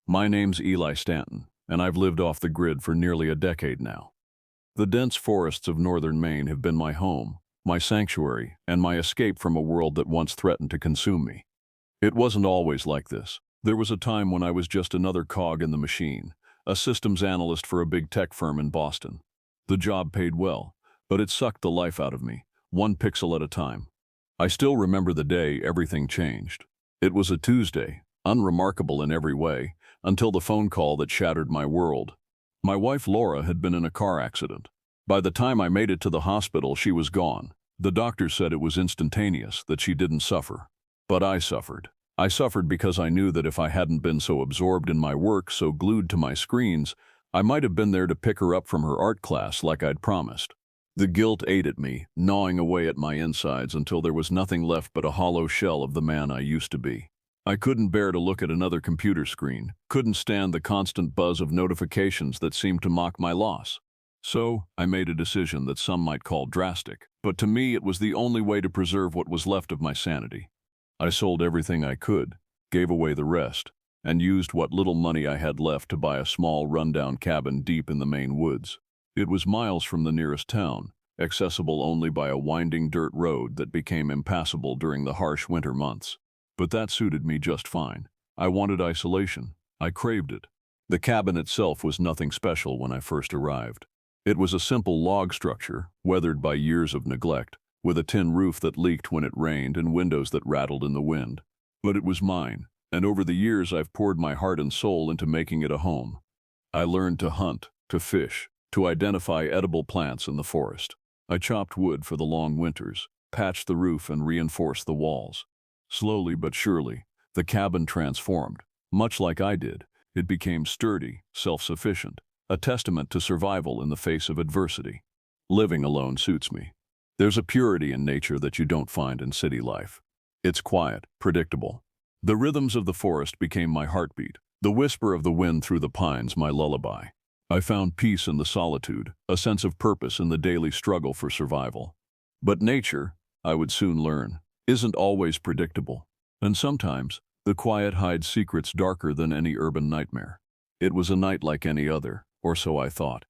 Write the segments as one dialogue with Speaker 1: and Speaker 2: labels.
Speaker 1: My name's Eli Stanton, and I've lived off the grid for nearly a decade now. The dense forests of northern Maine have been my home, my sanctuary, and my escape from a world that once threatened to consume me. It wasn't always like this. There was a time when I was just another cog in the machine, a systems analyst for a big tech firm in Boston. The job paid well, but it sucked the life out of me, one pixel at a time. I still remember the day everything changed. It was a Tuesday, unremarkable in every way, until the phone call that shattered my world. My wife Laura had been in a car accident. By the time I made it to the hospital, she was gone. The doctor said it was instantaneous, that she didn't suffer. But I suffered. I suffered because I knew that if I hadn't been so absorbed in my work, so glued to my screens, I might have been there to pick her up from her art class like I'd promised. The guilt ate at me, gnawing away at my insides until there was nothing left but a hollow shell of the man I used to be. I couldn't bear to look at another computer screen, couldn't stand the constant buzz of notifications that seemed to mock my loss. So, I made a decision that some might call drastic, but to me it was the only way to preserve what was left of my sanity. I sold everything I could, gave away the rest, and used what little money I had left to buy a small rundown cabin deep in the Maine woods. It was miles from the nearest town, accessible only by a winding dirt road that became impassable during the harsh winter months. But that suited me just fine. I wanted isolation. I craved it. The cabin itself was nothing special when I first arrived. It was a simple log structure, weathered by years of neglect, with a tin roof that leaked when it rained and windows that rattled in the wind. But it was mine, and over the years I've poured my heart and soul into making it a home. I learned to hunt, to fish, to identify edible plants in the forest. I chopped wood for the long winters, patched the roof and reinforced the walls. Slowly but surely, the cabin transformed. Much like I did, it became sturdy, self-sufficient, a testament to survival in the face of adversity. Living alone suits me. There's a purity in nature that you don't find in city life. It's quiet, predictable. The rhythms of the forest became my heartbeat, the whisper of the wind through the pines my lullaby. I found peace in the solitude, a sense of purpose in the daily struggle for survival. But nature, I would soon learn, isn't always predictable, and sometimes the quiet hides secrets darker than any urban nightmare. It was a night like any other, or so I thought.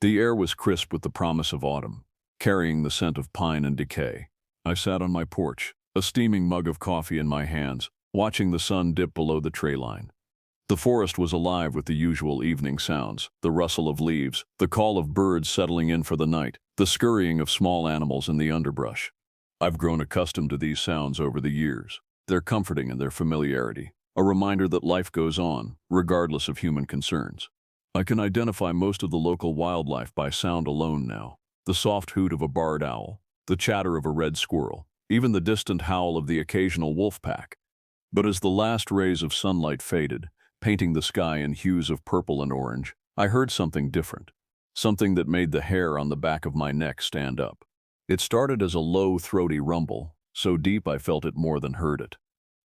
Speaker 1: The air was crisp with the promise of autumn, carrying the scent of pine and decay. I sat on my porch, a steaming mug of coffee in my hands, watching the sun dip below the tree line. The forest was alive with the usual evening sounds, the rustle of leaves, the call of birds settling in for the night, the scurrying of small animals in the underbrush. I've grown accustomed to these sounds over the years. They're comforting in their familiarity, a reminder that life goes on, regardless of human concerns. I can identify most of the local wildlife by sound alone now. The soft hoot of a barred owl, the chatter of a red squirrel, even the distant howl of the occasional wolf pack. But as the last rays of sunlight faded, painting the sky in hues of purple and orange, I heard something different, something that made the hair on the back of my neck stand up. It started as a low, throaty rumble, so deep I felt it more than heard it.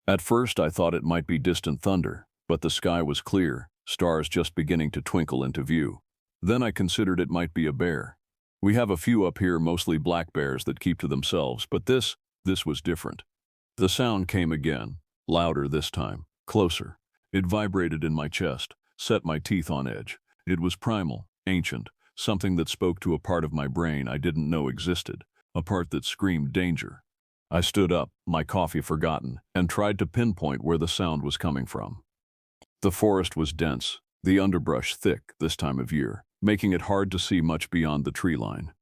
Speaker 1: At first I thought it might be distant thunder, but the sky was clear, stars just beginning to twinkle into view. Then I considered it might be a bear. We have a few up here, mostly black bears that keep to themselves, but this was different. The sound came again, louder this time, closer. It vibrated in my chest, set my teeth on edge. It was primal, ancient, something that spoke to a part of my brain I didn't know existed, a part that screamed danger. I stood up, my coffee forgotten, and tried to pinpoint where the sound was coming from. The forest was dense, the underbrush thick this time of year, making it hard to see much beyond the tree line.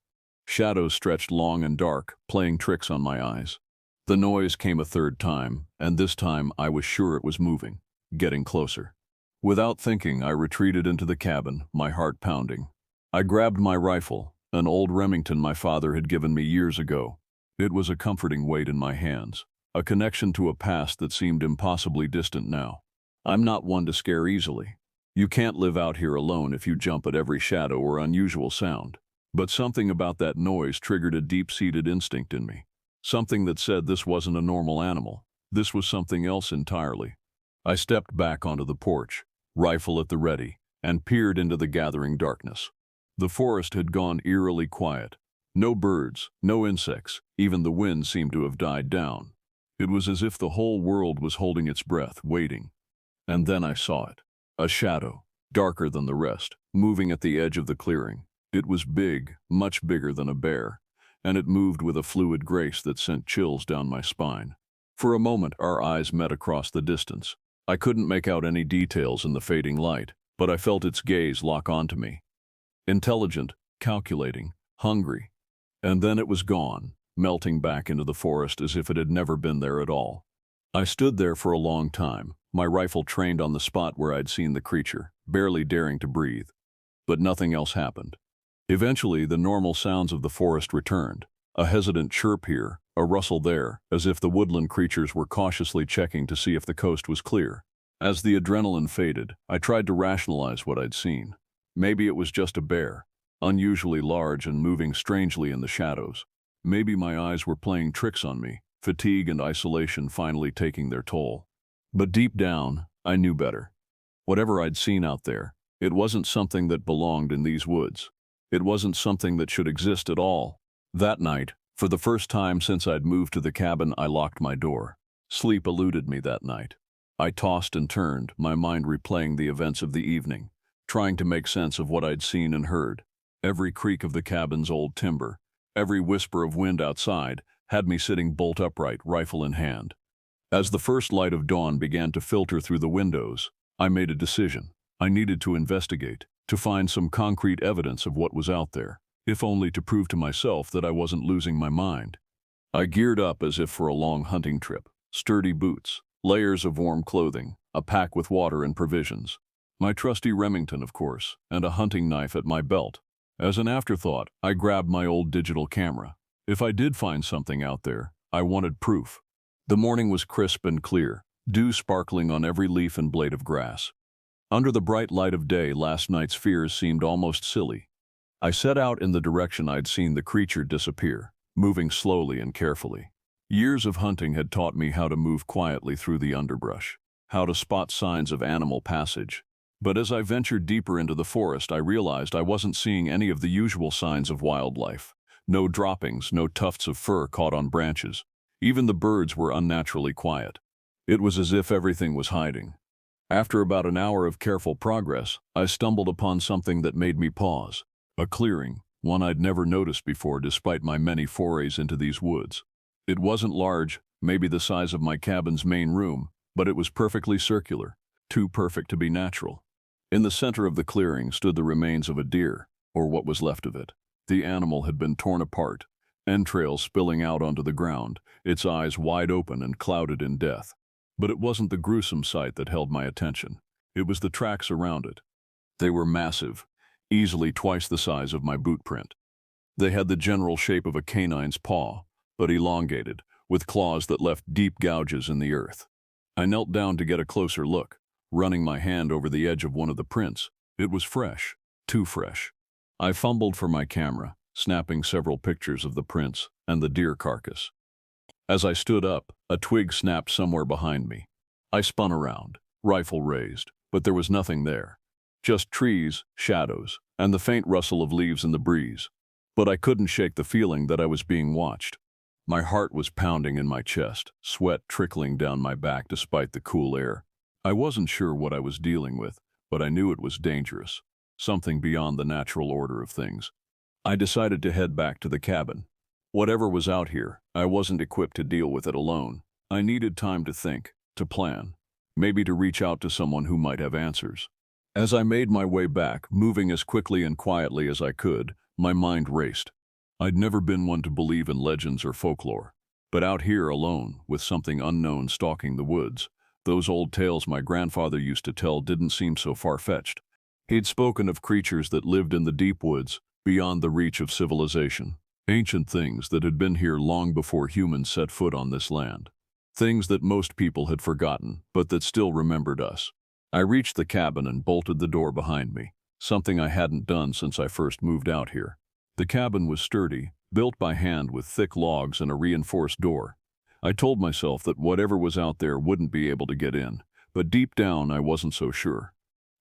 Speaker 1: Shadows stretched long and dark, playing tricks on my eyes. The noise came a third time, and this time I was sure it was moving, getting closer. Without thinking, I retreated into the cabin, my heart pounding. I grabbed my rifle, an old Remington my father had given me years ago. It was a comforting weight in my hands, a connection to a past that seemed impossibly distant now. I'm not one to scare easily. You can't live out here alone if you jump at every shadow or unusual sound. But something about that noise triggered a deep-seated instinct in me. Something that said this wasn't a normal animal. This was something else entirely. I stepped back onto the porch, rifle at the ready, and peered into the gathering darkness. The forest had gone eerily quiet. No birds, no insects, even the wind seemed to have died down. It was as if the whole world was holding its breath, waiting. And then I saw it. A shadow, darker than the rest, moving at the edge of the clearing. It was big, much bigger than a bear, and it moved with a fluid grace that sent chills down my spine. For a moment, our eyes met across the distance. I couldn't make out any details in the fading light, but I felt its gaze lock onto me. Intelligent, calculating, hungry. And then it was gone, melting back into the forest as if it had never been there at all. I stood there for a long time, my rifle trained on the spot where I'd seen the creature, barely daring to breathe. But nothing else happened. Eventually, the normal sounds of the forest returned. A hesitant chirp here, a rustle there, as if the woodland creatures were cautiously checking to see if the coast was clear. As the adrenaline faded, I tried to rationalize what I'd seen. Maybe it was just a bear, unusually large and moving strangely in the shadows. Maybe my eyes were playing tricks on me, fatigue and isolation finally taking their toll. But deep down, I knew better. Whatever I'd seen out there, it wasn't something that belonged in these woods. It wasn't something that should exist at all. That night, for the first time since I'd moved to the cabin, I locked my door. Sleep eluded me that night. I tossed and turned, my mind replaying the events of the evening, trying to make sense of what I'd seen and heard. Every creak of the cabin's old timber, every whisper of wind outside, had me sitting bolt upright, rifle in hand. As the first light of dawn began to filter through the windows, I made a decision. I needed to investigate, to find some concrete evidence of what was out there, if only to prove to myself that I wasn't losing my mind. I geared up as if for a long hunting trip. Sturdy boots, layers of warm clothing, a pack with water and provisions. My trusty Remington, of course, and a hunting knife at my belt. As an afterthought, I grabbed my old digital camera. If I did find something out there, I wanted proof. The morning was crisp and clear, dew sparkling on every leaf and blade of grass. Under the bright light of day, last night's fears seemed almost silly. I set out in the direction I'd seen the creature disappear, moving slowly and carefully. Years of hunting had taught me how to move quietly through the underbrush, how to spot signs of animal passage. But as I ventured deeper into the forest, I realized I wasn't seeing any of the usual signs of wildlife. No droppings, no tufts of fur caught on branches. Even the birds were unnaturally quiet. It was as if everything was hiding. After about an hour of careful progress, I stumbled upon something that made me pause. A clearing, one I'd never noticed before despite my many forays into these woods. It wasn't large, maybe the size of my cabin's main room, but it was perfectly circular, too perfect to be natural. In the center of the clearing stood the remains of a deer, or what was left of it. The animal had been torn apart, entrails spilling out onto the ground, its eyes wide open and clouded in death. But it wasn't the gruesome sight that held my attention. It was the tracks around it. They were massive, easily twice the size of my boot print. They had the general shape of a canine's paw, but elongated, with claws that left deep gouges in the earth. I knelt down to get a closer look, running my hand over the edge of one of the prints. It was fresh, too fresh. I fumbled for my camera, snapping several pictures of the prints and the deer carcass. As I stood up, a twig snapped somewhere behind me. I spun around, rifle raised, but there was nothing there. Just trees, shadows, and the faint rustle of leaves in the breeze. But I couldn't shake the feeling that I was being watched. My heart was pounding in my chest, sweat trickling down my back despite the cool air. I wasn't sure what I was dealing with, but I knew it was dangerous, something beyond the natural order of things. I decided to head back to the cabin. Whatever was out here, I wasn't equipped to deal with it alone. I needed time to think, to plan, maybe to reach out to someone who might have answers. As I made my way back, moving as quickly and quietly as I could, my mind raced. I'd never been one to believe in legends or folklore, but out here alone, with something unknown stalking the woods, those old tales my grandfather used to tell didn't seem so far-fetched. He'd spoken of creatures that lived in the deep woods, beyond the reach of civilization. Ancient things that had been here long before humans set foot on this land. Things that most people had forgotten, but that still remembered us. I reached the cabin and bolted the door behind me, something I hadn't done since I first moved out here. The cabin was sturdy, built by hand with thick logs and a reinforced door. I told myself that whatever was out there wouldn't be able to get in, but deep down I wasn't so sure.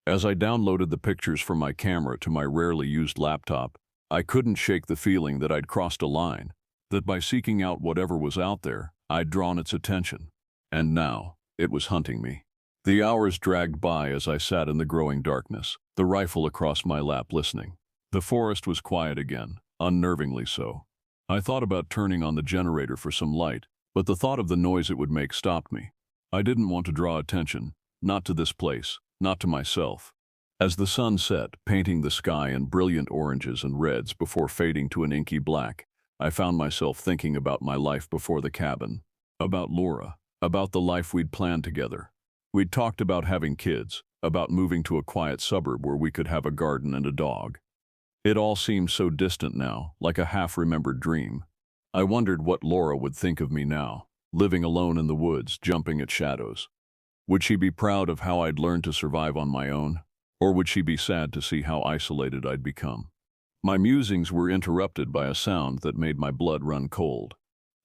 Speaker 1: As I downloaded the pictures from my camera to my rarely used laptop, I couldn't shake the feeling that I'd crossed a line, that by seeking out whatever was out there, I'd drawn its attention. And now, it was hunting me. The hours dragged by as I sat in the growing darkness, the rifle across my lap listening. The forest was quiet again, unnervingly so. I thought about turning on the generator for some light, but the thought of the noise it would make stopped me. I didn't want to draw attention, not to this place, not to myself. As the sun set, painting the sky in brilliant oranges and reds before fading to an inky black, I found myself thinking about my life before the cabin, about Laura, about the life we'd planned together. We'd talked about having kids, about moving to a quiet suburb where we could have a garden and a dog. It all seemed so distant now, like a half-remembered dream. I wondered what Laura would think of me now, living alone in the woods, jumping at shadows. Would she be proud of how I'd learned to survive on my own? Or would she be sad to see how isolated I'd become? My musings were interrupted by a sound that made my blood run cold.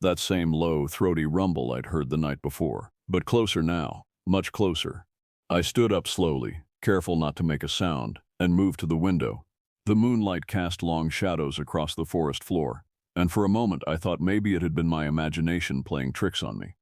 Speaker 1: That same low, throaty rumble I'd heard the night before, but closer now, much closer. I stood up slowly, careful not to make a sound, and moved to the window. The moonlight cast long shadows across the forest floor, and for a moment I thought maybe it had been my imagination playing tricks on me.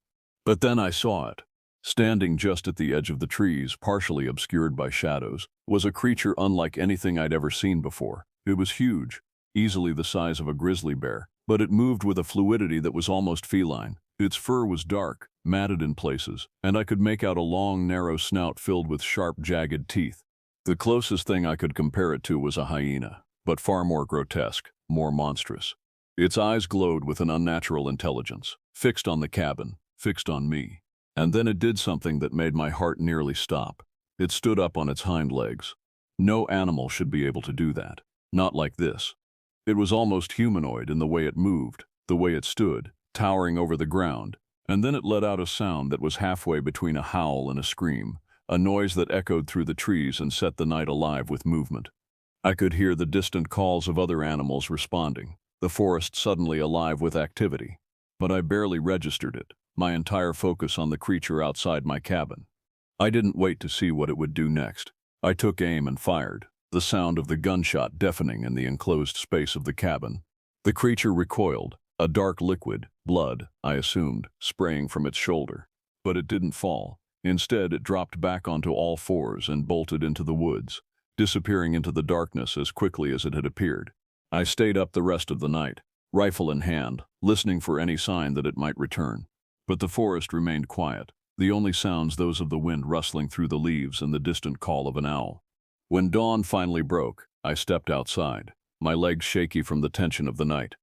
Speaker 1: But then I saw it. Standing just at the edge of the trees, partially obscured by shadows, was a creature unlike anything I'd ever seen before. It was huge, easily the size of a grizzly bear, but it moved with a fluidity that was almost feline. Its fur was dark, matted in places, and I could make out a long, narrow snout filled with sharp, jagged teeth. The closest thing I could compare it to was a hyena, but far more grotesque, more monstrous. Its eyes glowed with an unnatural intelligence, fixed on the cabin, fixed on me. And then it did something that made my heart nearly stop. It stood up on its hind legs. No animal should be able to do that. Not like this. It was almost humanoid in the way it moved, the way it stood, towering over the ground, and then it let out a sound that was halfway between a howl and a scream, a noise that echoed through the trees and set the night alive with movement. I could hear the distant calls of other animals responding, the forest suddenly alive with activity. But I barely registered it, my entire focus on the creature outside my cabin. I didn't wait to see what it would do next. I took aim and fired, the sound of the gunshot deafening in the enclosed space of the cabin. The creature recoiled, a dark liquid, blood, I assumed, spraying from its shoulder. But it didn't fall. Instead, it dropped back onto all fours and bolted into the woods, disappearing into the darkness as quickly as it had appeared. I stayed up the rest of the night, rifle in hand, listening for any sign that it might return. But the forest remained quiet, the only sounds those of the wind rustling through the leaves and the distant call of an owl. When dawn finally broke, I stepped outside, my legs shaky from the tension of the night.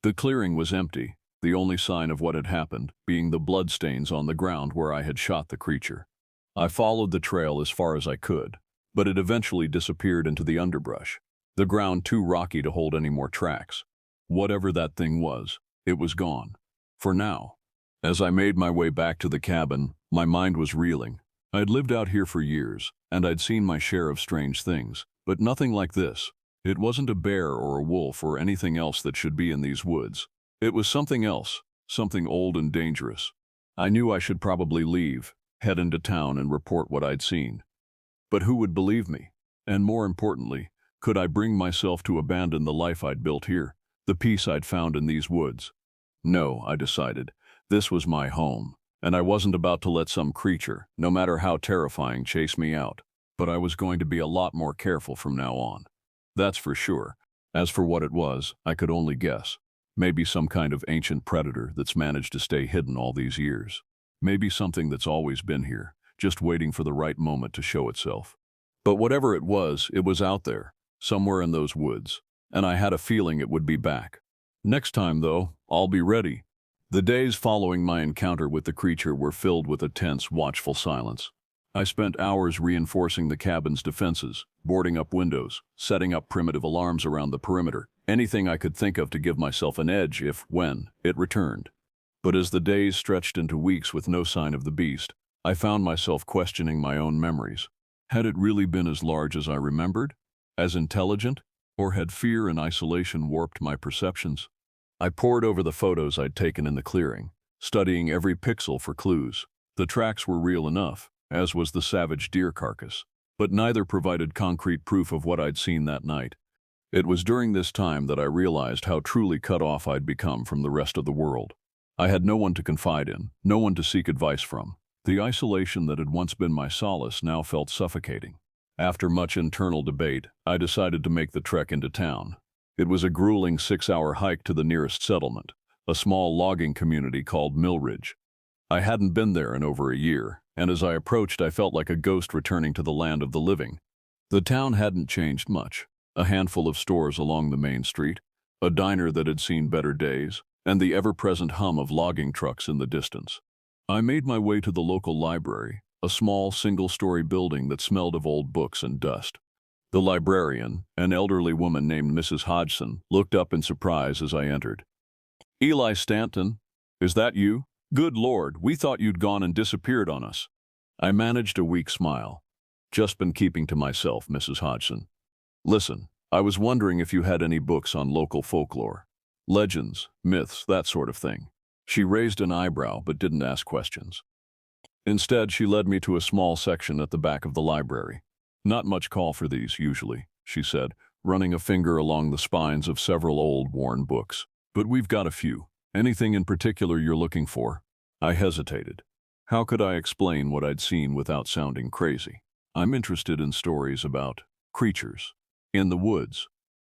Speaker 1: The clearing was empty, the only sign of what had happened being the bloodstains on the ground where I had shot the creature. I followed the trail as far as I could, but it eventually disappeared into the underbrush, the ground too rocky to hold any more tracks. Whatever that thing was, it was gone. For now. As I made my way back to the cabin, my mind was reeling. I'd lived out here for years, and I'd seen my share of strange things, but nothing like this. It wasn't a bear or a wolf or anything else that should be in these woods. It was something else, something old and dangerous. I knew I should probably leave, head into town and report what I'd seen. But who would believe me? And more importantly, could I bring myself to abandon the life I'd built here, the peace I'd found in these woods? No, I decided. This was my home, and I wasn't about to let some creature, no matter how terrifying, chase me out. But I was going to be a lot more careful from now on. That's for sure. As for what it was, I could only guess. Maybe some kind of ancient predator that's managed to stay hidden all these years. Maybe something that's always been here, just waiting for the right moment to show itself. But whatever it was out there, somewhere in those woods, and I had a feeling it would be back. Next time, though, I'll be ready. The days following my encounter with the creature were filled with a tense, watchful silence. I spent hours reinforcing the cabin's defenses, boarding up windows, setting up primitive alarms around the perimeter, anything I could think of to give myself an edge if, when, it returned. But as the days stretched into weeks with no sign of the beast, I found myself questioning my own memories. Had it really been as large as I remembered? As intelligent? Or had fear and isolation warped my perceptions? I pored over the photos I'd taken in the clearing, studying every pixel for clues. The tracks were real enough, as was the savage deer carcass, but neither provided concrete proof of what I'd seen that night. It was during this time that I realized how truly cut off I'd become from the rest of the world. I had no one to confide in, no one to seek advice from. The isolation that had once been my solace now felt suffocating. After much internal debate, I decided to make the trek into town. It was a grueling 6-hour hike to the nearest settlement, a small logging community called Millridge. I hadn't been there in over a year, and as I approached I felt like a ghost returning to the land of the living. The town hadn't changed much. A handful of stores along the main street, a diner that had seen better days, and the ever-present hum of logging trucks in the distance. I made my way to the local library, a small single-story building that smelled of old books and dust. The librarian, an elderly woman named Mrs. Hodgson, looked up in surprise as I entered. "Eli Stanton, is that you? Good Lord, we thought you'd gone and disappeared on us." I managed a weak smile. "Just been keeping to myself, Mrs. Hodgson. Listen, I was wondering if you had any books on local folklore. Legends, myths, that sort of thing." She raised an eyebrow but didn't ask questions. Instead, she led me to a small section at the back of the library. "Not much call for these, usually," she said, running a finger along the spines of several old, worn books. "But we've got a few. Anything in particular you're looking for?" I hesitated. How could I explain what I'd seen without sounding crazy? "I'm interested in stories about creatures in the woods.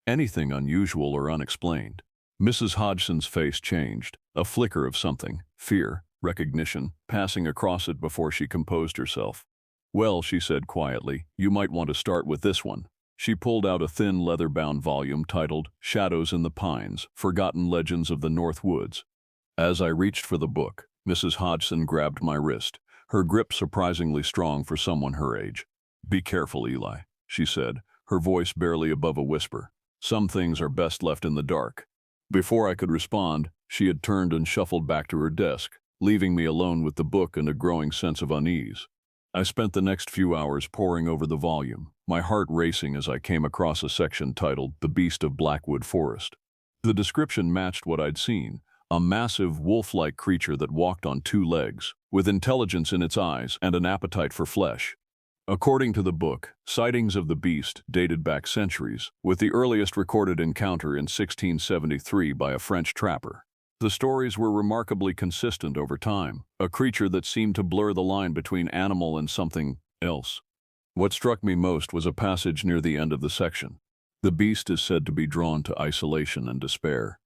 Speaker 1: Anything unusual or unexplained." Mrs. Hodgson's face changed, a flicker of something, fear, recognition, passing across it before she composed herself. "Well," she said quietly, "you might want to start with this one." She pulled out a thin leather-bound volume titled Shadows in the Pines, Forgotten Legends of the North Woods. As I reached for the book, Mrs. Hodgson grabbed my wrist, her grip surprisingly strong for someone her age. "Be careful, Eli," she said, her voice barely above a whisper. "Some things are best left in the dark." Before I could respond, she had turned and shuffled back to her desk, leaving me alone with the book and a growing sense of unease. I spent the next few hours poring over the volume, my heart racing as I came across a section titled The Beast of Blackwood Forest. The description matched what I'd seen, a massive wolf-like creature that walked on 2 legs, with intelligence in its eyes and an appetite for flesh. According to the book, sightings of the beast dated back centuries, with the earliest recorded encounter in 1673 by a French trapper. The stories were remarkably consistent over time, a creature that seemed to blur the line between animal and something else. What struck me most was a passage near the end of the section. The beast is said to be drawn to isolation and despair.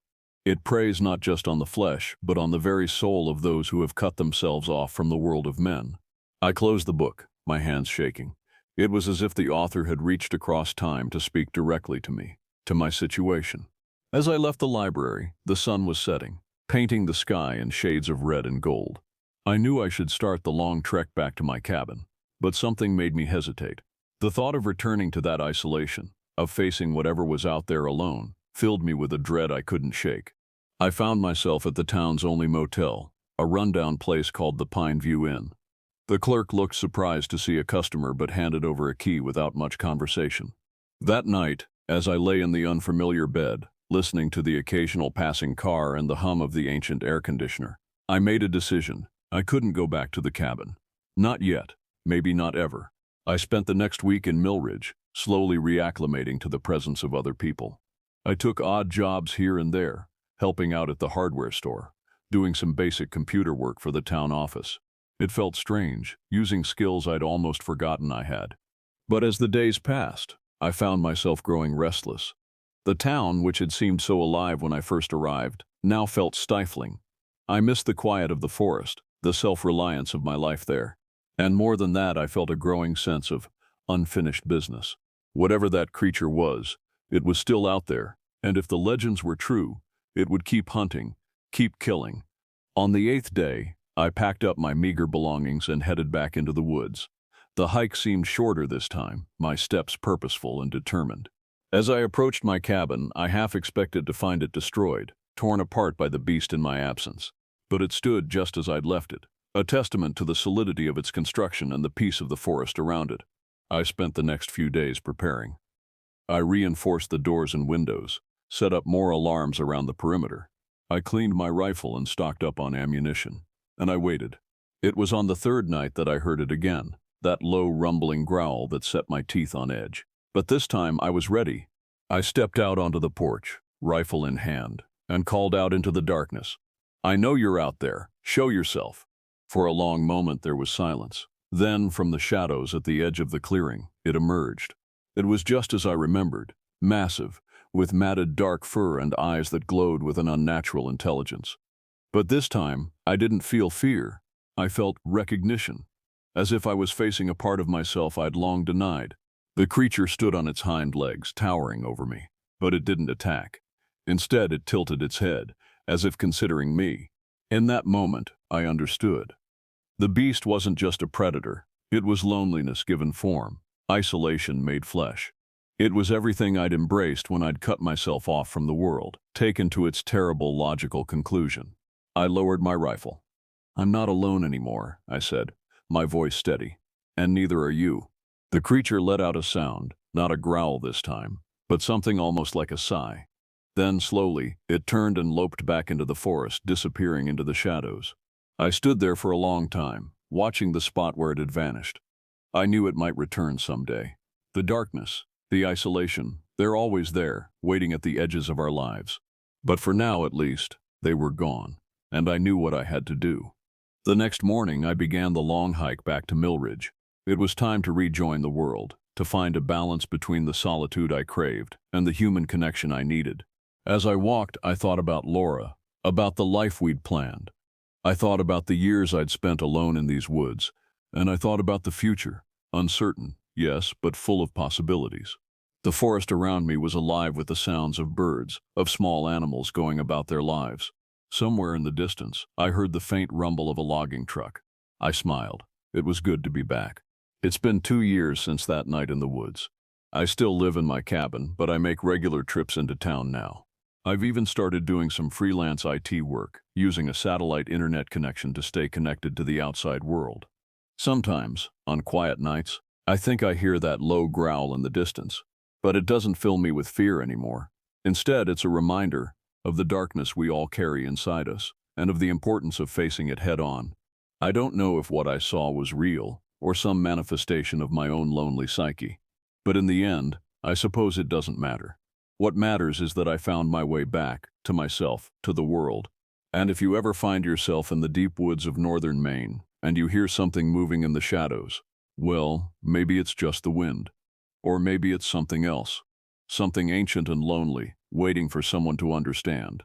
Speaker 1: It preys not just on the flesh, but on the very soul of those who have cut themselves off from the world of men. I closed the book, my hands shaking. It was as if the author had reached across time to speak directly to me, to my situation. As I left the library, the sun was setting, painting the sky in shades of red and gold. I knew I should start the long trek back to my cabin, but something made me hesitate. The thought of returning to that isolation, of facing whatever was out there alone, filled me with a dread I couldn't shake. I found myself at the town's only motel, a rundown place called the Pine View Inn. The clerk looked surprised to see a customer but handed over a key without much conversation. That night, as I lay in the unfamiliar bed, listening to the occasional passing car and the hum of the ancient air conditioner, I made a decision. I couldn't go back to the cabin. Not yet, maybe not ever. I spent the next week in Millridge, slowly reacclimating to the presence of other people. I took odd jobs here and there, helping out at the hardware store, doing some basic computer work for the town office. It felt strange, using skills I'd almost forgotten I had. But as the days passed, I found myself growing restless. The town, which had seemed so alive when I first arrived, now felt stifling. I missed the quiet of the forest, the self-reliance of my life there. And more than that, I felt a growing sense of unfinished business. Whatever that creature was, it was still out there, and if the legends were true, it would keep hunting, keep killing. On the 8th day, I packed up my meager belongings and headed back into the woods. The hike seemed shorter this time, my steps purposeful and determined. As I approached my cabin, I half expected to find it destroyed, torn apart by the beast in my absence. But it stood just as I'd left it, a testament to the solidity of its construction and the peace of the forest around it. I spent the next few days preparing. I reinforced the doors and windows, set up more alarms around the perimeter. I cleaned my rifle and stocked up on ammunition. And I waited. It was on the 3rd night that I heard it again, that low rumbling growl that set my teeth on edge. But this time I was ready. I stepped out onto the porch, rifle in hand, and called out into the darkness. "I know you're out there. Show yourself." For a long moment there was silence. Then, from the shadows at the edge of the clearing, it emerged. It was just as I remembered, massive, with matted dark fur and eyes that glowed with an unnatural intelligence. But this time, I didn't feel fear. I felt recognition, as if I was facing a part of myself I'd long denied. The creature stood on its hind legs, towering over me, but it didn't attack. Instead, it tilted its head, as if considering me. In that moment, I understood. The beast wasn't just a predator. It was loneliness given form, isolation made flesh. It was everything I'd embraced when I'd cut myself off from the world, taken to its terrible logical conclusion. I lowered my rifle. "I'm not alone anymore," I said, my voice steady. "And neither are you." The creature let out a sound, not a growl this time, but something almost like a sigh. Then, slowly, it turned and loped back into the forest, disappearing into the shadows. I stood there for a long time, watching the spot where it had vanished. I knew it might return someday. The darkness, the isolation, they're always there, waiting at the edges of our lives. But for now, at least, they were gone, and I knew what I had to do. The next morning, I began the long hike back to Millridge. It was time to rejoin the world, to find a balance between the solitude I craved and the human connection I needed. As I walked, I thought about Laura, about the life we'd planned. I thought about the years I'd spent alone in these woods, and I thought about the future, uncertain, yes, but full of possibilities. The forest around me was alive with the sounds of birds, of small animals going about their lives. Somewhere in the distance, I heard the faint rumble of a logging truck. I smiled. It was good to be back. It's been 2 years since that night in the woods. I still live in my cabin, but I make regular trips into town now. I've even started doing some freelance IT work, using a satellite internet connection to stay connected to the outside world. Sometimes, on quiet nights, I think I hear that low growl in the distance, but it doesn't fill me with fear anymore. Instead, it's a reminder of the darkness we all carry inside us, and of the importance of facing it head-on. I don't know if what I saw was real, or some manifestation of my own lonely psyche. But in the end, I suppose it doesn't matter. What matters is that I found my way back, to myself, to the world. And if you ever find yourself in the deep woods of northern Maine, and you hear something moving in the shadows, well, maybe it's just the wind. Or maybe it's something else. Something ancient and lonely, waiting for someone to understand.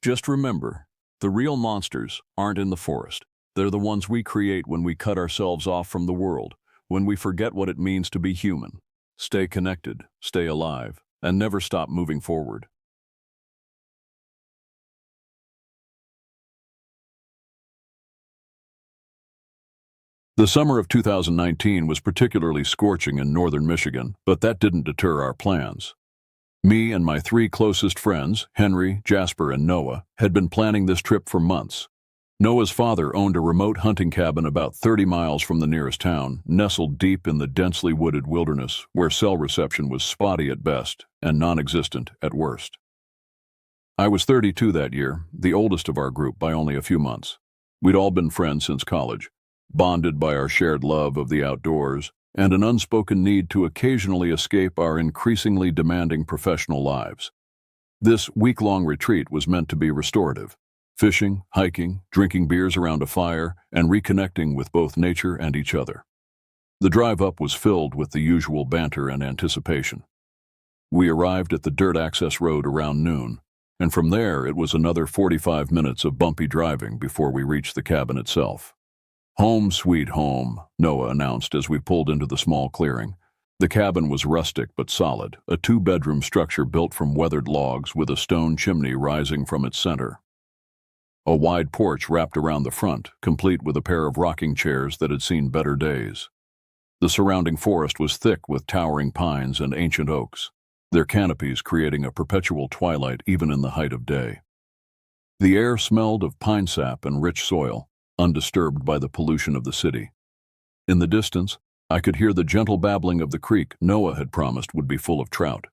Speaker 1: Just remember, the real monsters aren't in the forest. They're the ones we create when we cut ourselves off from the world, when we forget what it means to be human. Stay connected, stay alive, and never stop moving forward. The summer of 2019 was particularly scorching in northern Michigan, but that didn't deter our plans. Me and my 3 closest friends, Henry, Jasper, and Noah, had been planning this trip for months. Noah's father owned a remote hunting cabin about 30 miles from the nearest town, nestled deep in the densely wooded wilderness where cell reception was spotty at best and non-existent at worst. I was 32 that year, the oldest of our group by only a few months. We'd all been friends since college, bonded by our shared love of the outdoors and an unspoken need to occasionally escape our increasingly demanding professional lives. This week-long retreat was meant to be restorative. Fishing, hiking, drinking beers around a fire, and reconnecting with both nature and each other. The drive up was filled with the usual banter and anticipation. We arrived at the dirt access road around noon, and from there it was another 45 minutes of bumpy driving before we reached the cabin itself. "Home, sweet home," Noah announced as we pulled into the small clearing. The cabin was rustic but solid, a 2-bedroom structure built from weathered logs with a stone chimney rising from its center. A wide porch wrapped around the front, complete with a pair of rocking chairs that had seen better days. The surrounding forest was thick with towering pines and ancient oaks, their canopies creating a perpetual twilight even in the height of day. The air smelled of pine sap and rich soil, undisturbed by the pollution of the city. In the distance, I could hear the gentle babbling of the creek Noah had promised would be full of trout.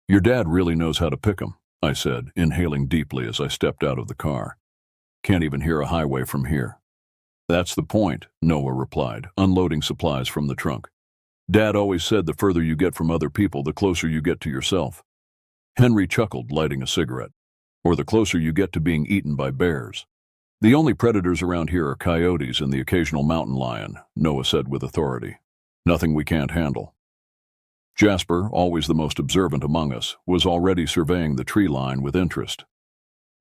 Speaker 1: "Your dad really knows how to pick 'em," I said, inhaling deeply as I stepped out of the car. "Can't even hear a highway from here." "That's the point," Noah replied, unloading supplies from the trunk. "Dad always said the further you get from other people, the closer you get to yourself." Henry chuckled, lighting a cigarette. "Or the closer you get to being eaten by bears." The only predators around here are coyotes and the occasional mountain lion, Noah said with authority. Nothing we can't handle. Jasper, always the most observant among us, was already surveying the tree line with interest.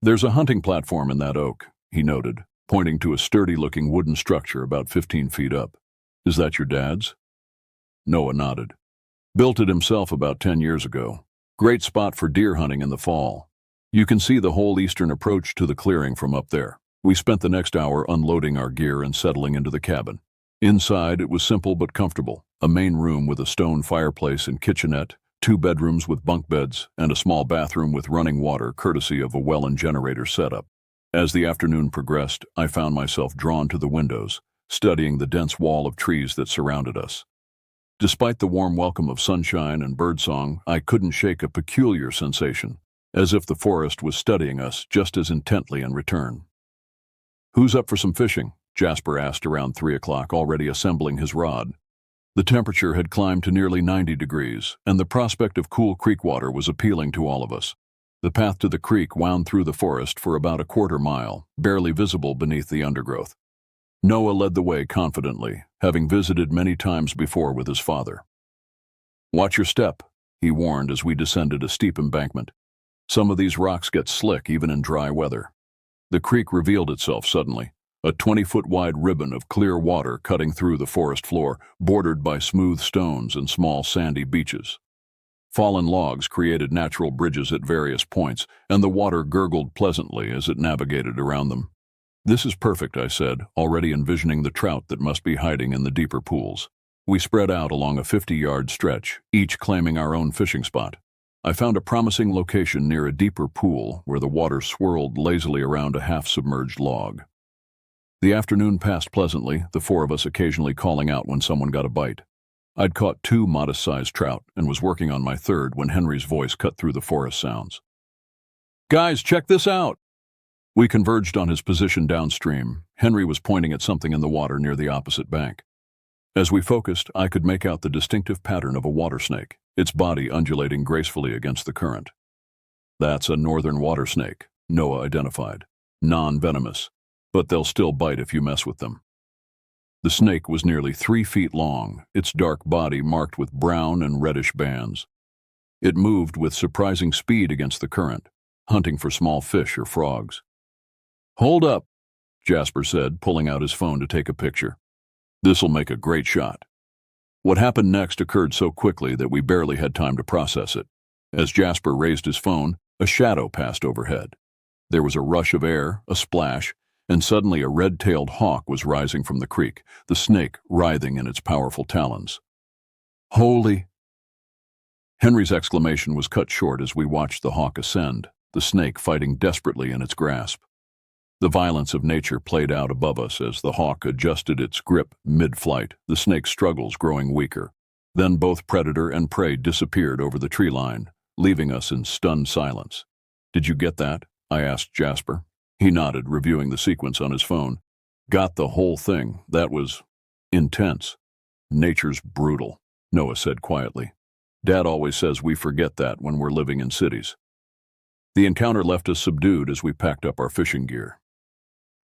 Speaker 1: There's a hunting platform in that oak, he noted, pointing to a sturdy-looking wooden structure about 15 feet up. Is that your dad's? Noah nodded. Built it himself about 10 years ago. Great spot for deer hunting in the fall. You can see the whole eastern approach to the clearing from up there. We spent the next hour unloading our gear and settling into the cabin. Inside, it was simple but comfortable. A main room with a stone fireplace and kitchenette, 2 bedrooms with bunk beds, and a small bathroom with running water courtesy of a well and generator setup. As the afternoon progressed, I found myself drawn to the windows, studying the dense wall of trees that surrounded us. Despite the warm welcome of sunshine and birdsong, I couldn't shake a peculiar sensation, as if the forest was studying us just as intently in return. Who's up for some fishing? Jasper asked around 3 o'clock, already assembling his rod. The temperature had climbed to nearly 90 degrees, and the prospect of cool creek water was appealing to all of us. The path to the creek wound through the forest for about a quarter mile, barely visible beneath the undergrowth. Noah led the way confidently, having visited many times before with his father. Watch your step, he warned as we descended a steep embankment. Some of these rocks get slick even in dry weather. The creek revealed itself suddenly, a 20-foot-wide ribbon of clear water cutting through the forest floor, bordered by smooth stones and small sandy beaches. Fallen logs created natural bridges at various points, and the water gurgled pleasantly as it navigated around them. This is perfect, I said, already envisioning the trout that must be hiding in the deeper pools. We spread out along a 50-yard stretch, each claiming our own fishing spot. I found a promising location near a deeper pool where the water swirled lazily around a half-submerged log. The afternoon passed pleasantly, the 4 of us occasionally calling out when someone got a bite. I'd caught 2 modest-sized trout and was working on my third when Henry's voice cut through the forest sounds. Guys, check this out! We converged on his position downstream. Henry was pointing at something in the water near the opposite bank. As we focused, I could make out the distinctive pattern of a water snake, its body undulating gracefully against the current. That's a northern water snake, Noah identified. Non-venomous, but they'll still bite if you mess with them. The snake was nearly 3 feet long, its dark body marked with brown and reddish bands. It moved with surprising speed against the current, hunting for small fish or frogs. Hold up, Jasper said, pulling out his phone to take a picture. This'll make a great shot. What happened next occurred so quickly that we barely had time to process it. As Jasper raised his phone, a shadow passed overhead. There was a rush of air, a splash, and suddenly a red-tailed hawk was rising from the creek, the snake writhing in its powerful talons. Holy! Henry's exclamation was cut short as we watched the hawk ascend, the snake fighting desperately in its grasp. The violence of nature played out above us as the hawk adjusted its grip mid-flight, the snake's struggles growing weaker. Then both predator and prey disappeared over the tree line, leaving us in stunned silence. Did you get that? I asked Jasper. He nodded, reviewing the sequence on his phone. Got the whole thing. That was intense. Nature's brutal, Noah said quietly. Dad always says we forget that when we're living in cities. The encounter left us subdued as we packed up our fishing gear.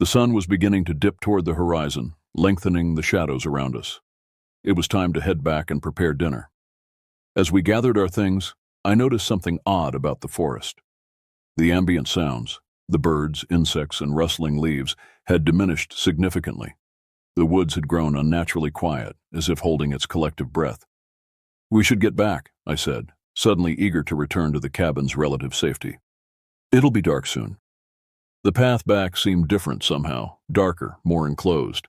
Speaker 1: The sun was beginning to dip toward the horizon, lengthening the shadows around us. It was time to head back and prepare dinner. As we gathered our things, I noticed something odd about the forest. The ambient sounds, the birds, insects, and rustling leaves, had diminished significantly. The woods had grown unnaturally quiet, as if holding its collective breath. We should get back, I said, suddenly eager to return to the cabin's relative safety. It'll be dark soon. The path back seemed different somehow, darker, more enclosed.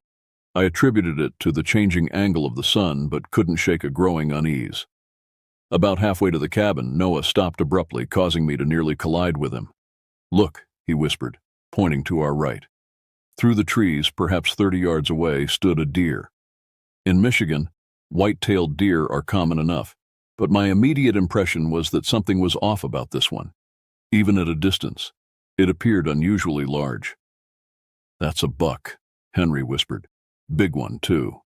Speaker 1: I attributed it to the changing angle of the sun, but couldn't shake a growing unease. About halfway to the cabin, Noah stopped abruptly, causing me to nearly collide with him. Look, he whispered, pointing to our right. Through the trees, perhaps 30 yards away, stood a deer. In Michigan, white-tailed deer are common enough, but my immediate impression was that something was off about this one. Even at a distance, it appeared unusually large. That's a buck, Henry whispered. Big one, too.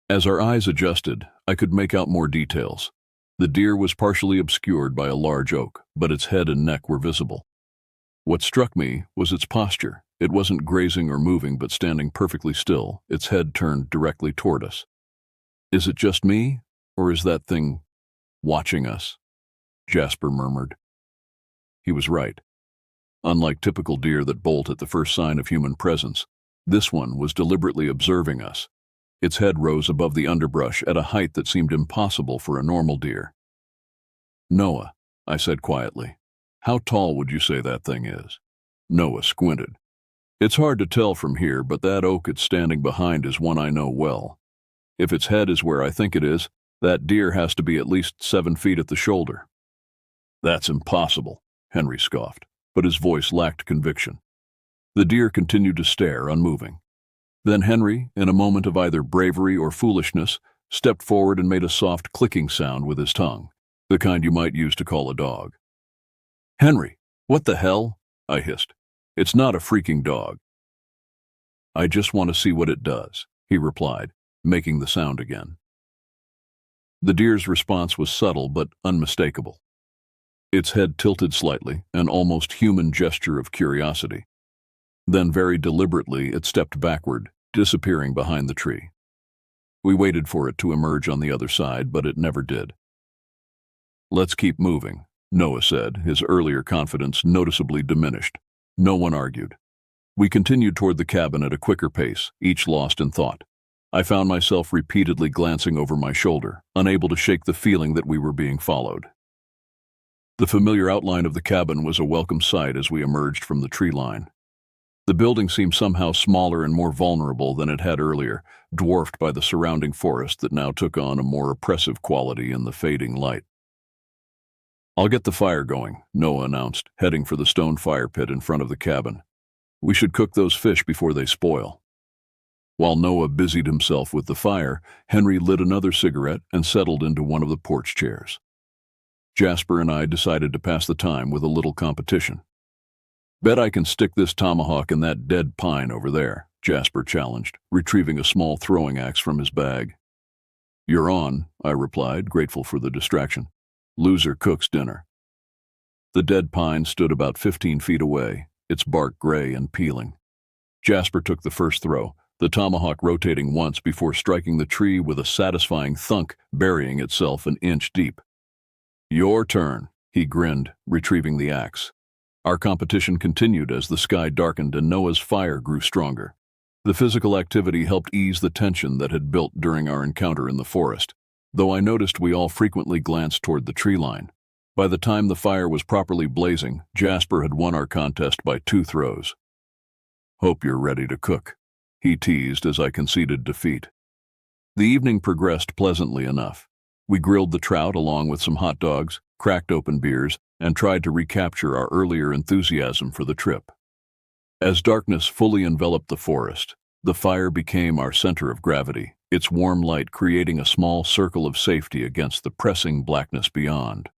Speaker 1: As our eyes adjusted, I could make out more details. The deer was partially obscured by a large oak, but its head and neck were visible. What struck me was its posture, It wasn't grazing or moving, but standing perfectly still, its head turned directly toward us. "Is it just me, or is that thing watching us?" Jasper murmured. He was right. Unlike typical deer that bolt at the first sign of human presence, this one was deliberately observing us. Its head rose above the underbrush at a height that seemed impossible for a normal deer. "Noah," I said quietly, "how tall would you say that thing is?" Noah squinted. "It's hard to tell from here, but that oak it's standing behind is one I know well. If its head is where I think it is, that deer has to be at least 7 feet at the shoulder." "That's impossible," Henry scoffed, but his voice lacked conviction. The deer continued to stare, unmoving. Then Henry, in a moment of either bravery or foolishness, stepped forward and made a soft clicking sound with his tongue, the kind you might use to call a dog. "Henry, what the hell?" I hissed. "It's not a freaking dog." "I just want to see what it does," he replied, making the sound again. The deer's response was subtle but unmistakable. Its head tilted slightly, an almost human gesture of curiosity. Then very deliberately it stepped backward, disappearing behind the tree. We waited for it to emerge on the other side, but it never did. "Let's keep moving," Noah said, his earlier confidence noticeably diminished. No one argued. We continued toward the cabin at a quicker pace, each lost in thought. I found myself repeatedly glancing over my shoulder, unable to shake the feeling that we were being followed. The familiar outline of the cabin was a welcome sight as we emerged from the tree line. The building seemed somehow smaller and more vulnerable than it had earlier, dwarfed by the surrounding forest that now took on a more oppressive quality in the fading light. "I'll get the fire going," Noah announced, heading for the stone fire pit in front of the cabin. "We should cook those fish before they spoil." While Noah busied himself with the fire, Henry lit another cigarette and settled into one of the porch chairs. Jasper and I decided to pass the time with a little competition. "Bet I can stick this tomahawk in that dead pine over there," Jasper challenged, retrieving a small throwing axe from his bag. "You're on," I replied, grateful for the distraction. "Loser cooks dinner." The dead pine stood about 15 feet away, its bark gray and peeling. Jasper took the first throw, the tomahawk rotating once before striking the tree with a satisfying thunk, burying itself an inch deep. "Your turn," he grinned, retrieving the axe. Our competition continued as the sky darkened and Noah's fire grew stronger. The physical activity helped ease the tension that had built during our encounter in the forest, though I noticed we all frequently glanced toward the tree line. By the time the fire was properly blazing, Jasper had won our contest by 2 throws. "Hope you're ready to cook," he teased as I conceded defeat. The evening progressed pleasantly enough. We grilled the trout along with some hot dogs, cracked open beers, and tried to recapture our earlier enthusiasm for the trip. As darkness fully enveloped the forest, the fire became our center of gravity, its warm light creating a small circle of safety against the pressing blackness beyond.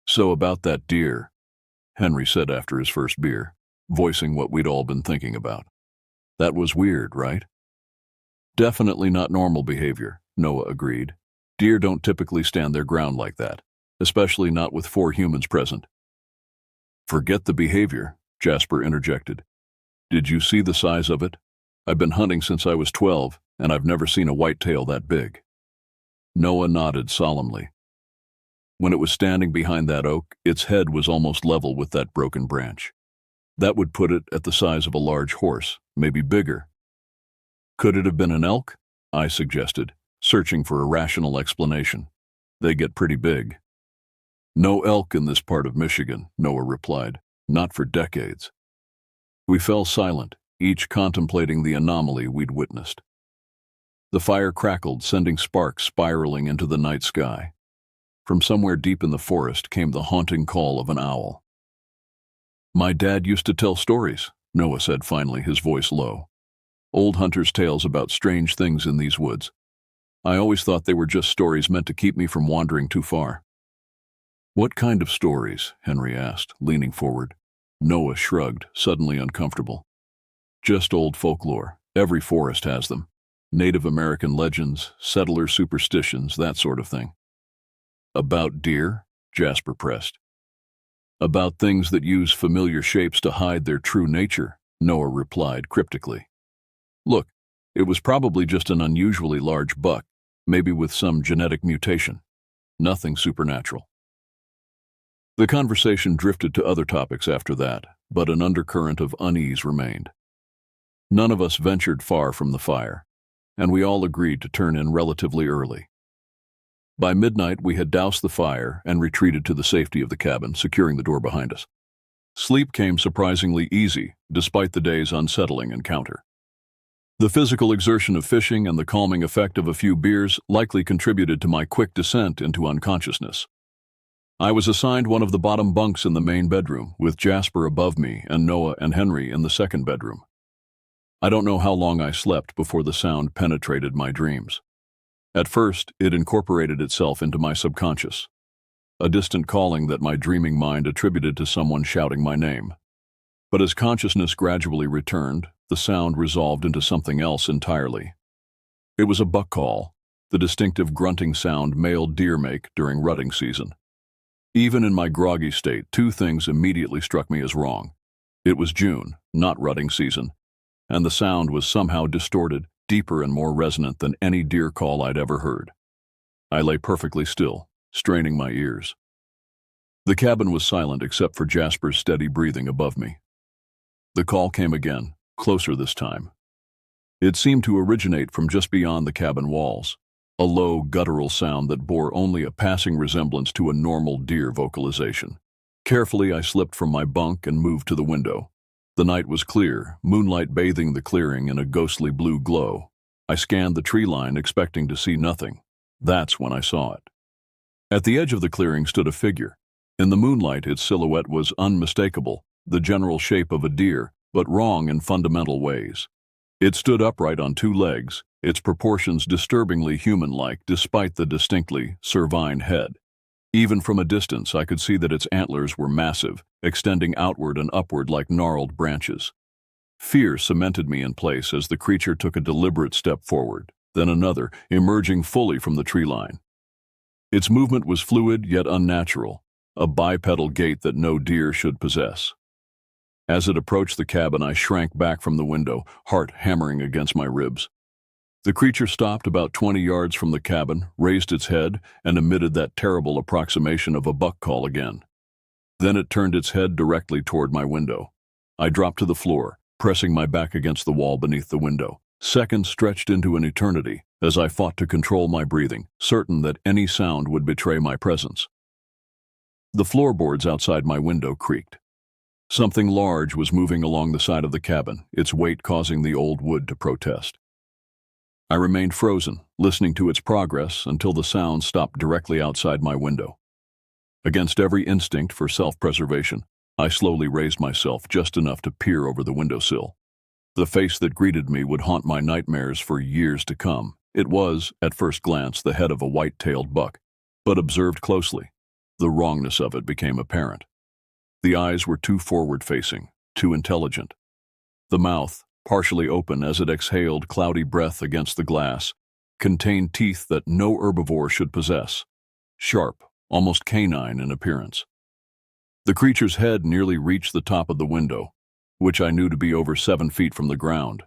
Speaker 1: "So about that deer," Henry said after his first beer, voicing what we'd all been thinking about. "That was weird, right?" "Definitely not normal behavior," Noah agreed. "Deer don't typically stand their ground like that, especially not with 4 humans present." "Forget the behavior," Jasper interjected. "Did you see the size of it? I've been hunting since I was 12, and I've never seen a whitetail that big." Noah nodded solemnly. When it was standing behind that oak, its head was almost level with that broken branch. That would put it at the size of a large horse, maybe bigger. "Could it have been an elk?" I suggested, searching for a rational explanation. "They get pretty big." "No elk in this part of Michigan," Noah replied. "Not for decades." We fell silent, each contemplating the anomaly we'd witnessed. The fire crackled, sending sparks spiraling into the night sky. From somewhere deep in the forest came the haunting call of an owl. "My dad used to tell stories," Noah said finally, his voice low. "Old hunters' tales about strange things in these woods. I always thought they were just stories meant to keep me from wandering too far." "What kind of stories?" Henry asked, leaning forward. Noah shrugged, suddenly uncomfortable. "Just old folklore. Every forest has them. Native American legends, settler superstitions, that sort of thing." "About deer?" Jasper pressed. "About things that use familiar shapes to hide their true nature," Noah replied cryptically. Look, it was probably just an unusually large buck, maybe with some genetic mutation. Nothing supernatural. The conversation drifted to other topics after that, but an undercurrent of unease remained. None of us ventured far from the fire, and we all agreed to turn in relatively early. By midnight, we had doused the fire and retreated to the safety of the cabin, securing the door behind us. Sleep came surprisingly easy, despite the day's unsettling encounter. The physical exertion of fishing and the calming effect of a few beers likely contributed to my quick descent into unconsciousness. I was assigned one of the bottom bunks in the main bedroom, with Jasper above me and Noah and Henry in the second bedroom. I don't know how long I slept before the sound penetrated my dreams. At first, it incorporated itself into my subconscious, a distant calling that my dreaming mind attributed to someone shouting my name. But as consciousness gradually returned, the sound resolved into something else entirely. It was a buck call, the distinctive grunting sound male deer make during rutting season. Even in my groggy state, two things immediately struck me as wrong. It was June, not rutting season, and the sound was somehow distorted, deeper and more resonant than any deer call I'd ever heard. I lay perfectly still, straining my ears. The cabin was silent except for Jasper's steady breathing above me. The call came again, closer this time. It seemed to originate from just beyond the cabin walls, a low, guttural sound that bore only a passing resemblance to a normal deer vocalization. Carefully, I slipped from my bunk and moved to the window. The night was clear, moonlight bathing the clearing in a ghostly blue glow. I scanned the tree line, expecting to see nothing. That's when I saw it. At the edge of the clearing stood a figure. In the moonlight, its silhouette was unmistakable, the general shape of a deer, but wrong in fundamental ways. It stood upright on two legs, its proportions disturbingly human-like despite the distinctly cervine head. Even from a distance, I could see that its antlers were massive, extending outward and upward like gnarled branches. Fear cemented me in place as the creature took a deliberate step forward, then another, emerging fully from the tree line. Its movement was fluid yet unnatural, a bipedal gait that no deer should possess. As it approached the cabin, I shrank back from the window, heart hammering against my ribs. The creature stopped about 20 yards from the cabin, raised its head, and emitted that terrible approximation of a buck call again. Then it turned its head directly toward my window. I dropped to the floor, pressing my back against the wall beneath the window. Seconds stretched into an eternity as I fought to control my breathing, certain that any sound would betray my presence. The floorboards outside my window creaked. Something large was moving along the side of the cabin, its weight causing the old wood to protest. I remained frozen, listening to its progress until the sound stopped directly outside my window. Against every instinct for self-preservation, I slowly raised myself just enough to peer over the windowsill. The face that greeted me would haunt my nightmares for years to come. It was, at first glance, the head of a white-tailed buck, but observed closely, the wrongness of it became apparent. The eyes were too forward-facing, too intelligent. The mouth, partially open as it exhaled cloudy breath against the glass, contained teeth that no herbivore should possess, sharp, almost canine in appearance. The creature's head nearly reached the top of the window, which I knew to be over 7 feet from the ground.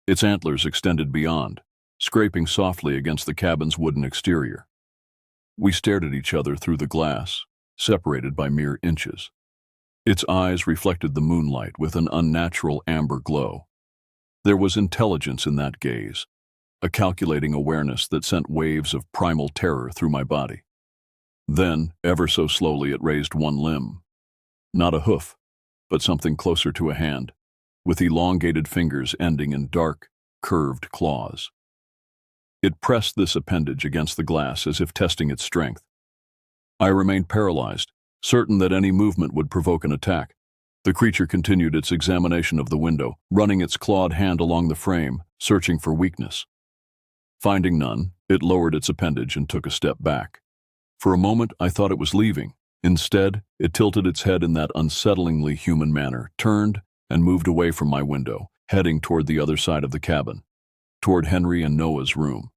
Speaker 1: Its antlers extended beyond, scraping softly against the cabin's wooden exterior. We stared at each other through the glass, separated by mere inches. Its eyes reflected the moonlight with an unnatural amber glow. There was intelligence in that gaze, a calculating awareness that sent waves of primal terror through my body. Then, ever so slowly, it raised one limb. Not a hoof, but something closer to a hand, with elongated fingers ending in dark, curved claws. It pressed this appendage against the glass as if testing its strength. I remained paralyzed, certain that any movement would provoke an attack. The creature continued its examination of the window, running its clawed hand along the frame, searching for weakness. Finding none, it lowered its appendage and took a step back. For a moment, I thought it was leaving. Instead, it tilted its head in that unsettlingly human manner, turned, and moved away from my window, heading toward the other side of the cabin, toward Henry and Noah's room.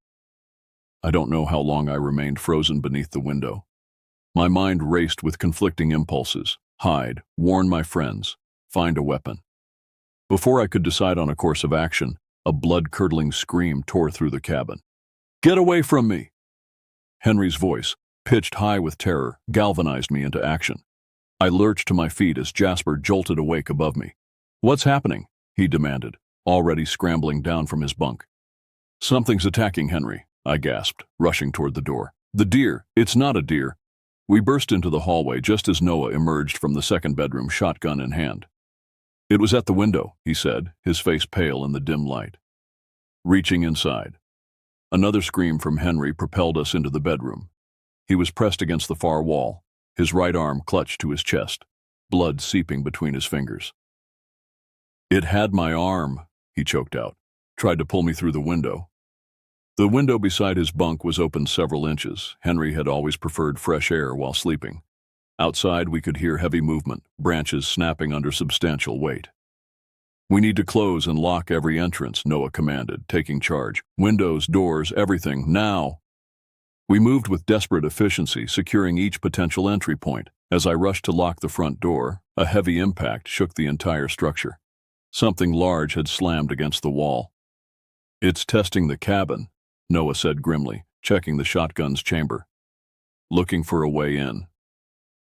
Speaker 1: I don't know how long I remained frozen beneath the window. My mind raced with conflicting impulses: hide, warn my friends, find a weapon. Before I could decide on a course of action, a blood-curdling scream tore through the cabin. "Get away from me!" Henry's voice, pitched high with terror, galvanized me into action. I lurched to my feet as Jasper jolted awake above me. "What's happening?" he demanded, already scrambling down from his bunk. "Something's attacking Henry," I gasped, rushing toward the door. "The deer! It's not a deer!" We burst into the hallway just as Noah emerged from the second bedroom, shotgun in hand. "It was at the window," he said, his face pale in the dim light. Reaching inside. Another scream from Henry propelled us into the bedroom. He was pressed against the far wall, his right arm clutched to his chest, blood seeping between his fingers. "It had my arm," he choked out, tried to pull me through the window. The window beside his bunk was open several inches. Henry had always preferred fresh air while sleeping. Outside, we could hear heavy movement, branches snapping under substantial weight. "We need to close and lock every entrance," Noah commanded, taking charge. "Windows, doors, everything, now!" We moved with desperate efficiency, securing each potential entry point. As I rushed to lock the front door, a heavy impact shook the entire structure. Something large had slammed against the wall. "It's testing the cabin," Noah said grimly, checking the shotgun's chamber. "Looking for a way in."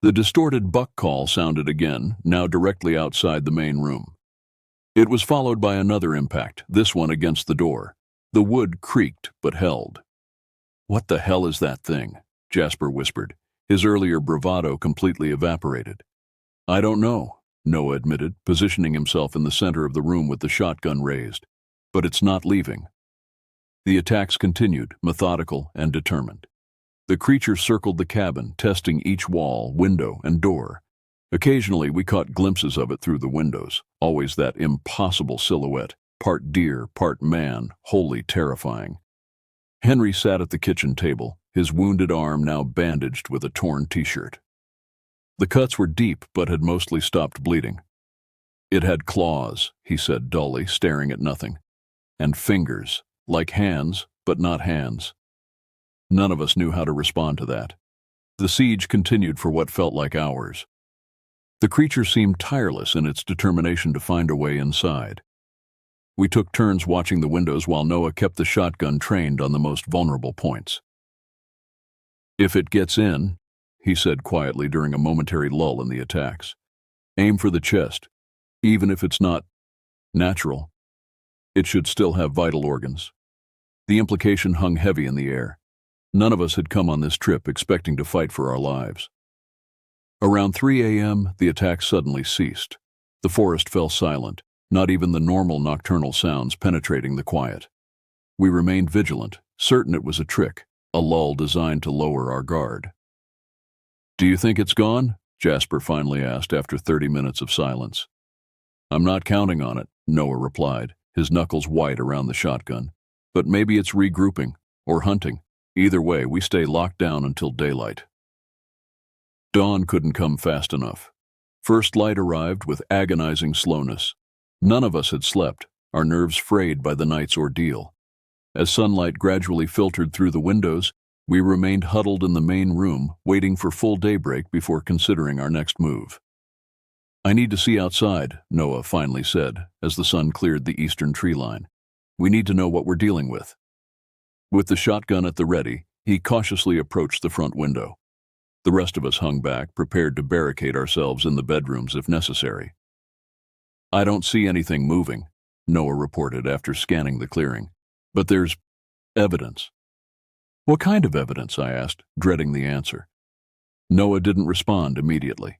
Speaker 1: The distorted buck call sounded again, now directly outside the main room. It was followed by another impact, this one against the door. The wood creaked but held. "What the hell is that thing?" Jasper whispered, his earlier bravado completely evaporated. "I don't know," Noah admitted, positioning himself in the center of the room with the shotgun raised. "But it's not leaving." The attacks continued, methodical and determined. The creature circled the cabin, testing each wall, window, and door. Occasionally, we caught glimpses of it through the windows, always that impossible silhouette, part deer, part man, wholly terrifying. Henry sat at the kitchen table, his wounded arm now bandaged with a torn t-shirt. The cuts were deep but had mostly stopped bleeding. "It had claws," he said dully, staring at nothing. "And fingers, like hands, but not hands." None of us knew how to respond to that. The siege continued for what felt like hours. The creature seemed tireless in its determination to find a way inside. We took turns watching the windows while Noah kept the shotgun trained on the most vulnerable points. "If it gets in," he said quietly during a momentary lull in the attacks, "aim for the chest. Even if it's not natural, it should still have vital organs." The implication hung heavy in the air. None of us had come on this trip expecting to fight for our lives. Around 3 a.m., the attacks suddenly ceased. The forest fell silent, not even the normal nocturnal sounds penetrating the quiet. We remained vigilant, certain it was a trick, a lull designed to lower our guard. "Do you think it's gone?" Jasper finally asked after 30 minutes of silence. "I'm not counting on it," Noah replied, his knuckles white around the shotgun. "But maybe it's regrouping, or hunting. Either way, we stay locked down until daylight." Dawn couldn't come fast enough. First light arrived with agonizing slowness. None of us had slept, our nerves frayed by the night's ordeal. As sunlight gradually filtered through the windows, we remained huddled in the main room, waiting for full daybreak before considering our next move. "I need to see outside," Noah finally said, as the sun cleared the eastern tree line. "We need to know what we're dealing with." With the shotgun at the ready, he cautiously approached the front window. The rest of us hung back, prepared to barricade ourselves in the bedrooms if necessary. "I don't see anything moving," Noah reported after scanning the clearing. "But there's evidence." "What kind of evidence?" I asked, dreading the answer. Noah didn't respond immediately.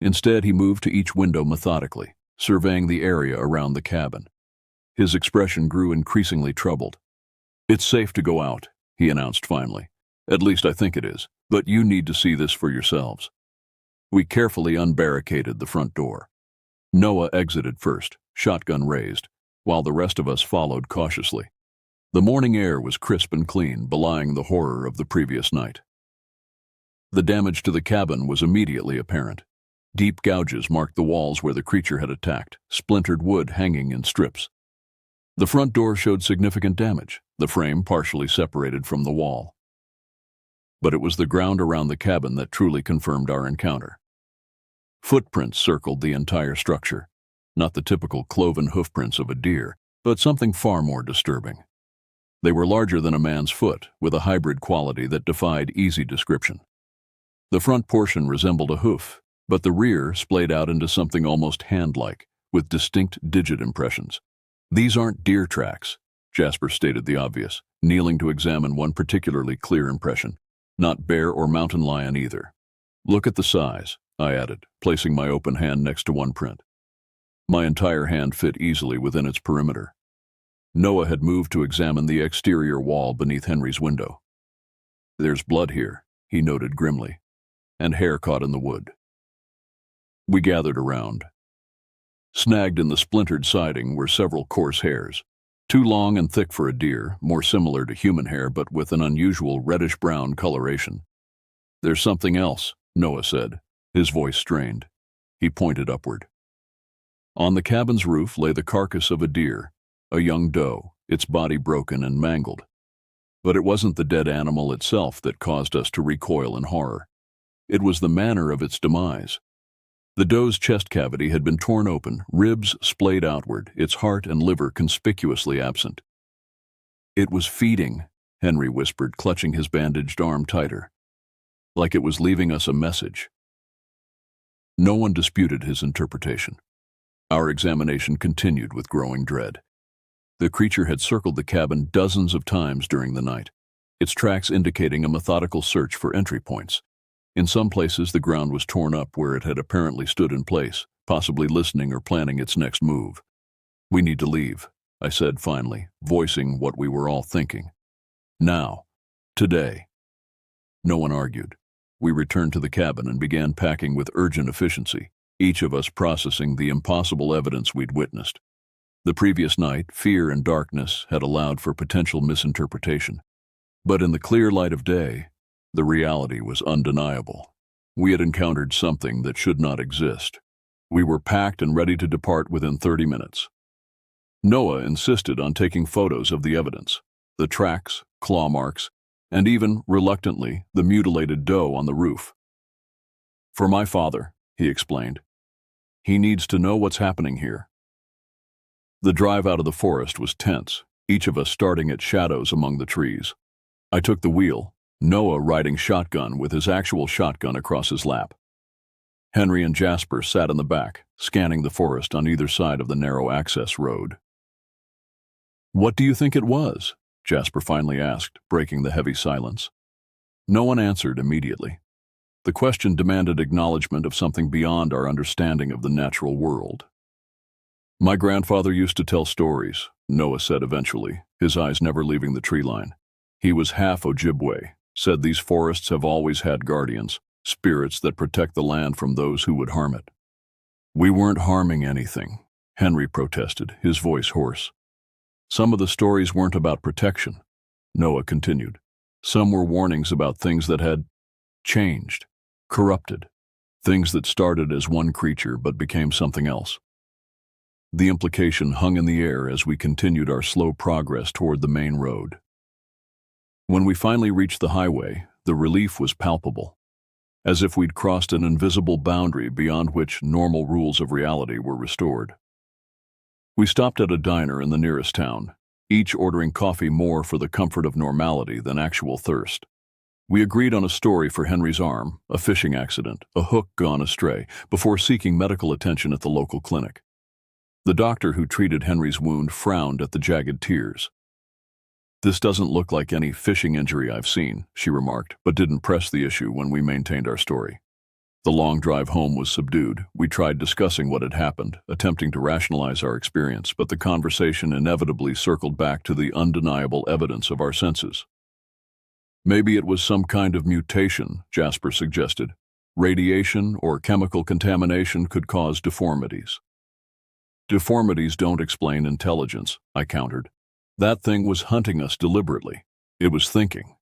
Speaker 1: Instead, he moved to each window methodically, surveying the area around the cabin. His expression grew increasingly troubled. "It's safe to go out," he announced finally. "At least I think it is, but you need to see this for yourselves." We carefully unbarricaded the front door. Noah exited first, shotgun raised, while the rest of us followed cautiously. The morning air was crisp and clean, belying the horror of the previous night. The damage to the cabin was immediately apparent. Deep gouges marked the walls where the creature had attacked, splintered wood hanging in strips. The front door showed significant damage, the frame partially separated from the wall. But it was the ground around the cabin that truly confirmed our encounter. Footprints circled the entire structure. not the typical cloven hoofprints of a deer, but something far more disturbing. They were larger than a man's foot, with a hybrid quality that defied easy description. The front portion resembled a hoof, but the rear splayed out into something almost hand-like, with distinct digit impressions. "These aren't deer tracks," Jasper stated the obvious, kneeling to examine one particularly clear impression. "Not bear or mountain lion either." "Look at the size," I added, placing my open hand next to one print. My entire hand fit easily within its perimeter. Noah had moved to examine the exterior wall beneath Henry's window. "There's blood here," he noted grimly, "and hair caught in the wood." We gathered around. Snagged in the splintered siding were several coarse hairs, too long and thick for a deer, more similar to human hair but with an unusual reddish-brown coloration. "There's something else," Noah said, his voice strained. He pointed upward. On the cabin's roof lay the carcass of a deer, a young doe, its body broken and mangled. But it wasn't the dead animal itself that caused us to recoil in horror. It was the manner of its demise. The doe's chest cavity had been torn open, ribs splayed outward, its heart and liver conspicuously absent. "It was feeding," Henry whispered, clutching his bandaged arm tighter, like it was leaving us a message. No one disputed his interpretation. Our examination continued with growing dread. The creature had circled the cabin dozens of times during the night, its tracks indicating a methodical search for entry points. In some places, the ground was torn up where it had apparently stood in place, possibly listening or planning its next move. "We need to leave," I said finally, voicing what we were all thinking. "Now. Today." No one argued. We returned to the cabin and began packing with urgent efficiency, each of us processing the impossible evidence we'd witnessed. The previous night, fear and darkness had allowed for potential misinterpretation. But in the clear light of day, the reality was undeniable. We had encountered something that should not exist. We were packed and ready to depart within 30 minutes. Noah insisted on taking photos of the evidence, the tracks, claw marks, and even, reluctantly, the mutilated doe on the roof. "For my father," he explained. "He needs to know what's happening here." The drive out of the forest was tense, each of us starting at shadows among the trees. I took the wheel, Noah riding shotgun with his actual shotgun across his lap. Henry and Jasper sat in the back, scanning the forest on either side of the narrow access road. "What do you think it was?" Jasper finally asked, breaking the heavy silence. No one answered immediately. The question demanded acknowledgement of something beyond our understanding of the natural world. "My grandfather used to tell stories," Noah said eventually, his eyes never leaving the tree line. "He was half Ojibwe, said these forests have always had guardians, spirits that protect the land from those who would harm it." "We weren't harming anything," Henry protested, his voice hoarse. "Some of the stories weren't about protection," Noah continued. "Some were warnings about things that had changed, corrupted, things that started as one creature but became something else." The implication hung in the air as we continued our slow progress toward the main road. When we finally reached the highway, the relief was palpable, as if we'd crossed an invisible boundary beyond which normal rules of reality were restored. We stopped at a diner in the nearest town, each ordering coffee more for the comfort of normality than actual thirst. We agreed on a story for Henry's arm, a fishing accident, a hook gone astray, before seeking medical attention at the local clinic. The doctor who treated Henry's wound frowned at the jagged tears. "This doesn't look like any fishing injury I've seen," she remarked, but didn't press the issue when we maintained our story. The long drive home was subdued. We tried discussing what had happened, attempting to rationalize our experience, but the conversation inevitably circled back to the undeniable evidence of our senses. "Maybe it was some kind of mutation," Jasper suggested. "Radiation or chemical contamination could cause deformities." "Deformities don't explain intelligence," I countered. "That thing was hunting us deliberately. It was thinking."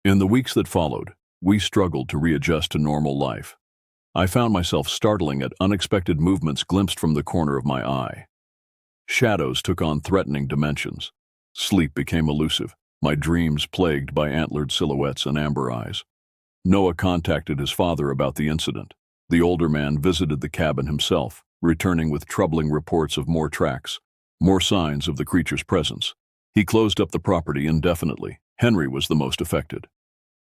Speaker 1: In the weeks that followed, we struggled to readjust to normal life. I found myself startling at unexpected movements glimpsed from the corner of my eye. Shadows took on threatening dimensions. Sleep became elusive, my dreams plagued by antlered silhouettes and amber eyes. Noah contacted his father about the incident. The older man visited the cabin himself, returning with troubling reports of more tracks, more signs of the creature's presence. He closed up the property indefinitely. Henry was the most affected.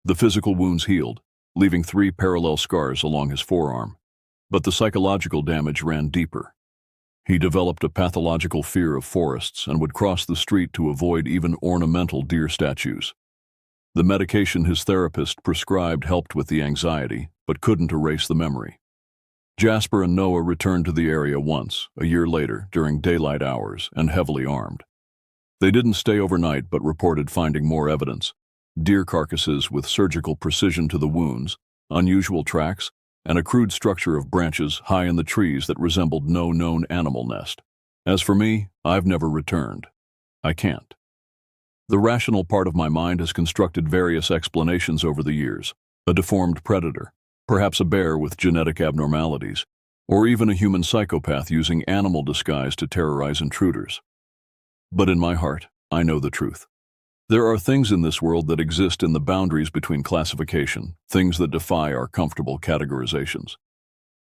Speaker 1: The physical wounds healed, leaving 3 parallel scars along his forearm, but the psychological damage ran deeper. He developed a pathological fear of forests and would cross the street to avoid even ornamental deer statues. The medication his therapist prescribed helped with the anxiety, but couldn't erase the memory. Jasper and Noah returned to the area once, a year later, during daylight hours and heavily armed. They didn't stay overnight but reported finding more evidence: deer carcasses with surgical precision to the wounds, unusual tracks, and a crude structure of branches high in the trees that resembled no known animal nest. As for me, I've never returned. I can't. The rational part of my mind has constructed various explanations over the years: a deformed predator, perhaps a bear with genetic abnormalities, or even a human psychopath using animal disguise to terrorize intruders. But in my heart, I know the truth. There are things in this world that exist in the boundaries between classification, things that defy our comfortable categorizations.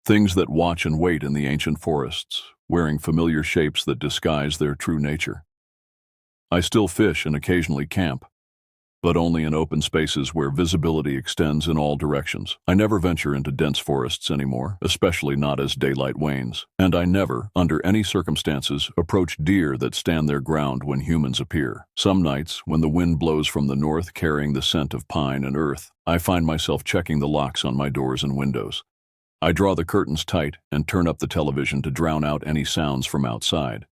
Speaker 1: Things that watch and wait in the ancient forests, wearing familiar shapes that disguise their true nature. I still fish and occasionally camp, but only in open spaces where visibility extends in all directions. I never venture into dense forests anymore, especially not as daylight wanes, and I never, under any circumstances, approach deer that stand their ground when humans appear. Some nights, when the wind blows from the north carrying the scent of pine and earth, I find myself checking the locks on my doors and windows. I draw the curtains tight and turn up the television to drown out any sounds from outside,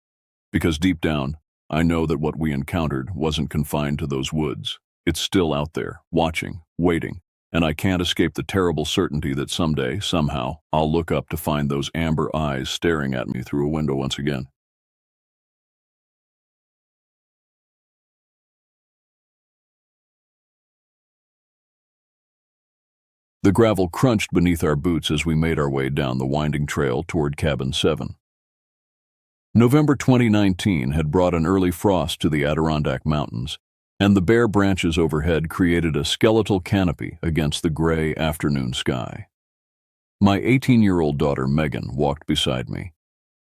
Speaker 1: because deep down, I know that what we encountered wasn't confined to those woods. It's still out there, watching, waiting, and I can't escape the terrible certainty that someday, somehow, I'll look up to find those amber eyes staring at me through a window once again. The gravel crunched beneath our boots as we made our way down the winding trail toward Cabin 7. November 2019 had brought an early frost to the Adirondack Mountains, and the bare branches overhead created a skeletal canopy against the gray afternoon sky. My 18-year-old daughter Megan walked beside me,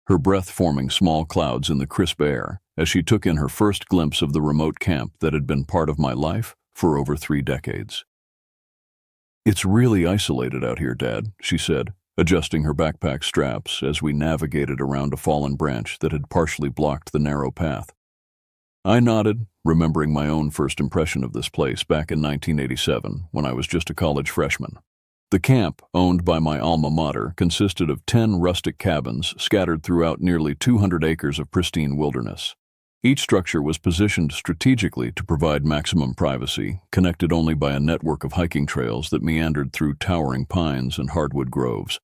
Speaker 1: her breath forming small clouds in the crisp air as she took in her first glimpse of the remote camp that had been part of my life for over 3 decades. "It's really isolated out here, Dad," she said, adjusting her backpack straps as we navigated around a fallen branch that had partially blocked the narrow path. I nodded, remembering my own first impression of this place back in 1987 when I was just a college freshman. The camp, owned by my alma mater, consisted of 10 rustic cabins scattered throughout nearly 200 acres of pristine wilderness. Each structure was positioned strategically to provide maximum privacy, connected only by a network of hiking trails that meandered through towering pines and hardwood groves.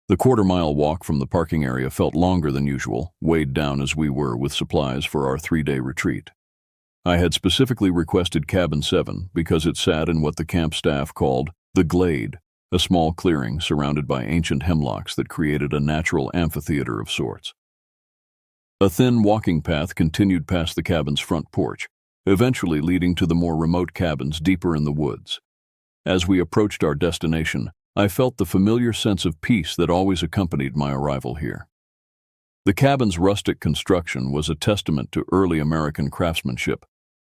Speaker 1: The quarter-mile walk from the parking area felt longer than usual, weighed down as we were with supplies for our 3-day retreat. I had specifically requested Cabin 7 because it sat in what the camp staff called the glade, a small clearing surrounded by ancient hemlocks that created a natural amphitheater of sorts. A thin walking path continued past the cabin's front porch, eventually leading to the more remote cabins deeper in the woods. As we approached our destination, I felt the familiar sense of peace that always accompanied my arrival here. The cabin's rustic construction was a testament to early American craftsmanship.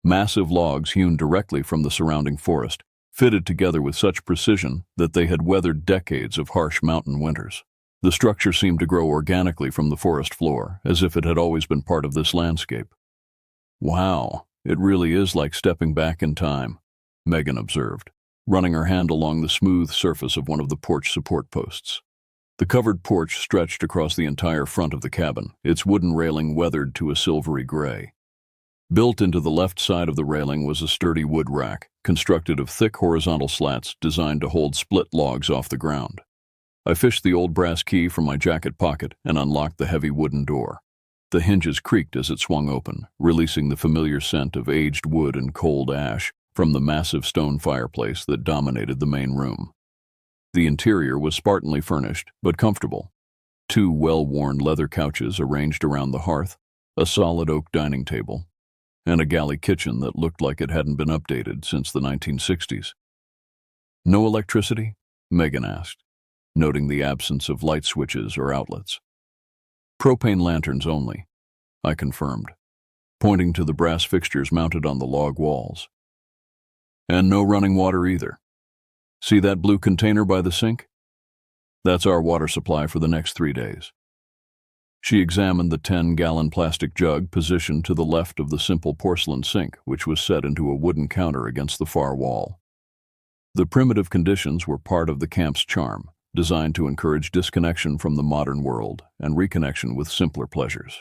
Speaker 1: Massive logs hewn directly from the surrounding forest, fitted together with such precision that they had weathered decades of harsh mountain winters. The structure seemed to grow organically from the forest floor, as if it had always been part of this landscape. "Wow, it really is like stepping back in time," Megan observed, running her hand along the smooth surface of one of the porch support posts. The covered porch stretched across the entire front of the cabin, its wooden railing weathered to a silvery gray. Built into the left side of the railing was a sturdy wood rack, constructed of thick horizontal slats designed to hold split logs off the ground. I fished the old brass key from my jacket pocket and unlocked the heavy wooden door. The hinges creaked as it swung open, releasing the familiar scent of aged wood and cold ash from the massive stone fireplace that dominated the main room. The interior was spartanly furnished, but comfortable. 2 well-worn leather couches arranged around the hearth, a solid oak dining table, and a galley kitchen that looked like it hadn't been updated since the 1960s. "No electricity?" Megan asked, noting the absence of light switches or outlets. Propane lanterns only, I confirmed, pointing to the brass fixtures mounted on the log walls. And no running water either. See that blue container by the sink? That's our water supply for the next 3 days. She examined the 10-gallon plastic jug positioned to the left of the simple porcelain sink, which was set into a wooden counter against the far wall. The primitive conditions were part of the camp's charm, designed to encourage disconnection from the modern world and reconnection with simpler pleasures.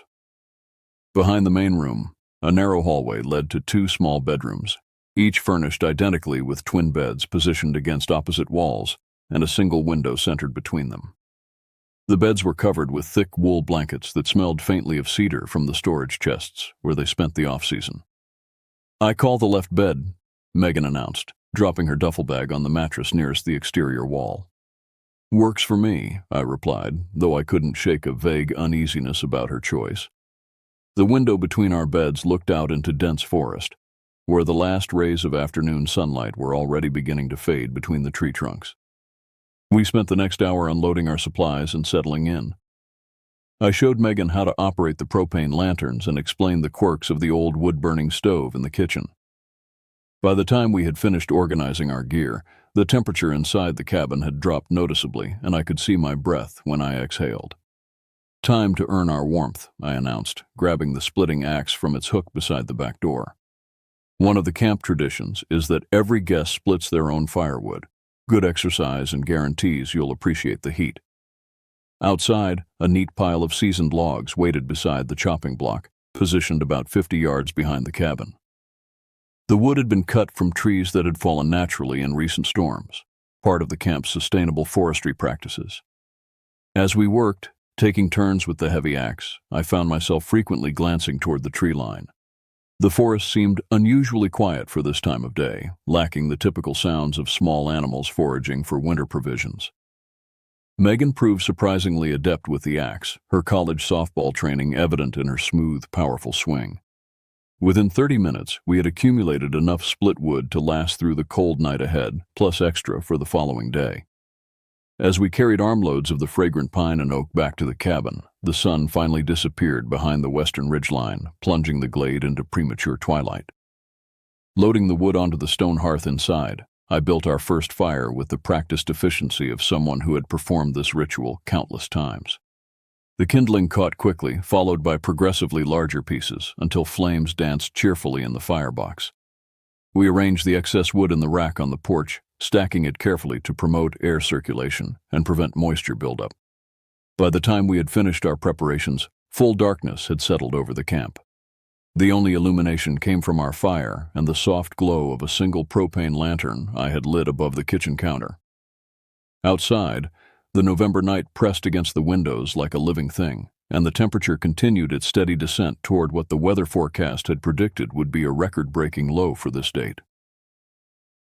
Speaker 1: Behind the main room, a narrow hallway led to 2 small bedrooms, each furnished identically with twin beds positioned against opposite walls and a single window centered between them. The beds were covered with thick wool blankets that smelled faintly of cedar from the storage chests where they spent the off-season. "I call the left bed," Megan announced, dropping her duffel bag on the mattress nearest the exterior wall. "Works for me," I replied, though I couldn't shake a vague uneasiness about her choice. The window between our beds looked out into dense forest, where the last rays of afternoon sunlight were already beginning to fade between the tree trunks. We spent the next hour unloading our supplies and settling in. I showed Megan how to operate the propane lanterns and explained the quirks of the old wood-burning stove in the kitchen. By the time we had finished organizing our gear, the temperature inside the cabin had dropped noticeably, and I could see my breath when I exhaled. "Time to earn our warmth," I announced, grabbing the splitting axe from its hook beside the back door. One of the camp traditions is that every guest splits their own firewood. Good exercise and guarantees you'll appreciate the heat. Outside, a neat pile of seasoned logs waited beside the chopping block, positioned about 50 yards behind the cabin. The wood had been cut from trees that had fallen naturally in recent storms, part of the camp's sustainable forestry practices. As we worked, taking turns with the heavy axe, I found myself frequently glancing toward the tree line. The forest seemed unusually quiet for this time of day, lacking the typical sounds of small animals foraging for winter provisions. Megan proved surprisingly adept with the axe, her college softball training evident in her smooth, powerful swing. Within 30 minutes, we had accumulated enough split wood to last through the cold night ahead, plus extra for the following day. As we carried armloads of the fragrant pine and oak back to the cabin, the sun finally disappeared behind the western ridgeline, plunging the glade into premature twilight. Loading the wood onto the stone hearth inside, I built our first fire with the practiced efficiency of someone who had performed this ritual countless times. The kindling caught quickly, followed by progressively larger pieces, until flames danced cheerfully in the firebox. We arranged the excess wood in the rack on the porch, stacking it carefully to promote air circulation and prevent moisture buildup. By the time we had finished our preparations, full darkness had settled over the camp. The only illumination came from our fire and the soft glow of a single propane lantern I had lit above the kitchen counter. Outside, the November night pressed against the windows like a living thing, and the temperature continued its steady descent toward what the weather forecast had predicted would be a record-breaking low for this date.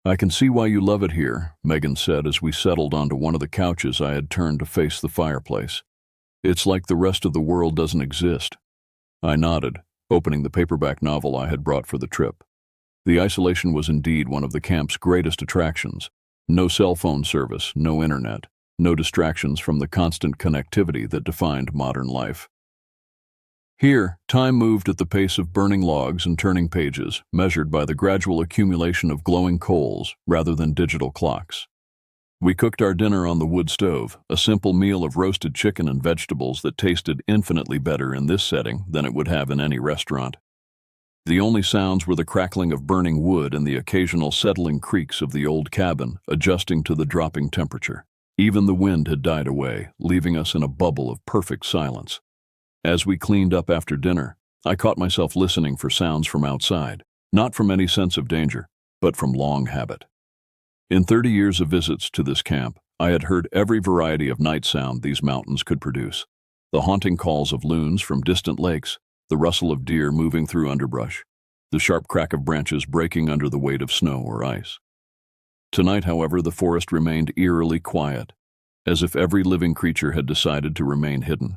Speaker 1: "I can see why you love it here," Megan said as we settled onto one of the couches I had turned to face the fireplace. "It's like the rest of the world doesn't exist." I nodded, opening the paperback novel I had brought for the trip. The isolation was indeed one of the camp's greatest attractions. No cell phone service, no internet, no distractions from the constant connectivity that defined modern life. Here, time moved at the pace of burning logs and turning pages, measured by the gradual accumulation of glowing coals rather than digital clocks. We cooked our dinner on the wood stove, a simple meal of roasted chicken and vegetables that tasted infinitely better in this setting than it would have in any restaurant. The only sounds were the crackling of burning wood and the occasional settling creaks of the old cabin, adjusting to the dropping temperature. Even the wind had died away, leaving us in a bubble of perfect silence. As we cleaned up after dinner, I caught myself listening for sounds from outside, not from any sense of danger, but from long habit. In 30 years of visits to this camp, I had heard every variety of night sound these mountains could produce. The haunting calls of loons from distant lakes, the rustle of deer moving through underbrush, the sharp crack of branches breaking under the weight of snow or ice. Tonight, however, the forest remained eerily quiet, as if every living creature had decided to remain hidden.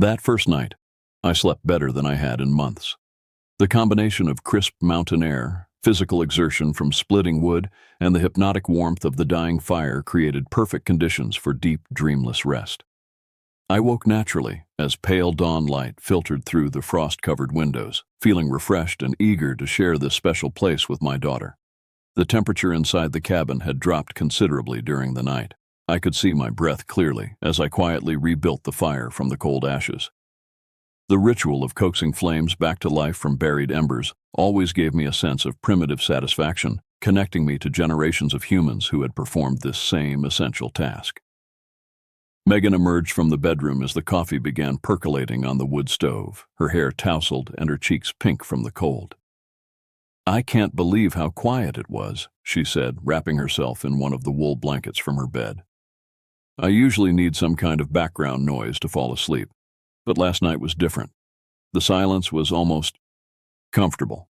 Speaker 1: That first night, I slept better than I had in months. The combination of crisp mountain air, physical exertion from splitting wood, and the hypnotic warmth of the dying fire created perfect conditions for deep, dreamless rest. I woke naturally as pale dawn light filtered through the frost-covered windows, feeling refreshed and eager to share this special place with my daughter. The temperature inside the cabin had dropped considerably during the night. I could see my breath clearly as I quietly rebuilt the fire from the cold ashes. The ritual of coaxing flames back to life from buried embers always gave me a sense of primitive satisfaction, connecting me to generations of humans who had performed this same essential task. Megan emerged from the bedroom as the coffee began percolating on the wood stove, her hair tousled and her cheeks pink from the cold. "I can't believe how quiet it was," she said, wrapping herself in one of the wool blankets from her bed. "I usually need some kind of background noise to fall asleep, but last night was different. The silence was almost comfortable."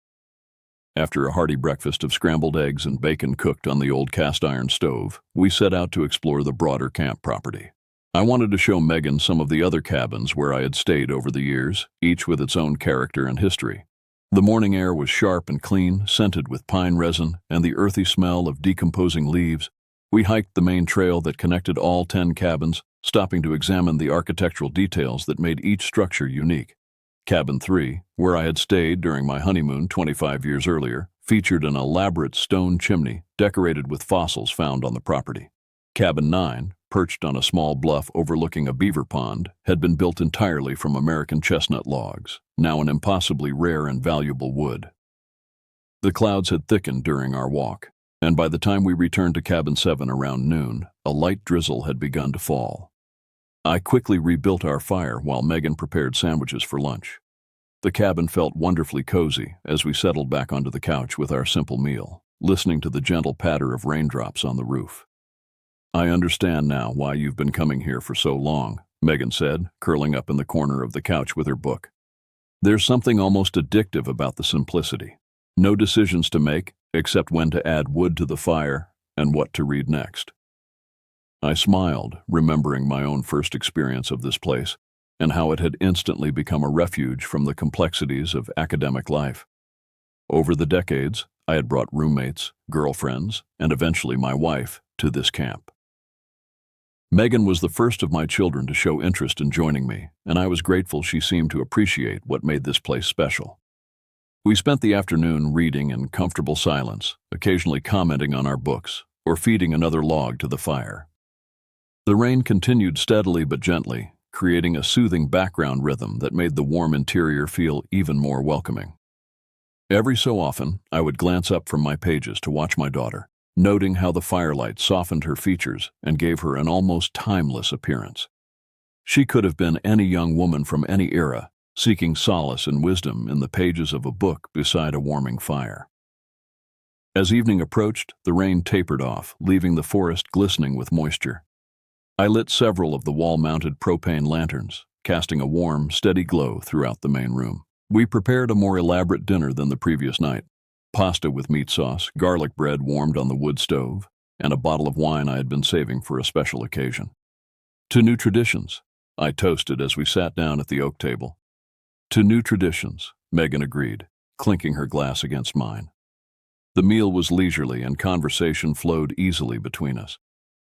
Speaker 1: After a hearty breakfast of scrambled eggs and bacon cooked on the old cast-iron stove, we set out to explore the broader camp property. I wanted to show Megan some of the other cabins where I had stayed over the years, each with its own character and history. The morning air was sharp and clean, scented with pine resin and the earthy smell of decomposing leaves. We hiked the main trail that connected all 10 cabins, stopping to examine the architectural details that made each structure unique. Cabin 3, where I had stayed during my honeymoon 25 years earlier, featured an elaborate stone chimney decorated with fossils found on the property. Cabin 9, perched on a small bluff overlooking a beaver pond, had been built entirely from American chestnut logs, now an impossibly rare and valuable wood. The clouds had thickened during our walk, and by the time we returned to Cabin 7 around noon, a light drizzle had begun to fall. I quickly rebuilt our fire while Megan prepared sandwiches for lunch. The cabin felt wonderfully cozy as we settled back onto the couch with our simple meal, listening to the gentle patter of raindrops on the roof. "I understand now why you've been coming here for so long," Megan said, curling up in the corner of the couch with her book. "There's something almost addictive about the simplicity. No decisions to make, except when to add wood to the fire and what to read next." I smiled, remembering my own first experience of this place and how it had instantly become a refuge from the complexities of academic life. Over the decades, I had brought roommates, girlfriends, and eventually my wife to this camp. Megan was the first of my children to show interest in joining me, and I was grateful she seemed to appreciate what made this place special. We spent the afternoon reading in comfortable silence, occasionally commenting on our books or feeding another log to the fire. The rain continued steadily but gently, creating a soothing background rhythm that made the warm interior feel even more welcoming. Every so often, I would glance up from my pages to watch my daughter, noting how the firelight softened her features and gave her an almost timeless appearance. She could have been any young woman from any era, seeking solace and wisdom in the pages of a book beside a warming fire. As evening approached, the rain tapered off, leaving the forest glistening with moisture. I lit several of the wall-mounted propane lanterns, casting a warm, steady glow throughout the main room. We prepared a more elaborate dinner than the previous night. Pasta with meat sauce, garlic bread warmed on the wood stove, and a bottle of wine I had been saving for a special occasion. "To new traditions," I toasted as we sat down at the oak table. "To new traditions," Megan agreed, clinking her glass against mine. The meal was leisurely and conversation flowed easily between us.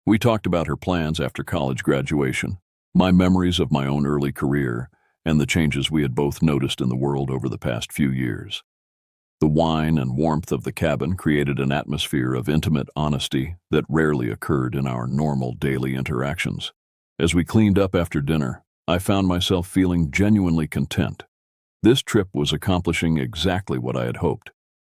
Speaker 1: We talked about her plans after college graduation, my memories of my own early career, and the changes we had both noticed in the world over the past few years. The wine and warmth of the cabin created an atmosphere of intimate honesty that rarely occurred in our normal daily interactions. As we cleaned up after dinner, I found myself feeling genuinely content. This trip was accomplishing exactly what I had hoped,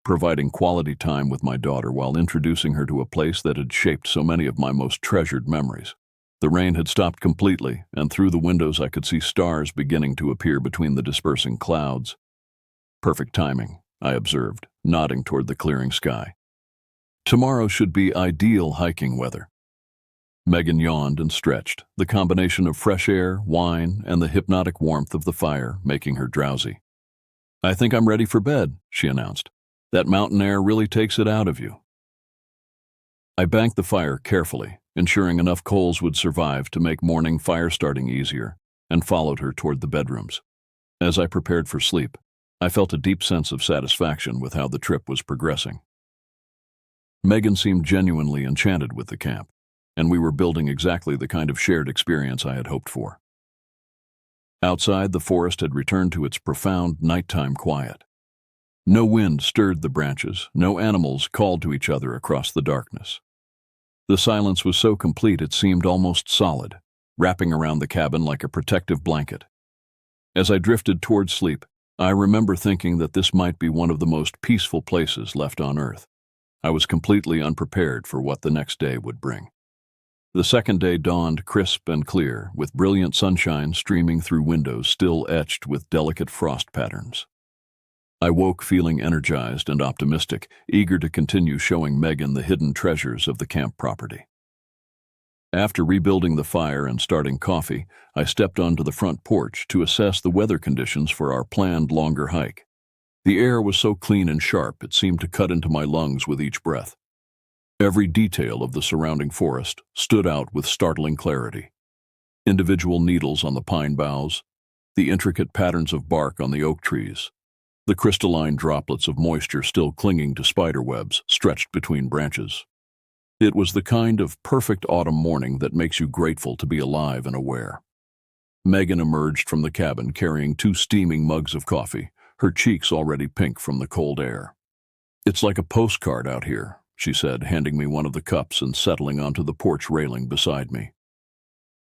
Speaker 1: providing quality time with my daughter while introducing her to a place that had shaped so many of my most treasured memories. The rain had stopped completely, and through the windows I could see stars beginning to appear between the dispersing clouds. "Perfect timing," I observed, nodding toward the clearing sky. "Tomorrow should be ideal hiking weather." Megan yawned and stretched, the combination of fresh air, wine, and the hypnotic warmth of the fire making her drowsy. "I think I'm ready for bed," she announced. "That mountain air really takes it out of you." I banked the fire carefully, ensuring enough coals would survive to make morning fire starting easier, and followed her toward the bedrooms. As I prepared for sleep, I felt a deep sense of satisfaction with how the trip was progressing. Megan seemed genuinely enchanted with the camp, and we were building exactly the kind of shared experience I had hoped for. Outside, the forest had returned to its profound nighttime quiet. No wind stirred the branches, no animals called to each other across the darkness. The silence was so complete it seemed almost solid, wrapping around the cabin like a protective blanket. As I drifted toward sleep, I remember thinking that this might be one of the most peaceful places left on Earth. I was completely unprepared for what the next day would bring. The second day dawned crisp and clear, with brilliant sunshine streaming through windows still etched with delicate frost patterns. I woke feeling energized and optimistic, eager to continue showing Megan the hidden treasures of the camp property. After rebuilding the fire and starting coffee, I stepped onto the front porch to assess the weather conditions for our planned longer hike. The air was so clean and sharp it seemed to cut into my lungs with each breath. Every detail of the surrounding forest stood out with startling clarity. Individual needles on the pine boughs, the intricate patterns of bark on the oak trees, the crystalline droplets of moisture still clinging to spider webs stretched between branches. It was the kind of perfect autumn morning that makes you grateful to be alive and aware. Megan emerged from the cabin carrying 2 steaming mugs of coffee, her cheeks already pink from the cold air. "It's like a postcard out here," she said, handing me one of the cups and settling onto the porch railing beside me.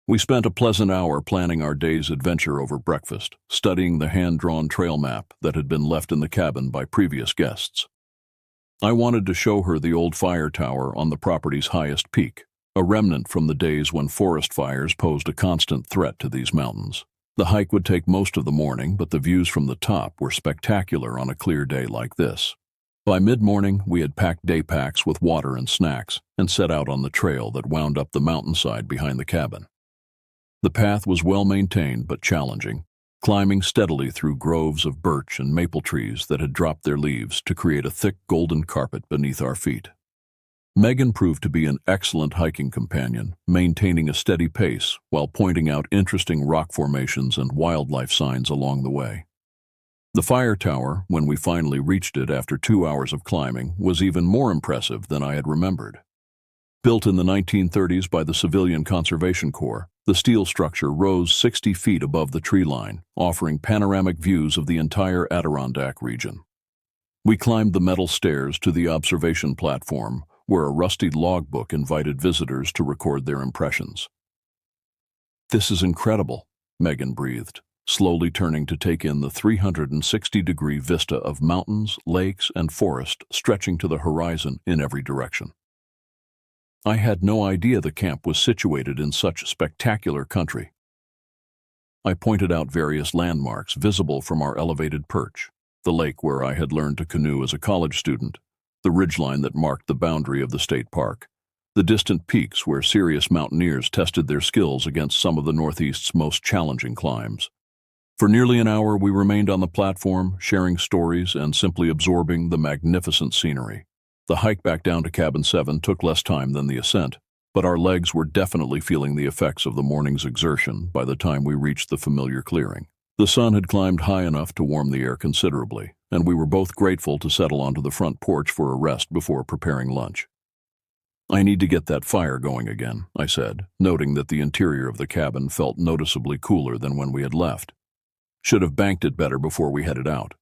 Speaker 1: We spent a pleasant hour planning our day's adventure over breakfast, studying the hand-drawn trail map that had been left in the cabin by previous guests. I wanted to show her the old fire tower on the property's highest peak, a remnant from the days when forest fires posed a constant threat to these mountains. The hike would take most of the morning, but the views from the top were spectacular on a clear day like this. By mid-morning, we had packed day packs with water and snacks and set out on the trail that wound up the mountainside behind the cabin. The path was well maintained but challenging, climbing steadily through groves of birch and maple trees that had dropped their leaves to create a thick golden carpet beneath our feet. Megan proved to be an excellent hiking companion, maintaining a steady pace while pointing out interesting rock formations and wildlife signs along the way. The fire tower, when we finally reached it after 2 hours of climbing, was even more impressive than I had remembered. Built in the 1930s by the Civilian Conservation Corps, the steel structure rose 60 feet above the tree line, offering panoramic views of the entire Adirondack region. We climbed the metal stairs to the observation platform, where a rusty logbook invited visitors to record their impressions. "This is incredible," Megan breathed, slowly turning to take in the 360-degree vista of mountains, lakes, and forest stretching to the horizon in every direction. I had no idea the camp was situated in such spectacular country. I pointed out various landmarks visible from our elevated perch, the lake where I had learned to canoe as a college student, the ridgeline that marked the boundary of the state park, the distant peaks where serious mountaineers tested their skills against some of the Northeast's most challenging climbs. For nearly an hour we remained on the platform, sharing stories and simply absorbing the magnificent scenery. The hike back down to Cabin 7 took less time than the ascent, but our legs were definitely feeling the effects of the morning's exertion by the time we reached the familiar clearing. The sun had climbed high enough to warm the air considerably, and we were both grateful to settle onto the front porch for a rest before preparing lunch. "I need to get that fire going again," I said, noting that the interior of the cabin felt noticeably cooler than when we had left. "Should have banked it better before we headed out."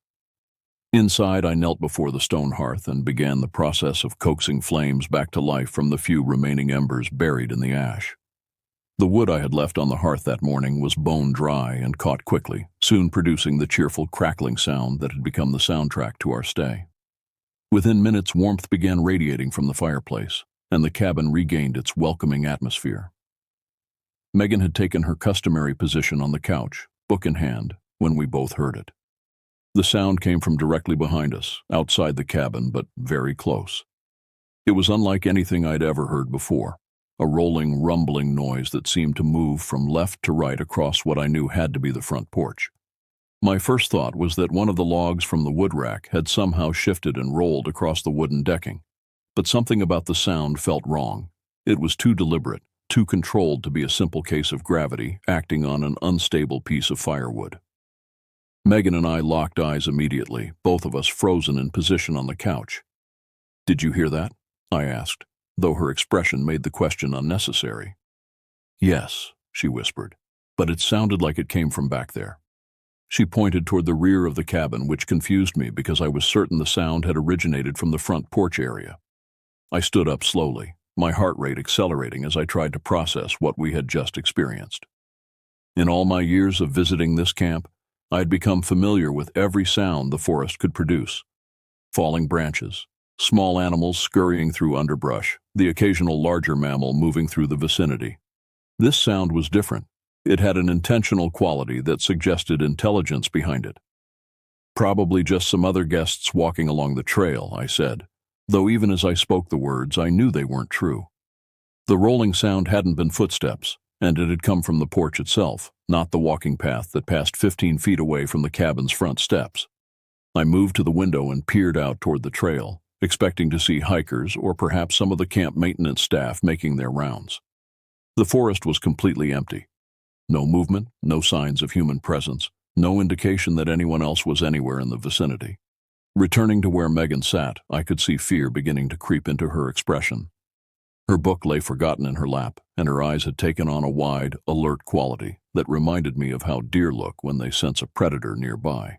Speaker 1: Inside, I knelt before the stone hearth and began the process of coaxing flames back to life from the few remaining embers buried in the ash. The wood I had left on the hearth that morning was bone dry and caught quickly, soon producing the cheerful crackling sound that had become the soundtrack to our stay. Within minutes, warmth began radiating from the fireplace, and the cabin regained its welcoming atmosphere. Megan had taken her customary position on the couch, book in hand, when we both heard it. The sound came from directly behind us, outside the cabin, but very close. It was unlike anything I'd ever heard before, a rolling, rumbling noise that seemed to move from left to right across what I knew had to be the front porch. My first thought was that one of the logs from the wood rack had somehow shifted and rolled across the wooden decking, but something about the sound felt wrong. It was too deliberate, too controlled to be a simple case of gravity acting on an unstable piece of firewood. Megan and I locked eyes immediately, both of us frozen in position on the couch. "Did you hear that?" I asked, though her expression made the question unnecessary. "Yes," she whispered. but it sounded like it came from back there. She pointed toward the rear of the cabin, which confused me because I was certain the sound had originated from the front porch area. I stood up slowly, my heart rate accelerating as I tried to process what we had just experienced. In all my years of visiting this camp, I had become familiar with every sound the forest could produce. Falling branches, small animals scurrying through underbrush, the occasional larger mammal moving through the vicinity. This sound was different. It had an intentional quality that suggested intelligence behind it. Probably just some other guests walking along the trail, I said, though even as I spoke the words, I knew they weren't true. The rolling sound hadn't been footsteps, and it had come from the porch itself, not the walking path that passed 15 feet away from the cabin's front steps. I moved to the window and peered out toward the trail, expecting to see hikers or perhaps some of the camp maintenance staff making their rounds. The forest was completely empty. No movement, no signs of human presence, no indication that anyone else was anywhere in the vicinity. Returning to where Megan sat, I could see fear beginning to creep into her expression. Her book lay forgotten in her lap, and her eyes had taken on a wide, alert quality that reminded me of how deer look when they sense a predator nearby.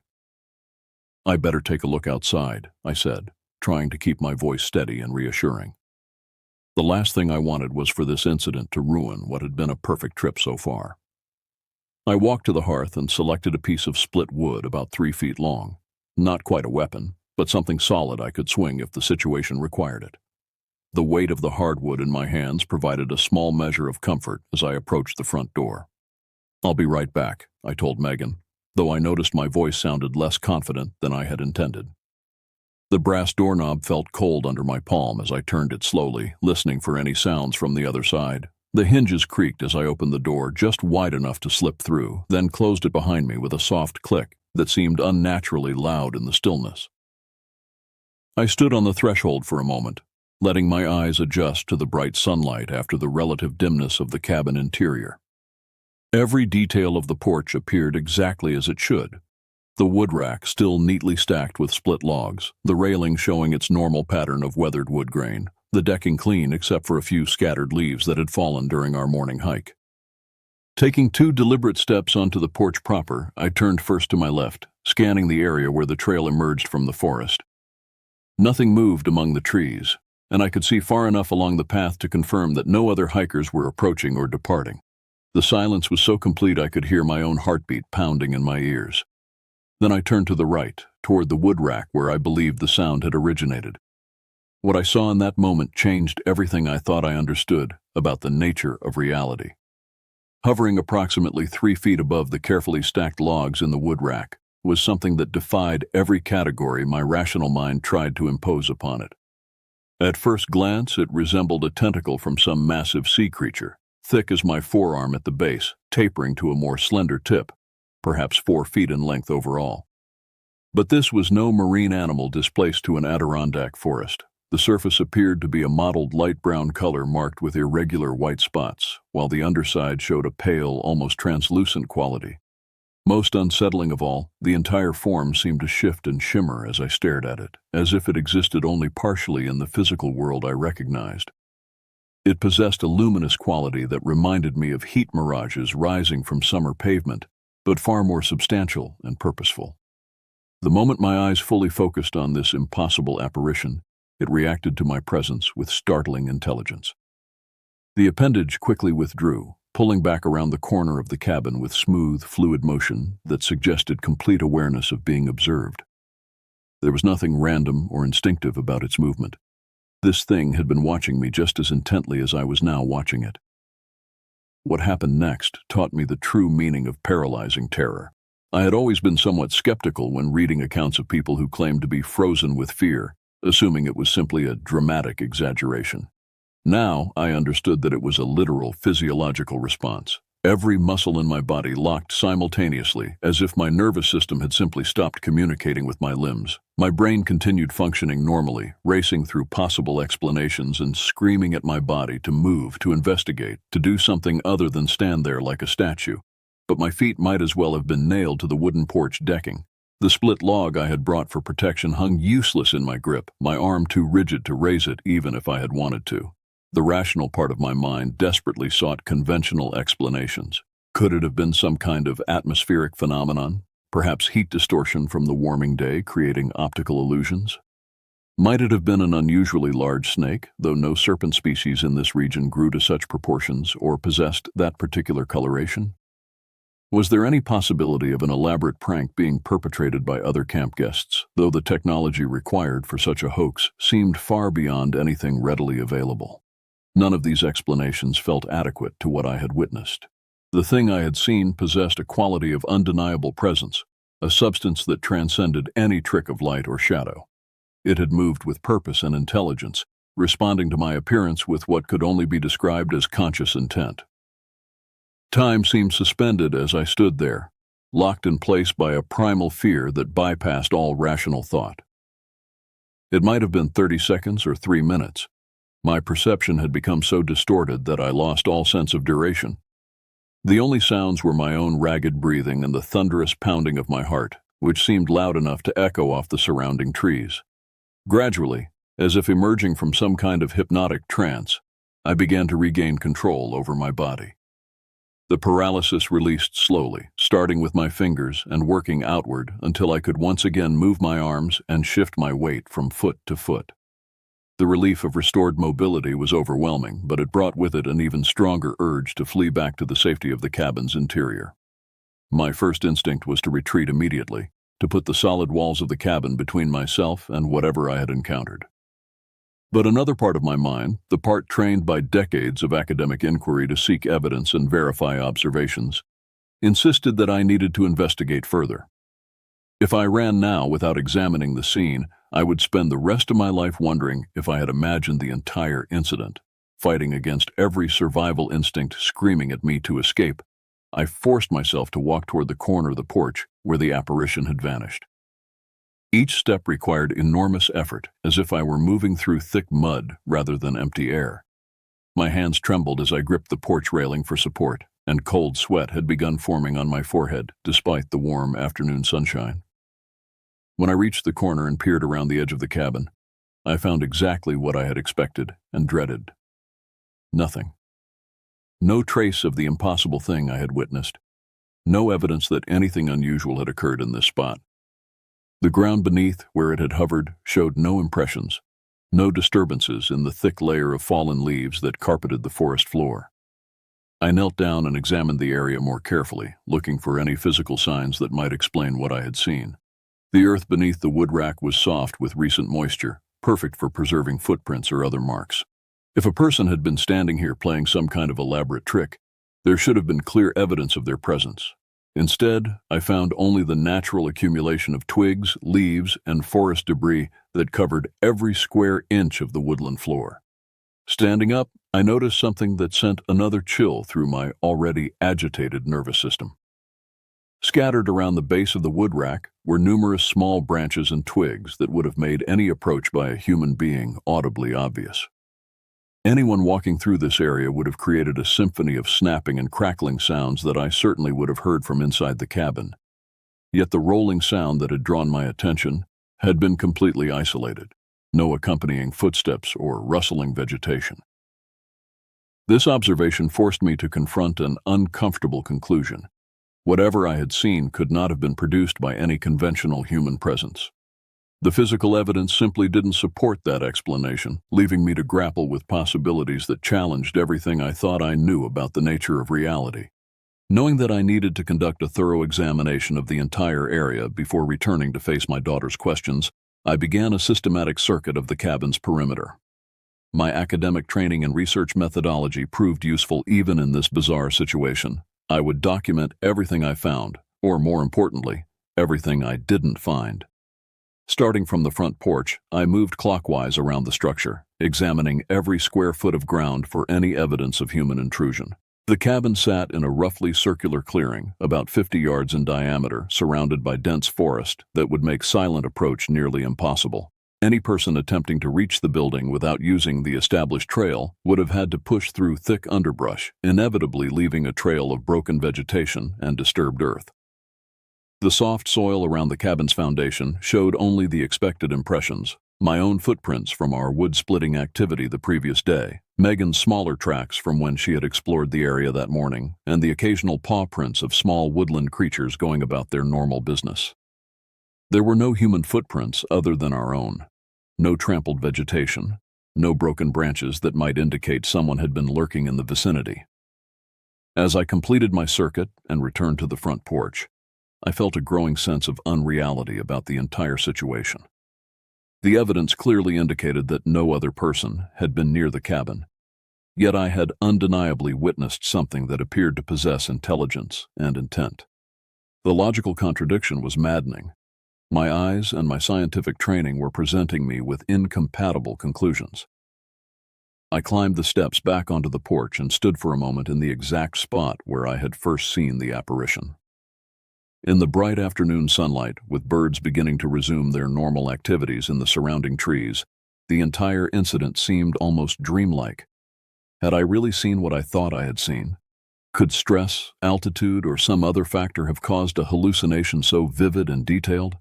Speaker 1: "I better take a look outside," I said, trying to keep my voice steady and reassuring. The last thing I wanted was for this incident to ruin what had been a perfect trip so far. I walked to the hearth and selected a piece of split wood about 3 feet long. Not quite a weapon, but something solid I could swing if the situation required it. The weight of the hardwood in my hands provided a small measure of comfort as I approached the front door. "I'll be right back," I told Megan, though I noticed my voice sounded less confident than I had intended. The brass doorknob felt cold under my palm as I turned it slowly, listening for any sounds from the other side. The hinges creaked as I opened the door just wide enough to slip through, then closed it behind me with a soft click that seemed unnaturally loud in the stillness. I stood on the threshold for a moment, letting my eyes adjust to the bright sunlight after the relative dimness of the cabin interior. Every detail of the porch appeared exactly as it should. The wood rack still neatly stacked with split logs, the railing showing its normal pattern of weathered wood grain, the decking clean except for a few scattered leaves that had fallen during our morning hike. Taking 2 deliberate steps onto the porch proper, I turned first to my left, scanning the area where the trail emerged from the forest. Nothing moved among the trees, and I could see far enough along the path to confirm that no other hikers were approaching or departing. The silence was so complete I could hear my own heartbeat pounding in my ears. Then I turned to the right, toward the wood rack where I believed the sound had originated. What I saw in that moment changed everything I thought I understood about the nature of reality. Hovering approximately 3 feet above the carefully stacked logs in the wood rack was something that defied every category my rational mind tried to impose upon it. At first glance, it resembled a tentacle from some massive sea creature, thick as my forearm at the base, tapering to a more slender tip, perhaps 4 feet in length overall. But this was no marine animal displaced to an Adirondack forest. The surface appeared to be a mottled light brown color marked with irregular white spots, while the underside showed a pale, almost translucent quality. Most unsettling of all, the entire form seemed to shift and shimmer as I stared at it, as if it existed only partially in the physical world I recognized. It possessed a luminous quality that reminded me of heat mirages rising from summer pavement, but far more substantial and purposeful. The moment my eyes fully focused on this impossible apparition, it reacted to my presence with startling intelligence. The appendage quickly withdrew, pulling back around the corner of the cabin with smooth, fluid motion that suggested complete awareness of being observed. There was nothing random or instinctive about its movement. This thing had been watching me just as intently as I was now watching it. What happened next taught me the true meaning of paralyzing terror. I had always been somewhat skeptical when reading accounts of people who claimed to be frozen with fear, assuming it was simply a dramatic exaggeration. Now, I understood that it was a literal physiological response. Every muscle in my body locked simultaneously, as if my nervous system had simply stopped communicating with my limbs. My brain continued functioning normally, racing through possible explanations and screaming at my body to move, to investigate, to do something other than stand there like a statue. But my feet might as well have been nailed to the wooden porch decking. The split log I had brought for protection hung useless in my grip, my arm too rigid to raise it even if I had wanted to. The rational part of my mind desperately sought conventional explanations. Could it have been some kind of atmospheric phenomenon? Perhaps heat distortion from the warming day creating optical illusions? Might it have been an unusually large snake, though no serpent species in this region grew to such proportions or possessed that particular coloration? Was there any possibility of an elaborate prank being perpetrated by other camp guests, though the technology required for such a hoax seemed far beyond anything readily available? None of these explanations felt adequate to what I had witnessed. The thing I had seen possessed a quality of undeniable presence, a substance that transcended any trick of light or shadow. It had moved with purpose and intelligence, responding to my appearance with what could only be described as conscious intent. Time seemed suspended as I stood there, locked in place by a primal fear that bypassed all rational thought. It might have been 30 seconds or 3 minutes. My perception had become so distorted that I lost all sense of duration. The only sounds were my own ragged breathing and the thunderous pounding of my heart, which seemed loud enough to echo off the surrounding trees. Gradually, as if emerging from some kind of hypnotic trance, I began to regain control over my body. The paralysis released slowly, starting with my fingers and working outward until I could once again move my arms and shift my weight from foot to foot. The relief of restored mobility was overwhelming, but it brought with it an even stronger urge to flee back to the safety of the cabin's interior. My first instinct was to retreat immediately, to put the solid walls of the cabin between myself and whatever I had encountered. But another part of my mind, the part trained by decades of academic inquiry to seek evidence and verify observations, insisted that I needed to investigate further. If I ran now without examining the scene, I would spend the rest of my life wondering if I had imagined the entire incident. Fighting against every survival instinct screaming at me to escape, I forced myself to walk toward the corner of the porch where the apparition had vanished. Each step required enormous effort, as if I were moving through thick mud rather than empty air. My hands trembled as I gripped the porch railing for support, and cold sweat had begun forming on my forehead despite the warm afternoon sunshine. When I reached the corner and peered around the edge of the cabin, I found exactly what I had expected and dreaded. Nothing. No trace of the impossible thing I had witnessed. No evidence that anything unusual had occurred in this spot. The ground beneath, where it had hovered, showed no impressions, no disturbances in the thick layer of fallen leaves that carpeted the forest floor. I knelt down and examined the area more carefully, looking for any physical signs that might explain what I had seen. The earth beneath the wood rack was soft with recent moisture, perfect for preserving footprints or other marks. If a person had been standing here playing some kind of elaborate trick, there should have been clear evidence of their presence. Instead, I found only the natural accumulation of twigs, leaves, and forest debris that covered every square inch of the woodland floor. Standing up, I noticed something that sent another chill through my already agitated nervous system. Scattered around the base of the wood rack were numerous small branches and twigs that would have made any approach by a human being audibly obvious. Anyone walking through this area would have created a symphony of snapping and crackling sounds that I certainly would have heard from inside the cabin. Yet the rolling sound that had drawn my attention had been completely isolated, no accompanying footsteps or rustling vegetation. This observation forced me to confront an uncomfortable conclusion. Whatever I had seen could not have been produced by any conventional human presence. The physical evidence simply didn't support that explanation, leaving me to grapple with possibilities that challenged everything I thought I knew about the nature of reality. Knowing that I needed to conduct a thorough examination of the entire area before returning to face my daughter's questions, I began a systematic circuit of the cabin's perimeter. My academic training and research methodology proved useful even in this bizarre situation. I would document everything I found, or more importantly, everything I didn't find. Starting from the front porch, I moved clockwise around the structure, examining every square foot of ground for any evidence of human intrusion. The cabin sat in a roughly circular clearing, about 50 yards in diameter, surrounded by dense forest that would make silent approach nearly impossible. Any person attempting to reach the building without using the established trail would have had to push through thick underbrush, inevitably leaving a trail of broken vegetation and disturbed earth. The soft soil around the cabin's foundation showed only the expected impressions, My own footprints from our wood-splitting activity the previous day, Megan's smaller tracks from when she had explored the area that morning, and the occasional paw prints of small woodland creatures going about their normal business. There were no human footprints other than our own. No trampled vegetation, no broken branches that might indicate someone had been lurking in the vicinity. As I completed my circuit and returned to the front porch, I felt a growing sense of unreality about the entire situation. The evidence clearly indicated that no other person had been near the cabin, yet I had undeniably witnessed something that appeared to possess intelligence and intent. The logical contradiction was maddening. My eyes and my scientific training were presenting me with incompatible conclusions. I climbed the steps back onto the porch and stood for a moment in the exact spot where I had first seen the apparition. In the bright afternoon sunlight, with birds beginning to resume their normal activities in the surrounding trees, the entire incident seemed almost dreamlike. Had I really seen what I thought I had seen? Could stress, altitude, or some other factor have caused a hallucination so vivid and detailed?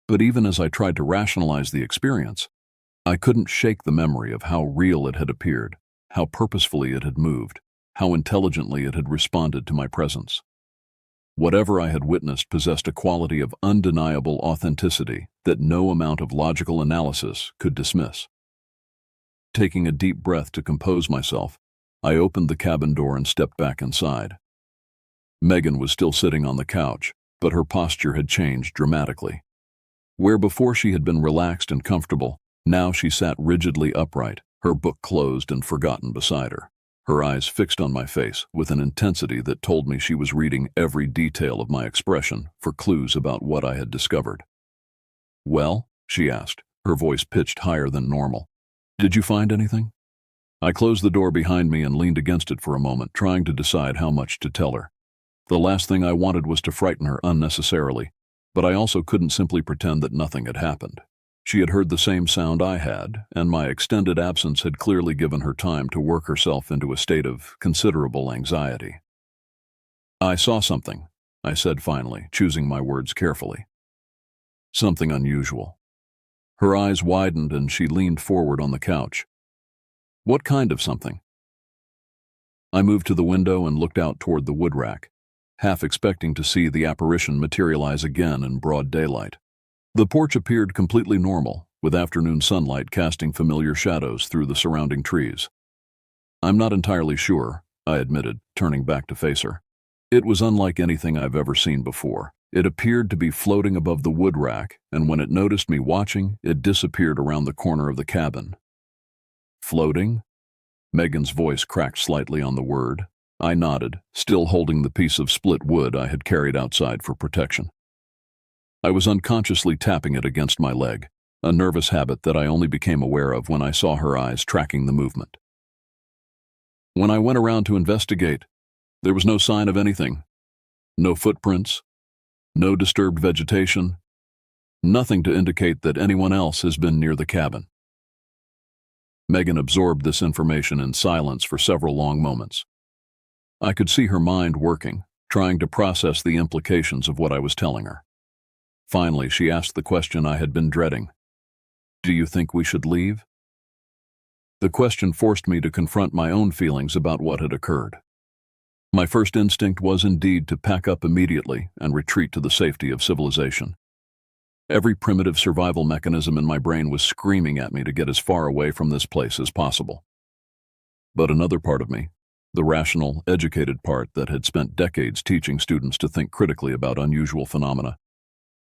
Speaker 1: But even as I tried to rationalize the experience, I couldn't shake the memory of how real it had appeared, how purposefully it had moved, how intelligently it had responded to my presence. Whatever I had witnessed possessed a quality of undeniable authenticity that no amount of logical analysis could dismiss. Taking a deep breath to compose myself, I opened the cabin door and stepped back inside. Megan was still sitting on the couch, but her posture had changed dramatically. Where before she had been relaxed and comfortable, now she sat rigidly upright, her book closed and forgotten beside her. Her eyes fixed on my face with an intensity that told me she was reading every detail of my expression for clues about what I had discovered. "Well?" she asked, her voice pitched higher than normal. "Did you find anything?" I closed the door behind me and leaned against it for a moment, trying to decide how much to tell her. The last thing I wanted was to frighten her unnecessarily, but I also couldn't simply pretend that nothing had happened. She had heard the same sound I had, and my extended absence had clearly given her time to work herself into a state of considerable anxiety. "I saw something," I said finally, choosing my words carefully. "Something unusual." Her eyes widened and she leaned forward on the couch. "What kind of something?" I moved to the window and looked out toward the wood rack, half expecting to see the apparition materialize again in broad daylight. The porch appeared completely normal, with afternoon sunlight casting familiar shadows through the surrounding trees. "I'm not entirely sure," I admitted, turning back to face her. "It was unlike anything I've ever seen before. It appeared to be floating above the wood rack, and when it noticed me watching, it disappeared around the corner of the cabin." "Floating?" Megan's voice cracked slightly on the word. I nodded, still holding the piece of split wood I had carried outside for protection. I was unconsciously tapping it against my leg, a nervous habit that I only became aware of when I saw her eyes tracking the movement. "When I went around to investigate, there was no sign of anything. No footprints, no disturbed vegetation, nothing to indicate that anyone else has been near the cabin." Megan absorbed this information in silence for several long moments. I could see her mind working, trying to process the implications of what I was telling her. Finally, she asked the question I had been dreading. "Do you think we should leave?" The question forced me to confront my own feelings about what had occurred. My first instinct was indeed to pack up immediately and retreat to the safety of civilization. Every primitive survival mechanism in my brain was screaming at me to get as far away from this place as possible. But another part of me, the rational, educated part that had spent decades teaching students to think critically about unusual phenomena,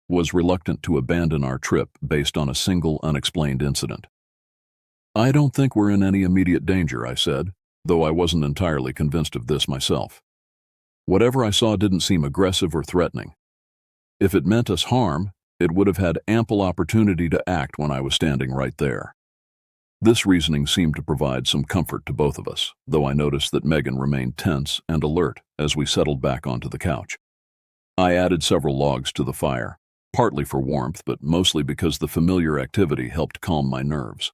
Speaker 1: was reluctant to abandon our trip based on a single unexplained incident. "I don't think we're in any immediate danger," I said, though I wasn't entirely convinced of this myself. Whatever I saw didn't seem aggressive or threatening. If it meant us harm, it would have had ample opportunity to act when I was standing right there. This reasoning seemed to provide some comfort to both of us, though I noticed that Megan remained tense and alert as we settled back onto the couch. I added several logs to the fire, partly for warmth, but mostly because the familiar activity helped calm my nerves.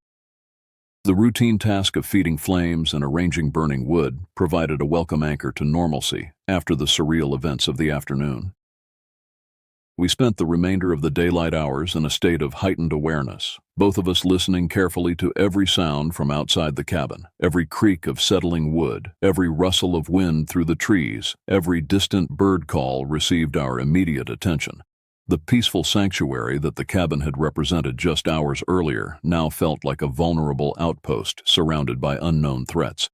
Speaker 1: The routine task of feeding flames and arranging burning wood provided a welcome anchor to normalcy after the surreal events of the afternoon. We spent the remainder of the daylight hours in a state of heightened awareness, both of us listening carefully to every sound from outside the cabin, every creak of settling wood, every rustle of wind through the trees, every distant bird call received our immediate attention. The peaceful sanctuary that the cabin had represented just hours earlier now felt like a vulnerable outpost surrounded by unknown threats.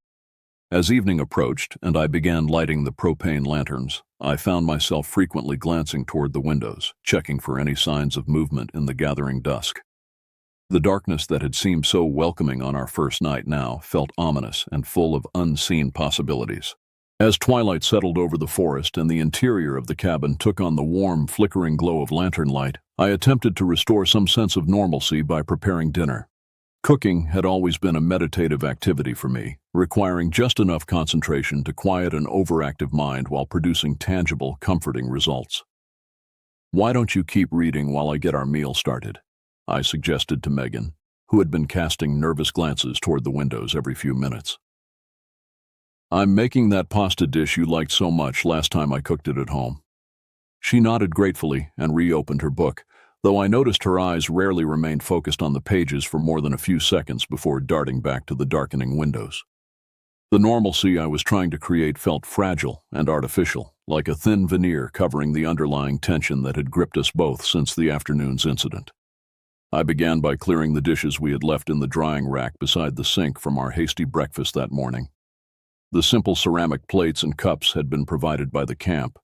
Speaker 1: As evening approached and I began lighting the propane lanterns, I found myself frequently glancing toward the windows, checking for any signs of movement in the gathering dusk. The darkness that had seemed so welcoming on our first night now felt ominous and full of unseen possibilities. As twilight settled over the forest and the interior of the cabin took on the warm, flickering glow of lantern light, I attempted to restore some sense of normalcy by preparing dinner. Cooking had always been a meditative activity for me, requiring just enough concentration to quiet an overactive mind while producing tangible, comforting results. "Why don't you keep reading while I get our meal started?" I suggested to Megan, who had been casting nervous glances toward the windows every few minutes. "I'm making that pasta dish you liked so much last time I cooked it at home." She nodded gratefully and reopened her book, though I noticed her eyes rarely remained focused on the pages for more than a few seconds before darting back to the darkening windows. The normalcy I was trying to create felt fragile and artificial, like a thin veneer covering the underlying tension that had gripped us both since the afternoon's incident. I began by clearing the dishes we had left in the drying rack beside the sink from our hasty breakfast that morning. The simple ceramic plates and cups had been provided by the camp,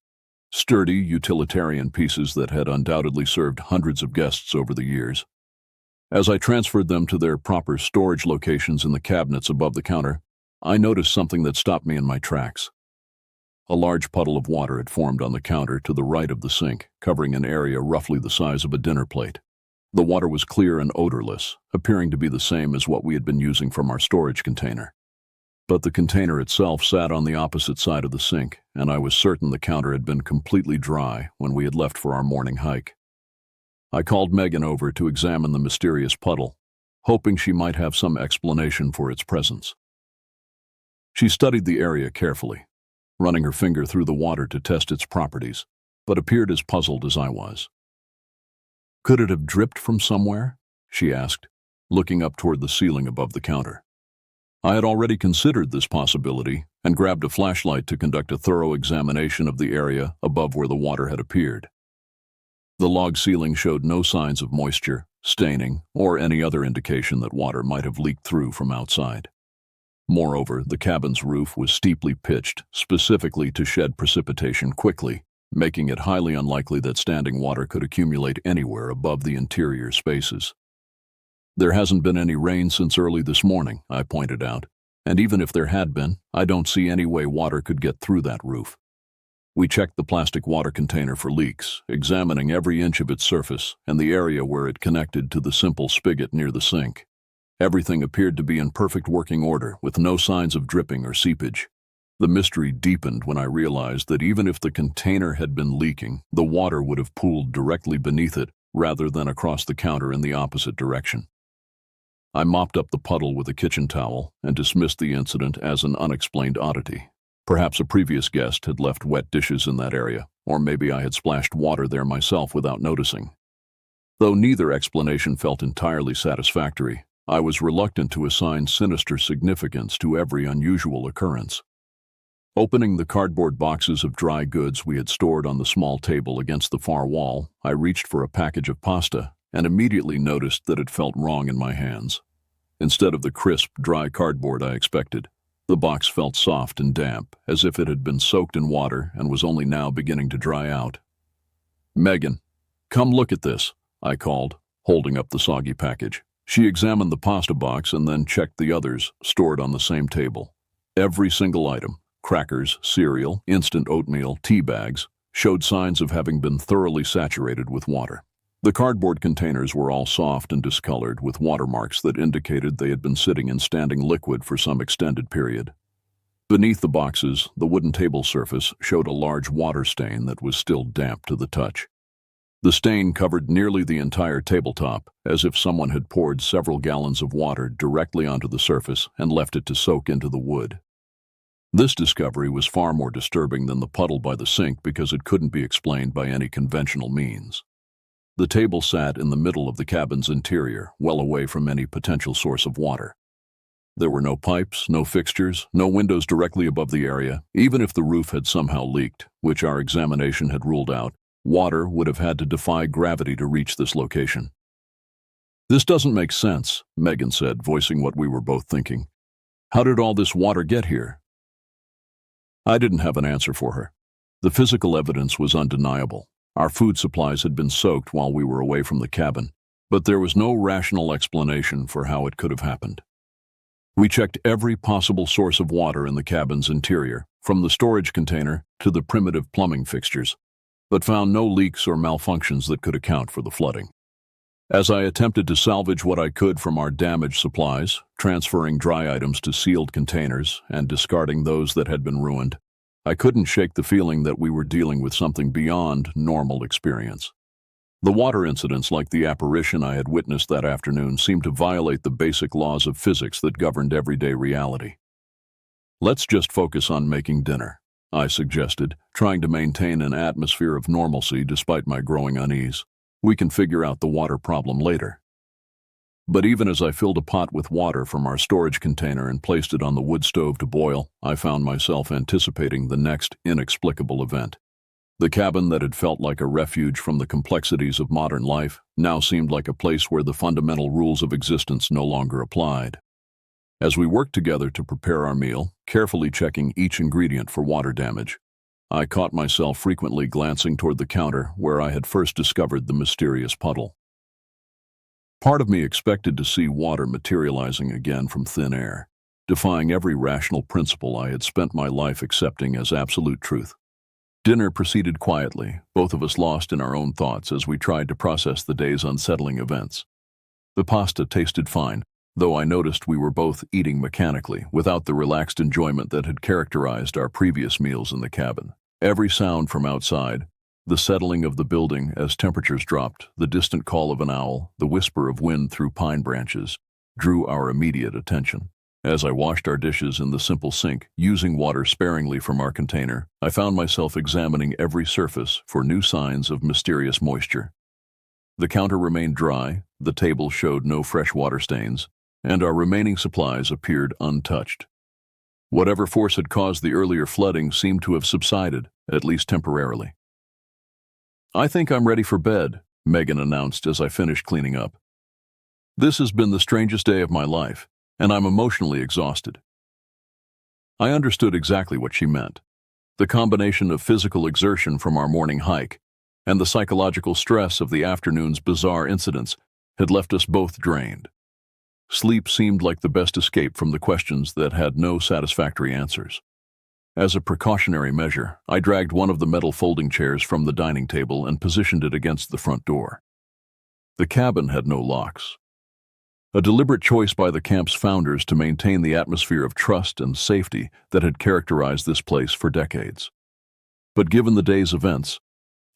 Speaker 1: sturdy, utilitarian pieces that had undoubtedly served hundreds of guests over the years. As I transferred them to their proper storage locations in the cabinets above the counter, I noticed something that stopped me in my tracks. A large puddle of water had formed on the counter to the right of the sink, covering an area roughly the size of a dinner plate. The water was clear and odorless, appearing to be the same as what we had been using from our storage container. But the container itself sat on the opposite side of the sink, and I was certain the counter had been completely dry when we had left for our morning hike. I called Megan over to examine the mysterious puddle, hoping she might have some explanation for its presence. She studied the area carefully, running her finger through the water to test its properties, but appeared as puzzled as I was. "Could it have dripped from somewhere?" she asked, looking up toward the ceiling above the counter. I had already considered this possibility and grabbed a flashlight to conduct a thorough examination of the area above where the water had appeared. The log ceiling showed no signs of moisture, staining, or any other indication that water might have leaked through from outside. Moreover, the cabin's roof was steeply pitched, specifically to shed precipitation quickly, making it highly unlikely that standing water could accumulate anywhere above the interior spaces. "There hasn't been any rain since early this morning," I pointed out, "and even if there had been, I don't see any way water could get through that roof." We checked the plastic water container for leaks, examining every inch of its surface and the area where it connected to the simple spigot near the sink. Everything appeared to be in perfect working order, with no signs of dripping or seepage. The mystery deepened when I realized that even if the container had been leaking, the water would have pooled directly beneath it rather than across the counter in the opposite direction. I mopped up the puddle with a kitchen towel and dismissed the incident as an unexplained oddity. Perhaps a previous guest had left wet dishes in that area, or maybe I had splashed water there myself without noticing. Though neither explanation felt entirely satisfactory, I was reluctant to assign sinister significance to every unusual occurrence. Opening the cardboard boxes of dry goods we had stored on the small table against the far wall, I reached for a package of pasta and immediately noticed that it felt wrong in my hands. Instead of the crisp, dry cardboard I expected, the box felt soft and damp, as if it had been soaked in water and was only now beginning to dry out. "Megan, come look at this," I called, holding up the soggy package. She examined the pasta box and then checked the others, stored on the same table. Every single item, crackers, cereal, instant oatmeal, tea bags, showed signs of having been thoroughly saturated with water. The cardboard containers were all soft and discolored, with watermarks that indicated they had been sitting in standing liquid for some extended period. Beneath the boxes, the wooden table surface showed a large water stain that was still damp to the touch. The stain covered nearly the entire tabletop, as if someone had poured several gallons of water directly onto the surface and left it to soak into the wood. This discovery was far more disturbing than the puddle by the sink because it couldn't be explained by any conventional means. The table sat in the middle of the cabin's interior, well away from any potential source of water. There were no pipes, no fixtures, no windows directly above the area. Even if the roof had somehow leaked, which our examination had ruled out, water would have had to defy gravity to reach this location. "This doesn't make sense," Megan said, voicing what we were both thinking. "How did all this water get here?" I didn't have an answer for her. The physical evidence was undeniable. Our food supplies had been soaked while we were away from the cabin, but there was no rational explanation for how it could have happened. We checked every possible source of water in the cabin's interior, from the storage container to the primitive plumbing fixtures, but found no leaks or malfunctions that could account for the flooding. As I attempted to salvage what I could from our damaged supplies, transferring dry items to sealed containers and discarding those that had been ruined, I couldn't shake the feeling that we were dealing with something beyond normal experience. The water incidents, like the apparition I had witnessed that afternoon, seemed to violate the basic laws of physics that governed everyday reality. "Let's just focus on making dinner," I suggested, trying to maintain an atmosphere of normalcy despite my growing unease. "We can figure out the water problem later." But even as I filled a pot with water from our storage container and placed it on the wood stove to boil, I found myself anticipating the next inexplicable event. The cabin that had felt like a refuge from the complexities of modern life now seemed like a place where the fundamental rules of existence no longer applied. As we worked together to prepare our meal, carefully checking each ingredient for water damage, I caught myself frequently glancing toward the counter where I had first discovered the mysterious puddle. Part of me expected to see water materializing again from thin air, defying every rational principle I had spent my life accepting as absolute truth. Dinner proceeded quietly, both of us lost in our own thoughts as we tried to process the day's unsettling events. The pasta tasted fine, though I noticed we were both eating mechanically, without the relaxed enjoyment that had characterized our previous meals in the cabin. Every sound from outside, the settling of the building as temperatures dropped, the distant call of an owl, the whisper of wind through pine branches, drew our immediate attention. As I washed our dishes in the simple sink, using water sparingly from our container, I found myself examining every surface for new signs of mysterious moisture. The counter remained dry, the table showed no fresh water stains, and our remaining supplies appeared untouched. Whatever force had caused the earlier flooding seemed to have subsided, at least temporarily. "I think I'm ready for bed," Megan announced as I finished cleaning up. "This has been the strangest day of my life, and I'm emotionally exhausted." I understood exactly what she meant. The combination of physical exertion from our morning hike and the psychological stress of the afternoon's bizarre incidents had left us both drained. Sleep seemed like the best escape from the questions that had no satisfactory answers. As a precautionary measure, I dragged one of the metal folding chairs from the dining table and positioned it against the front door. The cabin had no locks. A deliberate choice by the camp's founders to maintain the atmosphere of trust and safety that had characterized this place for decades. But given the day's events,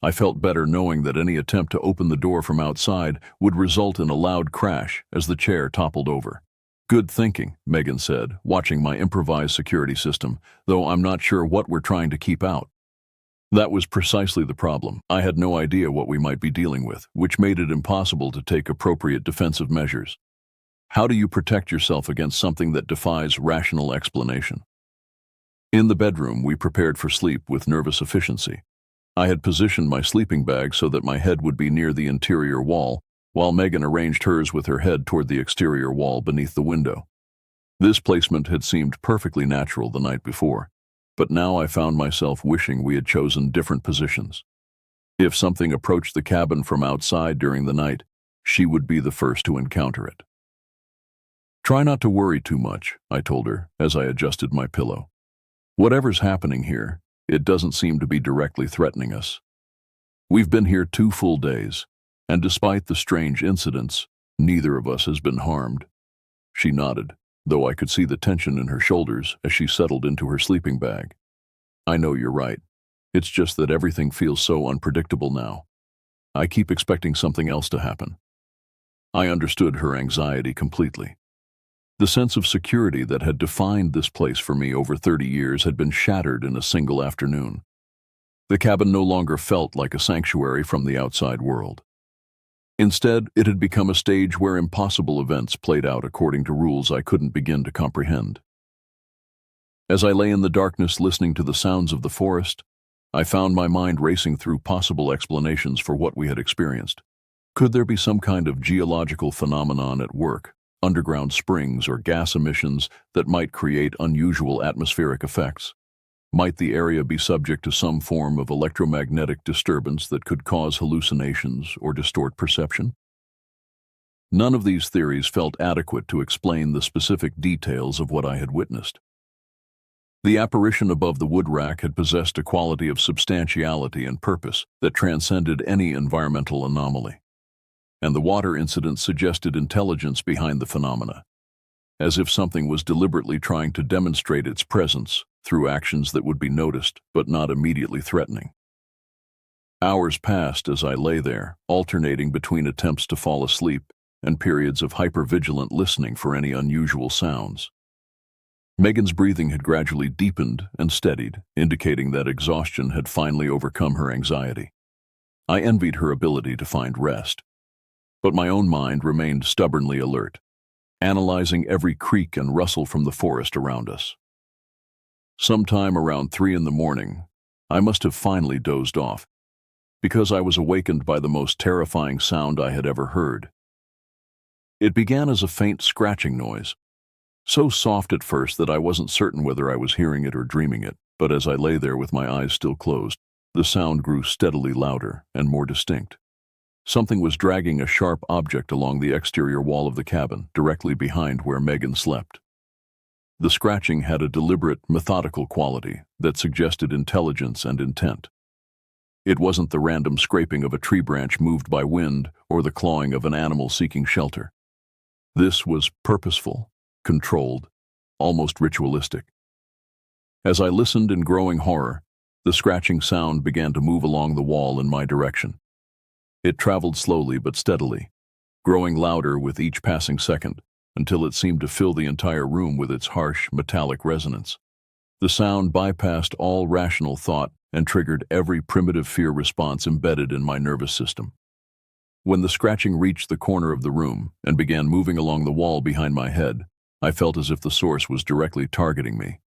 Speaker 1: I felt better knowing that any attempt to open the door from outside would result in a loud crash as the chair toppled over. "Good thinking," Megan said, watching my improvised security system, "though I'm not sure what we're trying to keep out." That was precisely the problem. I had no idea what we might be dealing with, which made it impossible to take appropriate defensive measures. How do you protect yourself against something that defies rational explanation? In the bedroom, we prepared for sleep with nervous efficiency. I had positioned my sleeping bag so that my head would be near the interior wall, while Megan arranged hers with her head toward the exterior wall beneath the window. This placement had seemed perfectly natural the night before, but now I found myself wishing we had chosen different positions. If something approached the cabin from outside during the night, she would be the first to encounter it. "Try not to worry too much," I told her as I adjusted my pillow. "Whatever's happening here, it doesn't seem to be directly threatening us. We've been here 2 full days, and despite the strange incidents, neither of us has been harmed." She nodded, though I could see the tension in her shoulders as she settled into her sleeping bag. "I know you're right. It's just that everything feels so unpredictable now. I keep expecting something else to happen." I understood her anxiety completely. The sense of security that had defined this place for me over 30 years had been shattered in a single afternoon. The cabin no longer felt like a sanctuary from the outside world. Instead, it had become a stage where impossible events played out according to rules I couldn't begin to comprehend. As I lay in the darkness listening to the sounds of the forest, I found my mind racing through possible explanations for what we had experienced. Could there be some kind of geological phenomenon at work, underground springs or gas emissions that might create unusual atmospheric effects? Might the area be subject to some form of electromagnetic disturbance that could cause hallucinations or distort perception? None of these theories felt adequate to explain the specific details of what I had witnessed. The apparition above the wood rack had possessed a quality of substantiality and purpose that transcended any environmental anomaly. And the water incident suggested intelligence behind the phenomena, as if something was deliberately trying to demonstrate its presence through actions that would be noticed but not immediately threatening. Hours passed as I lay there, alternating between attempts to fall asleep and periods of hypervigilant listening for any unusual sounds. Megan's breathing had gradually deepened and steadied, indicating that exhaustion had finally overcome her anxiety. I envied her ability to find rest, but my own mind remained stubbornly alert, analyzing every creak and rustle from the forest around us. Sometime around 3 in the morning, I must have finally dozed off, because I was awakened by the most terrifying sound I had ever heard. It began as a faint scratching noise, so soft at first that I wasn't certain whether I was hearing it or dreaming it, but as I lay there with my eyes still closed, the sound grew steadily louder and more distinct. Something was dragging a sharp object along the exterior wall of the cabin, directly behind where Megan slept. The scratching had a deliberate, methodical quality that suggested intelligence and intent. It wasn't the random scraping of a tree branch moved by wind or the clawing of an animal seeking shelter. This was purposeful, controlled, almost ritualistic. As I listened in growing horror, the scratching sound began to move along the wall in my direction. It traveled slowly but steadily, growing louder with each passing second, until it seemed to fill the entire room with its harsh, metallic resonance. The sound bypassed all rational thought and triggered every primitive fear response embedded in my nervous system. When the scratching reached the corner of the room and began moving along the wall behind my head, I felt as if the source was directly targeting me.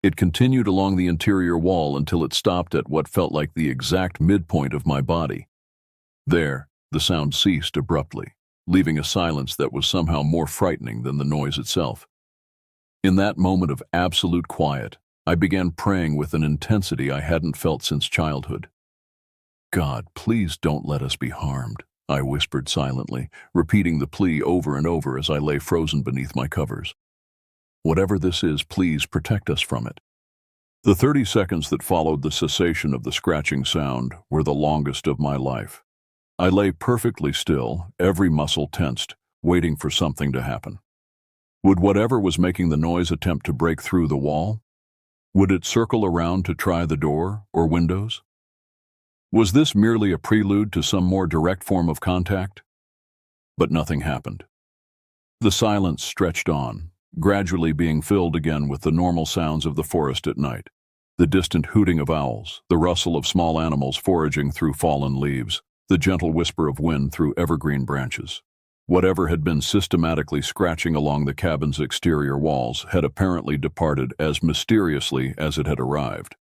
Speaker 1: It continued along the interior wall until it stopped at what felt like the exact midpoint of my body. There, the sound ceased abruptly, leaving a silence that was somehow more frightening than the noise itself. In that moment of absolute quiet, I began praying with an intensity I hadn't felt since childhood. "God, please don't let us be harmed," I whispered silently, repeating the plea over and over as I lay frozen beneath my covers. "Whatever this is, please protect us from it." The 30 seconds that followed the cessation of the scratching sound were the longest of my life. I lay perfectly still, every muscle tensed, waiting for something to happen. Would whatever was making the noise attempt to break through the wall? Would it circle around to try the door or windows? Was this merely a prelude to some more direct form of contact? But nothing happened. The silence stretched on, gradually being filled again with the normal sounds of the forest at night. The distant hooting of owls, the rustle of small animals foraging through fallen leaves, the gentle whisper of wind through evergreen branches. Whatever had been systematically scratching along the cabin's exterior walls had apparently departed as mysteriously as it had arrived.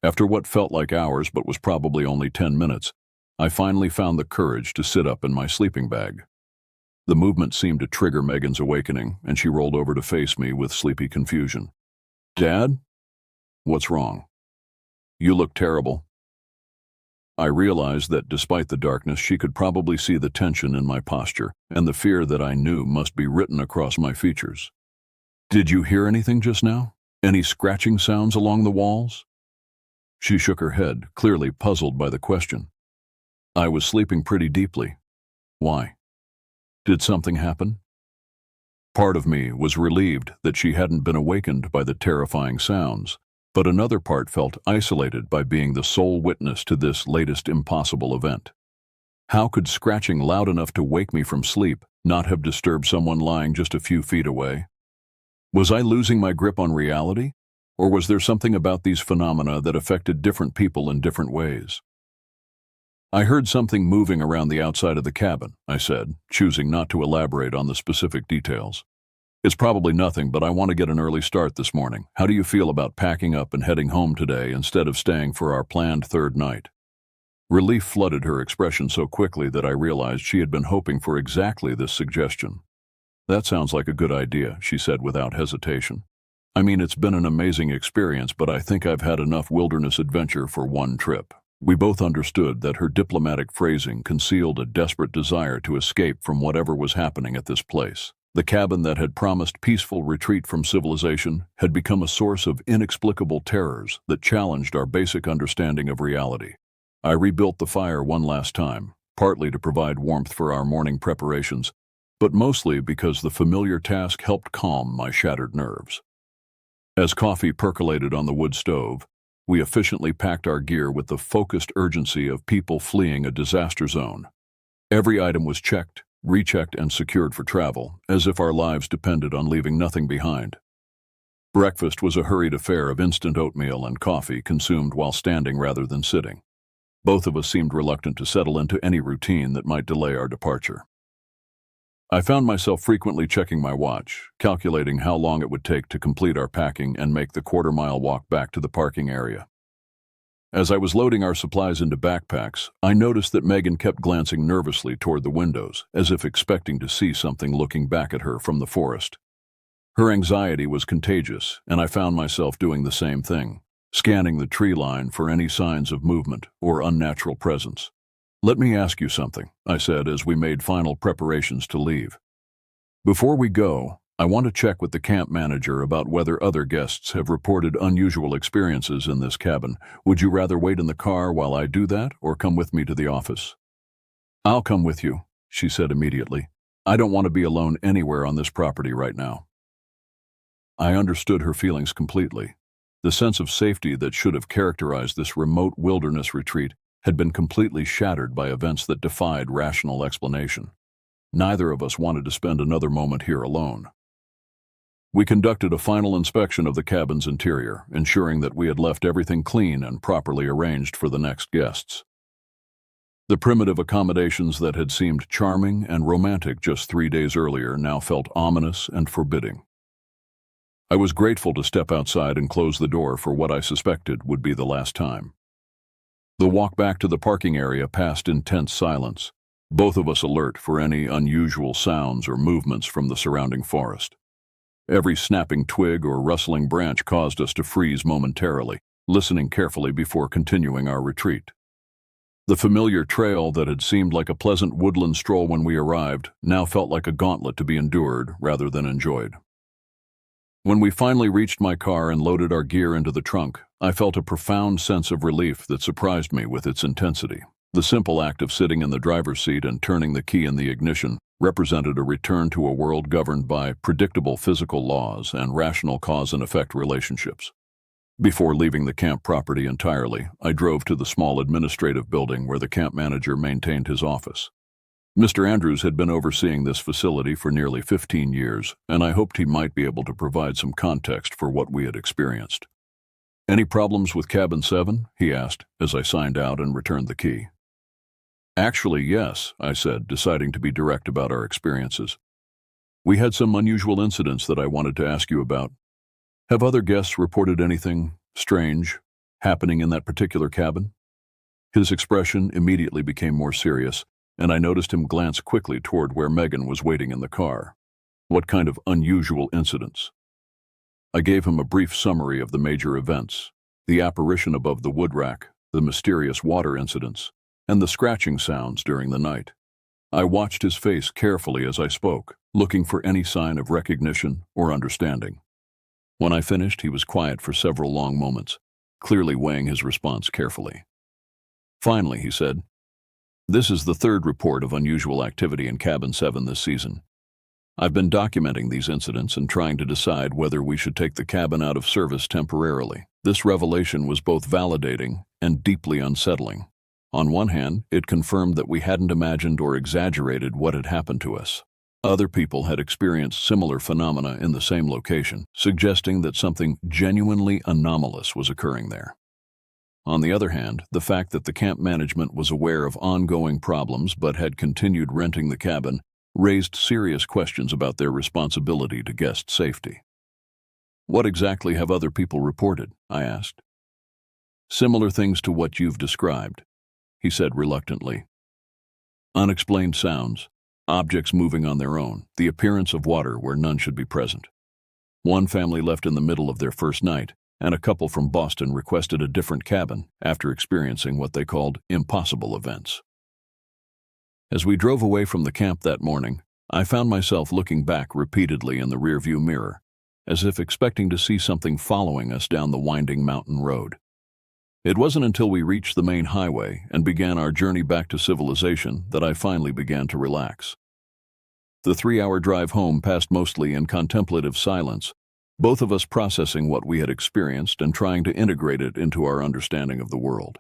Speaker 1: After what felt like hours but was probably only 10 minutes, I finally found the courage to sit up in my sleeping bag. The movement seemed to trigger Megan's awakening, and she rolled over to face me with sleepy confusion. "Dad? What's wrong? You look terrible." I realized that despite the darkness, she could probably see the tension in my posture and the fear that I knew must be written across my features. "Did you hear anything just now? Any scratching sounds along the walls?" She shook her head, clearly puzzled by the question. "I was sleeping pretty deeply. Why? Did something happen?" Part of me was relieved that she hadn't been awakened by the terrifying sounds, but another part felt isolated by being the sole witness to this latest impossible event. How could scratching loud enough to wake me from sleep not have disturbed someone lying just a few feet away? Was I losing my grip on reality? Or was there something about these phenomena that affected different people in different ways? I heard something moving around the outside of the cabin, I said, choosing not to elaborate on the specific details. It's probably nothing, but I want to get an early start this morning. How do you feel about packing up and heading home today instead of staying for our planned third night? Relief flooded her expression so quickly that I realized she had been hoping for exactly this suggestion. That sounds like a good idea, she said without hesitation. I mean, it's been an amazing experience, but I think I've had enough wilderness adventure for one trip. We both understood that her diplomatic phrasing concealed a desperate desire to escape from whatever was happening at this place. The cabin that had promised peaceful retreat from civilization had become a source of inexplicable terrors that challenged our basic understanding of reality. I rebuilt the fire one last time, partly to provide warmth for our morning preparations, but mostly because the familiar task helped calm my shattered nerves. As coffee percolated on the wood stove, we efficiently packed our gear with the focused urgency of people fleeing a disaster zone. Every item was checked, rechecked, and secured for travel, as if our lives depended on leaving nothing behind. Breakfast was a hurried affair of instant oatmeal and coffee consumed while standing rather than sitting. Both of us seemed reluctant to settle into any routine that might delay our departure. I found myself frequently checking my watch, calculating how long it would take to complete our packing and make the quarter-mile walk back to the parking area. As I was loading our supplies into backpacks, I noticed that Megan kept glancing nervously toward the windows, as if expecting to see something looking back at her from the forest. Her anxiety was contagious, and I found myself doing the same thing, scanning the tree line for any signs of movement or unnatural presence. "Let me ask you something," I said as we made final preparations to leave. "Before we go, I want to check with the camp manager about whether other guests have reported unusual experiences in this cabin. Would you rather wait in the car while I do that, or come with me to the office?" "I'll come with you," she said immediately. "I don't want to be alone anywhere on this property right now." I understood her feelings completely. The sense of safety that should have characterized this remote wilderness retreat had been completely shattered by events that defied rational explanation. Neither of us wanted to spend another moment here alone. We conducted a final inspection of the cabin's interior, ensuring that we had left everything clean and properly arranged for the next guests. The primitive accommodations that had seemed charming and romantic just 3 days earlier now felt ominous and forbidding. I was grateful to step outside and close the door for what I suspected would be the last time. The walk back to the parking area passed in tense silence, both of us alert for any unusual sounds or movements from the surrounding forest. Every snapping twig or rustling branch caused us to freeze momentarily, listening carefully before continuing our retreat. The familiar trail that had seemed like a pleasant woodland stroll when we arrived now felt like a gauntlet to be endured rather than enjoyed. When we finally reached my car and loaded our gear into the trunk, I felt a profound sense of relief that surprised me with its intensity. The simple act of sitting in the driver's seat and turning the key in the ignition represented a return to a world governed by predictable physical laws and rational cause and effect relationships. Before leaving the camp property entirely, I drove to the small administrative building where the camp manager maintained his office. Mr. Andrews had been overseeing this facility for nearly 15 years, and I hoped he might be able to provide some context for what we had experienced. "Any problems with Cabin 7?" he asked, as I signed out and returned the key. "Actually, yes," I said, deciding to be direct about our experiences. "We had some unusual incidents that I wanted to ask you about. Have other guests reported anything strange happening in that particular cabin?" His expression immediately became more serious, and I noticed him glance quickly toward where Megan was waiting in the car. "What kind of unusual incidents?" I gave him a brief summary of the major events: the apparition above the wood rack, the mysterious water incidents, and the scratching sounds during the night. I watched his face carefully as I spoke, looking for any sign of recognition or understanding. When I finished, he was quiet for several long moments, clearly weighing his response carefully. Finally, he said, "This is the third report of unusual activity in Cabin 7 this season. I've been documenting these incidents and trying to decide whether we should take the cabin out of service temporarily. This revelation was both validating and deeply unsettling. On one hand, it confirmed that we hadn't imagined or exaggerated what had happened to us. Other people had experienced similar phenomena in the same location, suggesting that something genuinely anomalous was occurring there. On the other hand, the fact that the camp management was aware of ongoing problems but had continued renting the cabin raised serious questions about their responsibility to guest safety. "What exactly have other people reported?" I asked. "Similar things to what you've described," he said reluctantly. "Unexplained sounds, objects moving on their own, the appearance of water where none should be present. One family left in the middle of their first night, and a couple from Boston requested a different cabin after experiencing what they called impossible events." As we drove away from the camp that morning, I found myself looking back repeatedly in the rearview mirror, as if expecting to see something following us down the winding mountain road. It wasn't until we reached the main highway and began our journey back to civilization that I finally began to relax. The 3-hour drive home passed mostly in contemplative silence, both of us processing what we had experienced and trying to integrate it into our understanding of the world.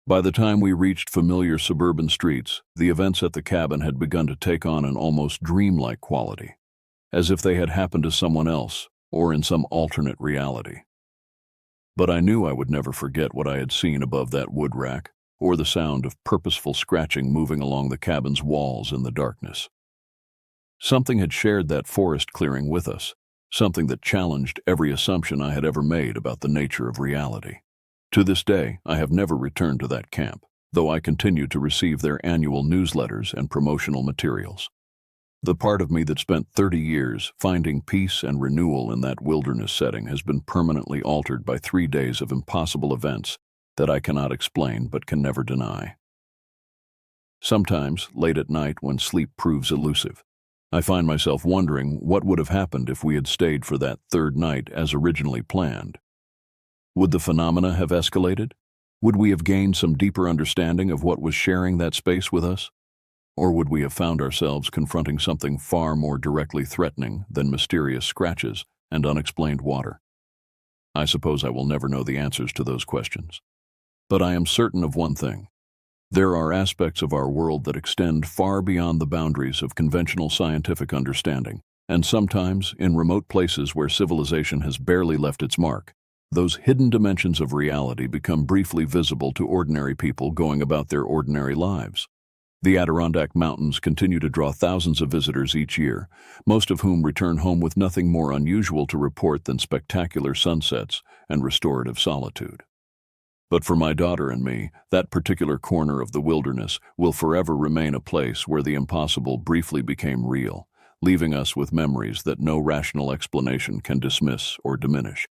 Speaker 1: By the time we reached familiar suburban streets, the events at the cabin had begun to take on an almost dreamlike quality, as if they had happened to someone else or in some alternate reality. But I knew I would never forget what I had seen above that wood rack, or the sound of purposeful scratching moving along the cabin's walls in the darkness. Something had shared that forest clearing with us, something that challenged every assumption I had ever made about the nature of reality. To this day, I have never returned to that camp, though I continue to receive their annual newsletters and promotional materials. The part of me that spent 30 years finding peace and renewal in that wilderness setting has been permanently altered by 3 days of impossible events that I cannot explain but can never deny. Sometimes, late at night when sleep proves elusive, I find myself wondering what would have happened if we had stayed for that third night as originally planned. Would the phenomena have escalated? Would we have gained some deeper understanding of what was sharing that space with us? Or would we have found ourselves confronting something far more directly threatening than mysterious scratches and unexplained water? I suppose I will never know the answers to those questions. But I am certain of one thing. There are aspects of our world that extend far beyond the boundaries of conventional scientific understanding, and sometimes, in remote places where civilization has barely left its mark, those hidden dimensions of reality become briefly visible to ordinary people going about their ordinary lives. The Adirondack Mountains continue to draw thousands of visitors each year, most of whom return home with nothing more unusual to report than spectacular sunsets and restorative solitude. But for my daughter and me, that particular corner of the wilderness will forever remain a place where the impossible briefly became real, leaving us with memories that no rational explanation can dismiss or diminish.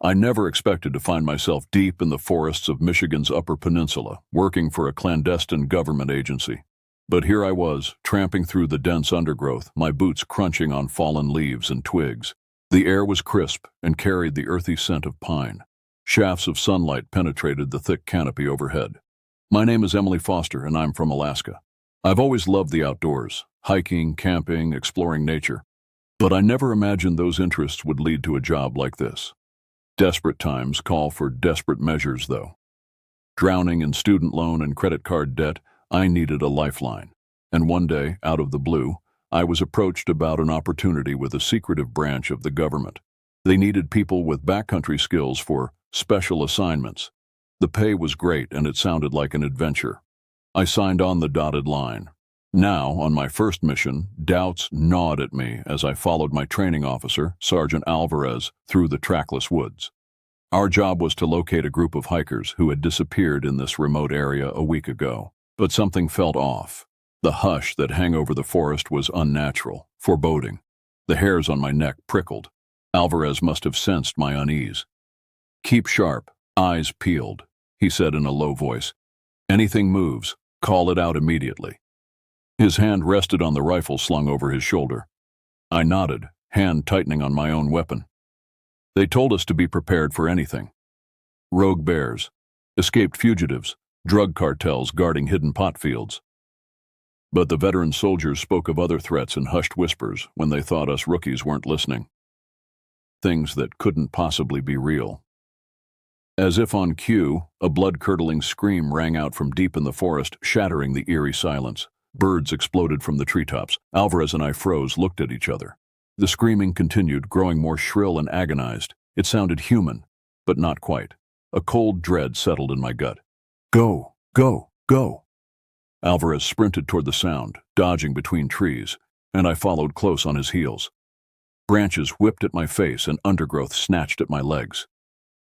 Speaker 1: I never expected to find myself deep in the forests of Michigan's Upper Peninsula, working for a clandestine government agency. But here I was, tramping through the dense undergrowth, my boots crunching on fallen leaves and twigs. The air was crisp and carried the earthy scent of pine. Shafts of sunlight penetrated the thick canopy overhead. My name is Emily Foster, and I'm from Alaska. I've always loved the outdoors, hiking, camping, exploring nature. But I never imagined those interests would lead to a job like this. Desperate times call for desperate measures, though. Drowning in student loan and credit card debt, I needed a lifeline. And one day, out of the blue, I was approached about an opportunity with a secretive branch of the government. They needed people with backcountry skills for special assignments. The pay was great, and it sounded like an adventure. I signed on the dotted line. Now, on my first mission, doubts gnawed at me as I followed my training officer, Sergeant Alvarez, through the trackless woods. Our job was to locate a group of hikers who had disappeared in this remote area a week ago. But something felt off. The hush that hung over the forest was unnatural, foreboding. The hairs on my neck prickled. Alvarez must have sensed my unease. "Keep sharp, eyes peeled," he said in a low voice. "Anything moves, call it out immediately." His hand rested on the rifle slung over his shoulder. I nodded, hand tightening on my own weapon. They told us to be prepared for anything. Rogue bears, escaped fugitives, drug cartels guarding hidden pot fields. But the veteran soldiers spoke of other threats in hushed whispers when they thought us rookies weren't listening. Things that couldn't possibly be real. As if on cue, a blood-curdling scream rang out from deep in the forest, shattering the eerie silence. Birds exploded from the treetops. Alvarez and I froze, looked at each other. The screaming continued, growing more shrill and agonized. It sounded human, but not quite. A cold dread settled in my gut. Go, go, go. Alvarez sprinted toward the sound, dodging between trees, and I followed close on his heels. Branches whipped at my face and undergrowth snatched at my legs.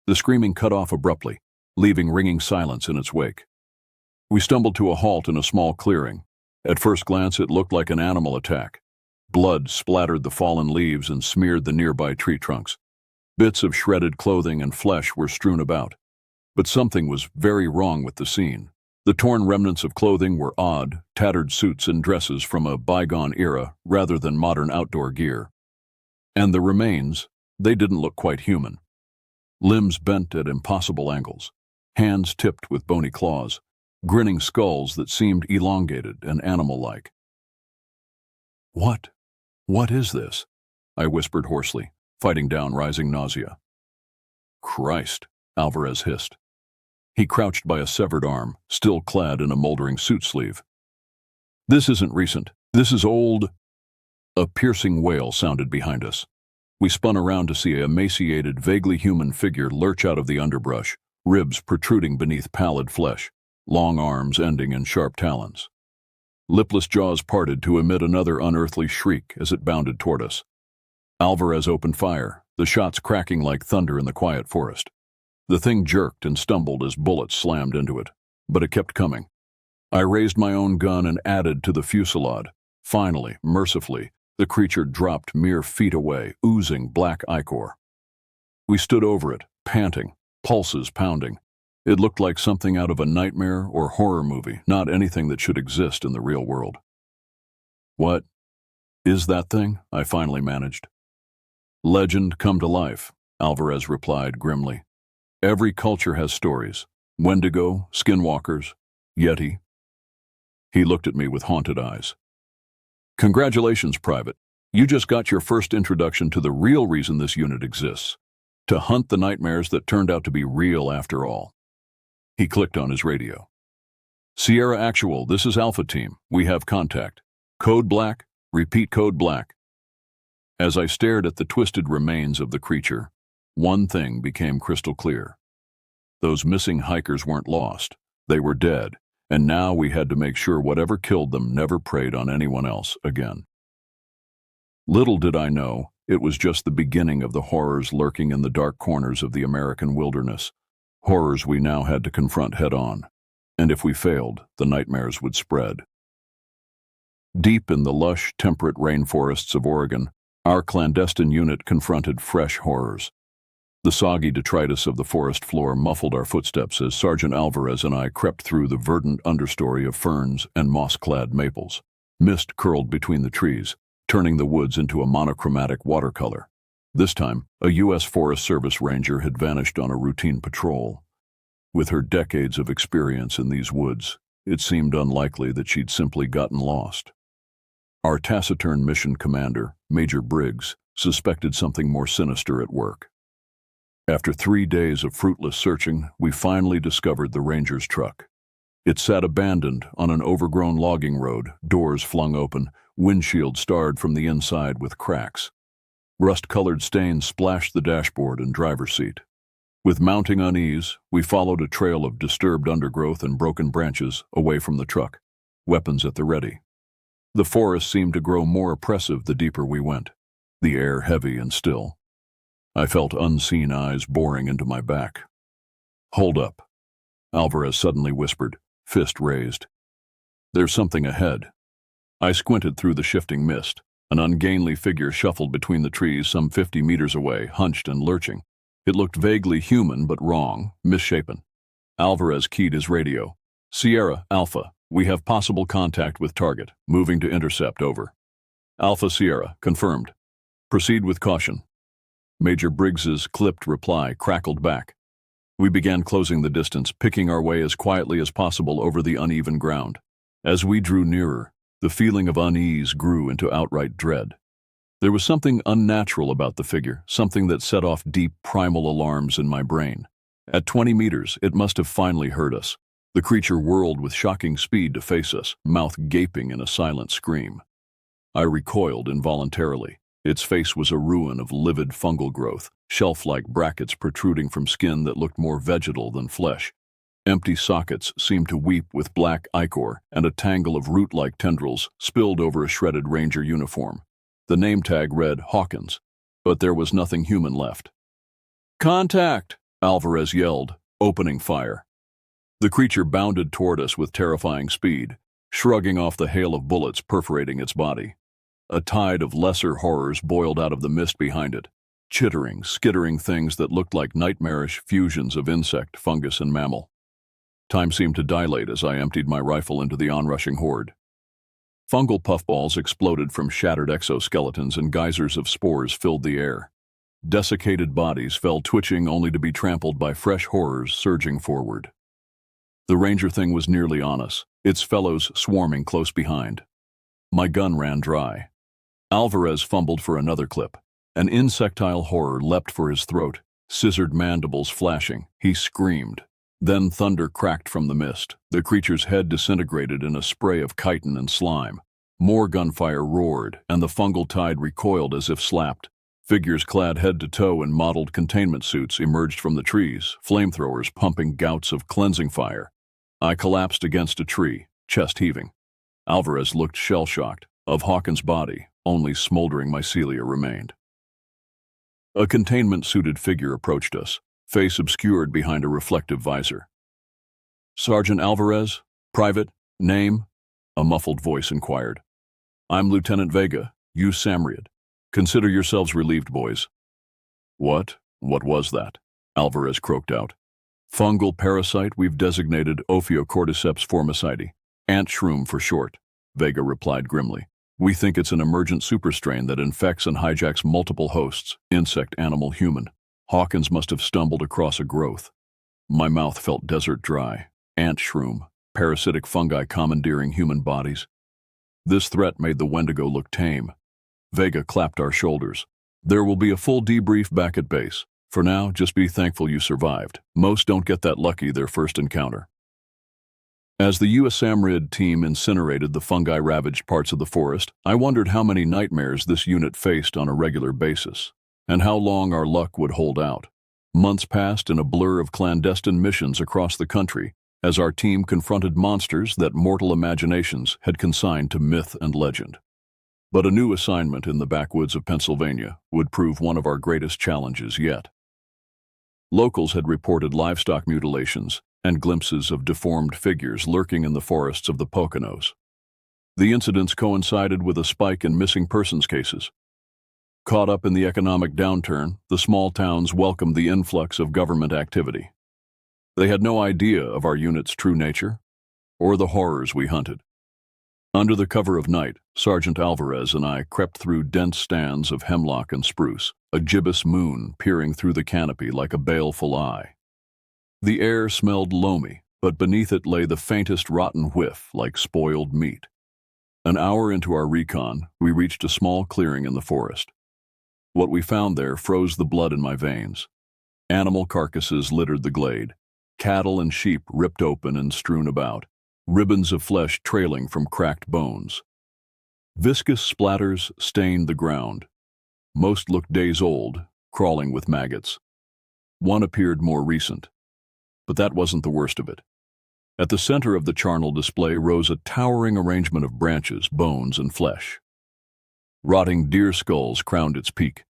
Speaker 1: The screaming cut off abruptly, leaving ringing silence in its wake. We stumbled to a halt in a small clearing. At first glance, it looked like an animal attack. Blood splattered the fallen leaves and smeared the nearby tree trunks. Bits of shredded clothing and flesh were strewn about. But something was very wrong with the scene. The torn remnants of clothing were odd, tattered suits and dresses from a bygone era rather than modern outdoor gear. And the remains, they didn't look quite human. Limbs bent at impossible angles, hands tipped with bony claws, grinning skulls that seemed elongated and animal-like. What is this? I whispered hoarsely, fighting down rising nausea. Christ, Alvarez hissed. He crouched by a severed arm, still clad in a moldering suit sleeve. This isn't recent. This is old. A piercing wail sounded behind us. We spun around to see a emaciated, vaguely human figure lurch out of the underbrush, ribs protruding beneath pallid flesh, long arms ending in sharp talons. Lipless jaws parted to emit another unearthly shriek as it bounded toward us. Alvarez opened fire, the shots cracking like thunder in the quiet forest. The thing jerked and stumbled as bullets slammed into it, but it kept coming. I raised my own gun and added to the fusillade. Finally, mercifully, the creature dropped mere feet away, oozing black ichor. We stood over it, panting, pulses pounding. It looked like something out of a nightmare or horror movie, not anything that should exist in the real world. What is that thing? I finally managed. Legend come to life, Alvarez replied grimly. Every culture has stories. Wendigo, skinwalkers, Yeti. He looked at me with haunted eyes. Congratulations, Private. You just got your first introduction to the real reason this unit exists. To hunt the nightmares that turned out to be real after all. He clicked on his radio. Sierra Actual, this is Alpha Team. We have contact. Code Black, repeat code Black. As I stared at the twisted remains of the creature, one thing became crystal clear. Those missing hikers weren't lost. They were dead, and now we had to make sure whatever killed them never preyed on anyone else again. Little did I know, it was just the beginning of the horrors lurking in the dark corners of the American wilderness. Horrors we now had to confront head-on, and if we failed, the nightmares would spread. Deep in the lush, temperate rainforests of Oregon, our clandestine unit confronted fresh horrors. The soggy detritus of the forest floor muffled our footsteps as Sergeant Alvarez and I crept through the verdant understory of ferns and moss-clad maples. Mist curled between the trees, turning the woods into a monochromatic watercolor. This time, a U.S. Forest Service ranger had vanished on a routine patrol. With her decades of experience in these woods, it seemed unlikely that she'd simply gotten lost. Our taciturn mission commander, Major Briggs, suspected something more sinister at work. After 3 days of fruitless searching, we finally discovered the ranger's truck. It sat abandoned on an overgrown logging road, doors flung open, windshield starred from the inside with cracks. Rust-colored stains splashed the dashboard and driver's seat. With mounting unease, we followed a trail of disturbed undergrowth and broken branches away from the truck, weapons at the ready. The forest seemed to grow more oppressive the deeper we went, the air heavy and still. I felt unseen eyes boring into my back. Hold up, Alvarez suddenly whispered, fist raised. There's something ahead. I squinted through the shifting mist. An ungainly figure shuffled between the trees some 50 meters away, hunched and lurching. It looked vaguely human but wrong, misshapen. Alvarez keyed his radio. Sierra, Alpha, we have possible contact with target. Moving to intercept, over. Alpha Sierra, confirmed. Proceed with caution. Major Briggs's clipped reply crackled back. We began closing the distance, picking our way as quietly as possible over the uneven ground. As we drew nearer, the feeling of unease grew into outright dread. There was something unnatural about the figure, something that set off deep primal alarms in my brain. At 20 meters, it must have finally heard us. The creature whirled with shocking speed to face us, mouth gaping in a silent scream. I recoiled involuntarily. Its face was a ruin of livid fungal growth, shelf-like brackets protruding from skin that looked more vegetal than flesh. Empty sockets seemed to weep with black ichor, and a tangle of root-like tendrils spilled over a shredded ranger uniform. The name tag read Hawkins, but there was nothing human left. "Contact!" Alvarez yelled, opening fire. The creature bounded toward us with terrifying speed, shrugging off the hail of bullets perforating its body. A tide of lesser horrors boiled out of the mist behind it, chittering, skittering things that looked like nightmarish fusions of insect, fungus, and mammal. Time seemed to dilate as I emptied my rifle into the onrushing horde. Fungal puffballs exploded from shattered exoskeletons, and geysers of spores filled the air. Desiccated bodies fell twitching only to be trampled by fresh horrors surging forward. The ranger thing was nearly on us, its fellows swarming close behind. My gun ran dry. Alvarez fumbled for another clip. An insectile horror leapt for his throat, scissored mandibles flashing. He screamed. Then thunder cracked from the mist. The creature's head disintegrated in a spray of chitin and slime. More gunfire roared, and the fungal tide recoiled as if slapped. Figures clad head to toe in mottled containment suits emerged from the trees, flamethrowers pumping gouts of cleansing fire. I collapsed against a tree, chest heaving. Alvarez looked shell-shocked. Of Hawkins' body, only smoldering mycelia remained. A containment-suited figure approached us, face obscured behind a reflective visor. "Sergeant Alvarez? Private? Name?" a muffled voice inquired. "I'm Lieutenant Vega, U. Samriad. Consider yourselves relieved, boys." What was that?" Alvarez croaked out. "Fungal parasite we've designated Ophiocordyceps formicide, ant shroom for short," Vega replied grimly. "We think it's an emergent superstrain that infects and hijacks multiple hosts, insect, animal, human. Hawkins must have stumbled across a growth." My mouth felt desert dry. Ant shroom, parasitic fungi commandeering human bodies. This threat made the Wendigo look tame. Vega clapped our shoulders. "There will be a full debrief back at base. For now, just be thankful you survived. Most don't get that lucky their first encounter." As the U.S. Samrid team incinerated the fungi-ravaged parts of the forest, I wondered how many nightmares this unit faced on a regular basis, and how long our luck would hold out. Months passed in a blur of clandestine missions across the country as our team confronted monsters that mortal imaginations had consigned to myth and legend. But a new assignment in the backwoods of Pennsylvania would prove one of our greatest challenges yet. Locals had reported livestock mutilations and glimpses of deformed figures lurking in the forests of the Poconos. The incidents coincided with a spike in missing persons cases. Caught up in the economic downturn, the small towns welcomed the influx of government activity. They had no idea of our unit's true nature, or the horrors we hunted. Under the cover of night, Sergeant Alvarez and I crept through dense stands of hemlock and spruce, a gibbous moon peering through the canopy like a baleful eye. The air smelled loamy, but beneath it lay the faintest rotten whiff like spoiled meat. An hour into our recon, we reached a small clearing in the forest. What we found there froze the blood in my veins. Animal carcasses littered the glade, cattle and sheep ripped open and strewn about, ribbons of flesh trailing from cracked bones. Viscous splatters stained the ground. Most looked days old, crawling with maggots. One appeared more recent. But that wasn't the worst of it. At the center of the charnel display rose a towering arrangement of branches, bones, and flesh. Rotting deer skulls crowned its peak,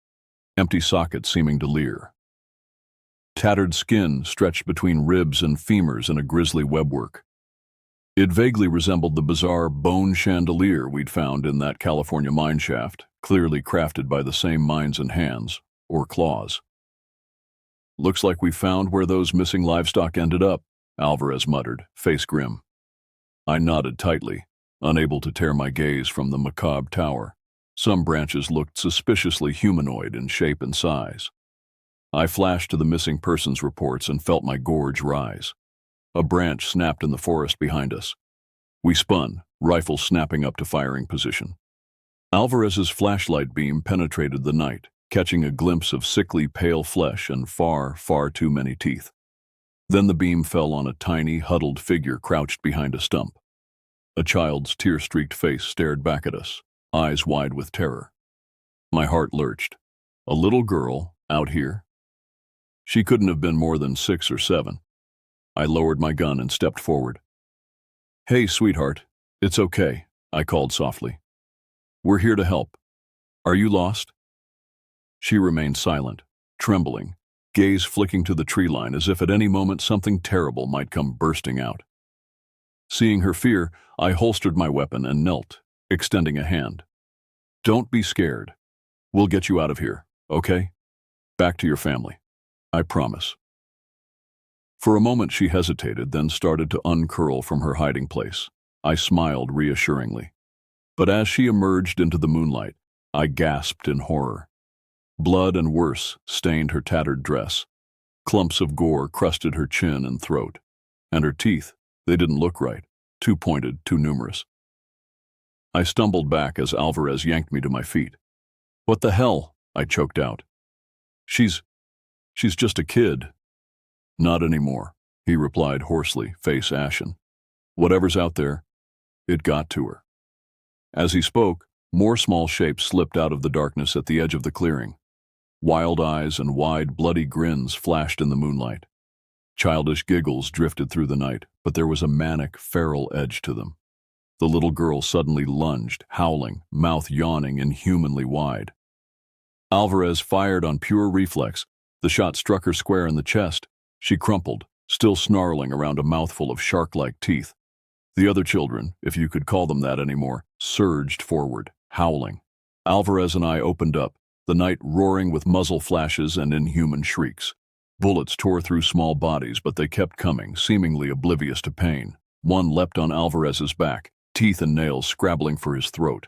Speaker 1: empty sockets seeming to leer. Tattered skin stretched between ribs and femurs in a grisly webwork. It vaguely resembled the bizarre bone chandelier we'd found in that California mine shaft, clearly crafted by the same minds and hands, or claws. "Looks like we found where those missing livestock ended up," Alvarez muttered, face grim. I nodded tightly, unable to tear my gaze from the macabre tower. Some branches looked suspiciously humanoid in shape and size. I flashed to the missing persons reports and felt my gorge rise. A branch snapped in the forest behind us. We spun, rifle snapping up to firing position. Alvarez's flashlight beam penetrated the night, catching a glimpse of sickly pale flesh and far, far too many teeth. Then the beam fell on a tiny, huddled figure crouched behind a stump. A child's tear-streaked face stared back at us, eyes wide with terror. My heart lurched. A little girl out here? She couldn't have been more than 6 or 7. I lowered my gun and stepped forward. "Hey, sweetheart, it's okay," I called softly. "We're here to help. Are you lost?" She remained silent, trembling, gaze flicking to the tree line as if at any moment something terrible might come bursting out. Seeing her fear, I holstered my weapon and knelt, extending a hand. "Don't be scared. We'll get you out of here, okay? Back to your family. I promise." For a moment she hesitated, then started to uncurl from her hiding place. I smiled reassuringly. But as she emerged into the moonlight, I gasped in horror. Blood and worse stained her tattered dress. Clumps of gore crusted her chin and throat. And her teeth, they didn't look right. Too pointed, too numerous. I stumbled back as Alvarez yanked me to my feet. "What the hell?" I choked out. She's just a kid." "Not anymore," he replied hoarsely, face ashen. "Whatever's out there, it got to her." As he spoke, more small shapes slipped out of the darkness at the edge of the clearing. Wild eyes and wide, bloody grins flashed in the moonlight. Childish giggles drifted through the night, but there was a manic, feral edge to them. The little girl suddenly lunged, howling, mouth yawning inhumanly wide. Alvarez fired on pure reflex. The shot struck her square in the chest. She crumpled, still snarling around a mouthful of shark-like teeth. The other children, if you could call them that anymore, surged forward, howling. Alvarez and I opened up, the night roaring with muzzle flashes and inhuman shrieks. Bullets tore through small bodies, but they kept coming, seemingly oblivious to pain. One leapt on Alvarez's back, teeth and nails scrabbling for his throat.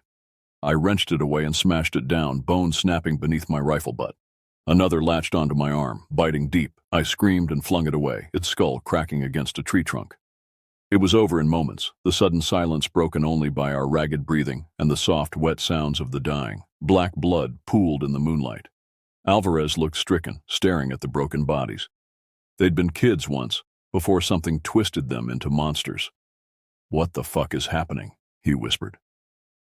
Speaker 1: I wrenched it away and smashed it down, bone snapping beneath my rifle butt. Another latched onto my arm, biting deep. I screamed and flung it away, its skull cracking against a tree trunk. It was over in moments, the sudden silence broken only by our ragged breathing and the soft, wet sounds of the dying. Black blood pooled in the moonlight. Alvarez looked stricken, staring at the broken bodies. They'd been kids once, before something twisted them into monsters. "What the fuck is happening?" he whispered.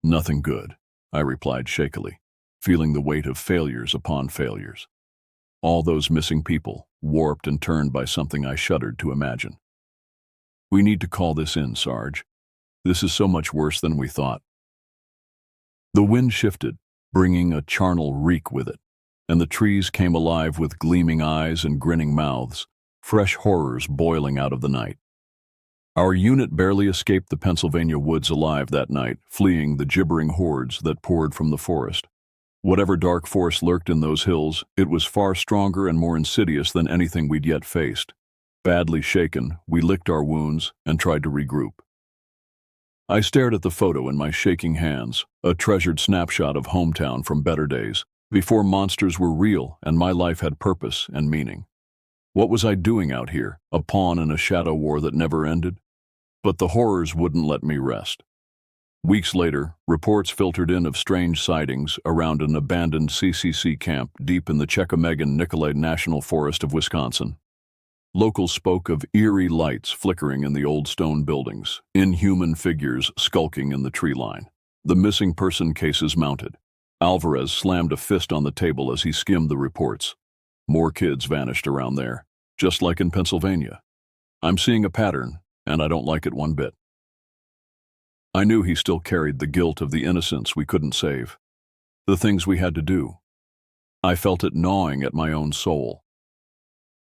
Speaker 1: "Nothing good," I replied shakily, feeling the weight of failures upon failures. All those missing people, warped and turned by something I shuddered to imagine. "We need to call this in, Sarge. This is so much worse than we thought." The wind shifted, bringing a charnel reek with it, and the trees came alive with gleaming eyes and grinning mouths, fresh horrors boiling out of the night. Our unit barely escaped the Pennsylvania woods alive that night, fleeing the gibbering hordes that poured from the forest. Whatever dark force lurked in those hills, it was far stronger and more insidious than anything we'd yet faced. Badly shaken, we licked our wounds and tried to regroup. I stared at the photo in my shaking hands, a treasured snapshot of hometown from better days, before monsters were real and my life had purpose and meaning. What was I doing out here, a pawn in a shadow war that never ended? But the horrors wouldn't let me rest. Weeks later, reports filtered in of strange sightings around an abandoned CCC camp deep in the Chequamegon-Nicolet National Forest of Wisconsin. Locals spoke of eerie lights flickering in the old stone buildings, inhuman figures skulking in the tree line. The missing person cases mounted. Alvarez slammed a fist on the table as he skimmed the reports. More kids vanished around there, just like in Pennsylvania. I'm seeing a pattern, and I don't like it one bit. I knew he still carried the guilt of the innocents we couldn't save, the things we had to do. I felt it gnawing at my own soul.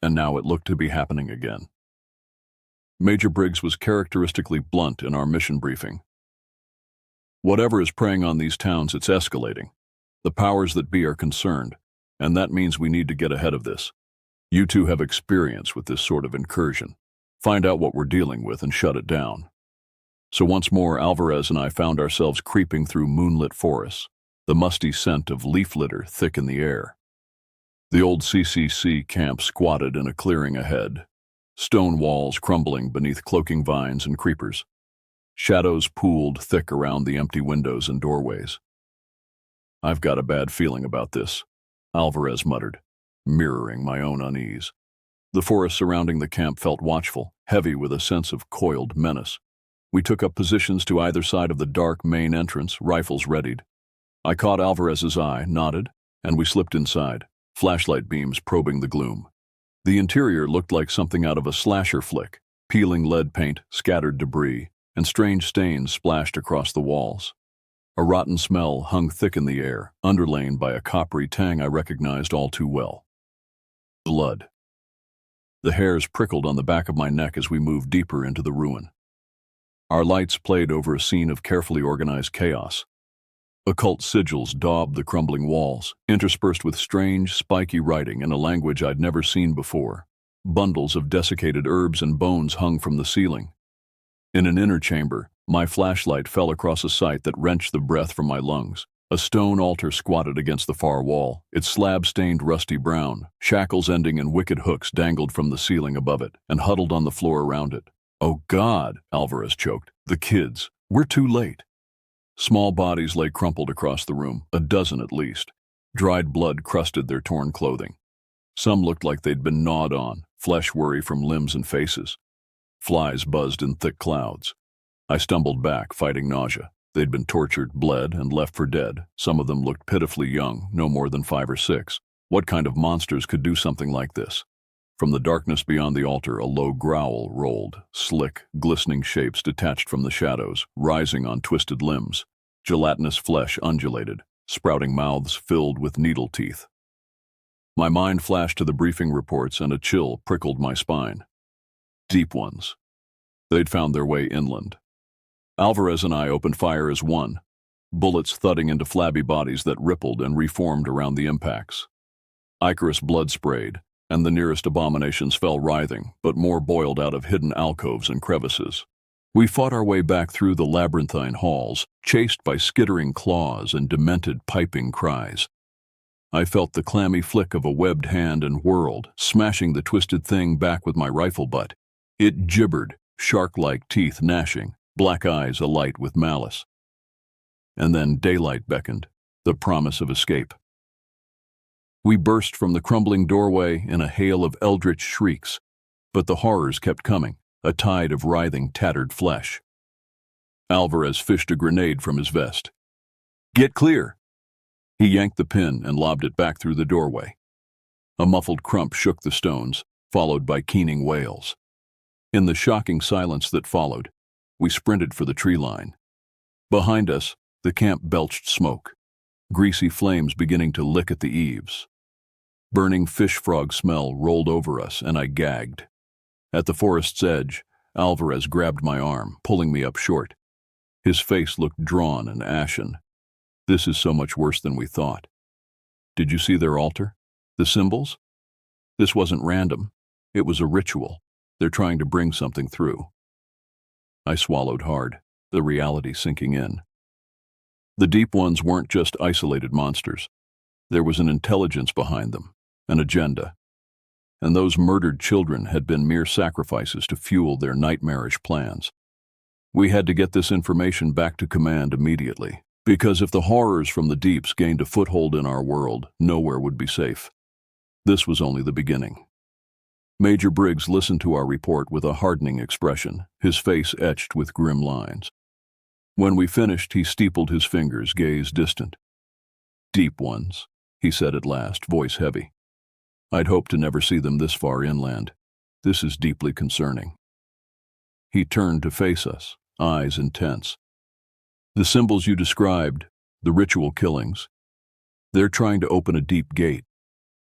Speaker 1: And now it looked to be happening again. Major Briggs was characteristically blunt in our mission briefing. "Whatever is preying on these towns, it's escalating. The powers that be are concerned, and that means we need to get ahead of this. You two have experience with this sort of incursion. Find out what we're dealing with and shut it down." So once more, Alvarez and I found ourselves creeping through moonlit forests, the musty scent of leaf litter thick in the air. The old CCC camp squatted in a clearing ahead, stone walls crumbling beneath cloaking vines and creepers. Shadows pooled thick around the empty windows and doorways. "I've got a bad feeling about this," Alvarez muttered, mirroring my own unease. The forest surrounding the camp felt watchful, heavy with a sense of coiled menace. We took up positions to either side of the dark main entrance, rifles readied. I caught Alvarez's eye, nodded, and we slipped inside, flashlight beams probing the gloom. The interior looked like something out of a slasher flick, peeling lead paint, scattered debris, and strange stains splashed across the walls. A rotten smell hung thick in the air, underlain by a coppery tang I recognized all too well. Blood. The hairs prickled on the back of my neck as we moved deeper into the ruin. Our lights played over a scene of carefully organized chaos. Occult sigils daubed the crumbling walls, interspersed with strange, spiky writing in a language I'd never seen before. Bundles of desiccated herbs and bones hung from the ceiling. In an inner chamber, my flashlight fell across a sight that wrenched the breath from my lungs. A stone altar squatted against the far wall, its slab stained rusty brown. Shackles ending in wicked hooks dangled from the ceiling above it and huddled on the floor around it. "Oh God," Alvarez choked. "The kids. We're too late." Small bodies lay crumpled across the room, a dozen at least. Dried blood crusted their torn clothing. Some looked like they'd been gnawed on, flesh worry from limbs and faces. Flies buzzed in thick clouds. I stumbled back, fighting nausea. They'd been tortured, bled, and left for dead. Some of them looked pitifully young, no more than 5 or 6. What kind of monsters could do something like this? From the darkness beyond the altar, a low growl rolled, slick, glistening shapes detached from the shadows, rising on twisted limbs. Gelatinous flesh undulated, sprouting mouths filled with needle teeth. My mind flashed to the briefing reports and a chill prickled my spine. Deep ones. They'd found their way inland. Alvarez and I opened fire as one, bullets thudding into flabby bodies that rippled and reformed around the impacts. Icarus blood sprayed, and the nearest abominations fell writhing, but more boiled out of hidden alcoves and crevices. We fought our way back through the labyrinthine halls, chased by skittering claws and demented piping cries. I felt the clammy flick of a webbed hand and whirled, smashing the twisted thing back with my rifle butt. It gibbered, shark-like teeth gnashing, black eyes alight with malice. And then daylight beckoned, the promise of escape. We burst from the crumbling doorway in a hail of eldritch shrieks, but the horrors kept coming, a tide of writhing, tattered flesh. Alvarez fished a grenade from his vest. "Get clear!" He yanked the pin and lobbed it back through the doorway. A muffled crump shook the stones, followed by keening wails. In the shocking silence that followed, we sprinted for the tree line. Behind us, the camp belched smoke, greasy flames beginning to lick at the eaves. Burning fish frog smell rolled over us, and I gagged. At the forest's edge, Alvarez grabbed my arm, pulling me up short. His face looked drawn and ashen. "This is so much worse than we thought. Did you see their altar? The symbols? This wasn't random. It was a ritual. They're trying to bring something through." I swallowed hard, the reality sinking in. The deep ones weren't just isolated monsters. There was an intelligence behind them, an agenda. And those murdered children had been mere sacrifices to fuel their nightmarish plans. We had to get this information back to command immediately, because if the horrors from the deeps gained a foothold in our world, nowhere would be safe. This was only the beginning. Major Briggs listened to our report with a hardening expression, his face etched with grim lines. When we finished, he steepled his fingers, gaze distant. "Deep ones," he said at last, voice heavy. "I'd hoped to never see them this far inland. This is deeply concerning." He turned to face us, eyes intense. "The symbols you described, the ritual killings, they're trying to open a deep gate,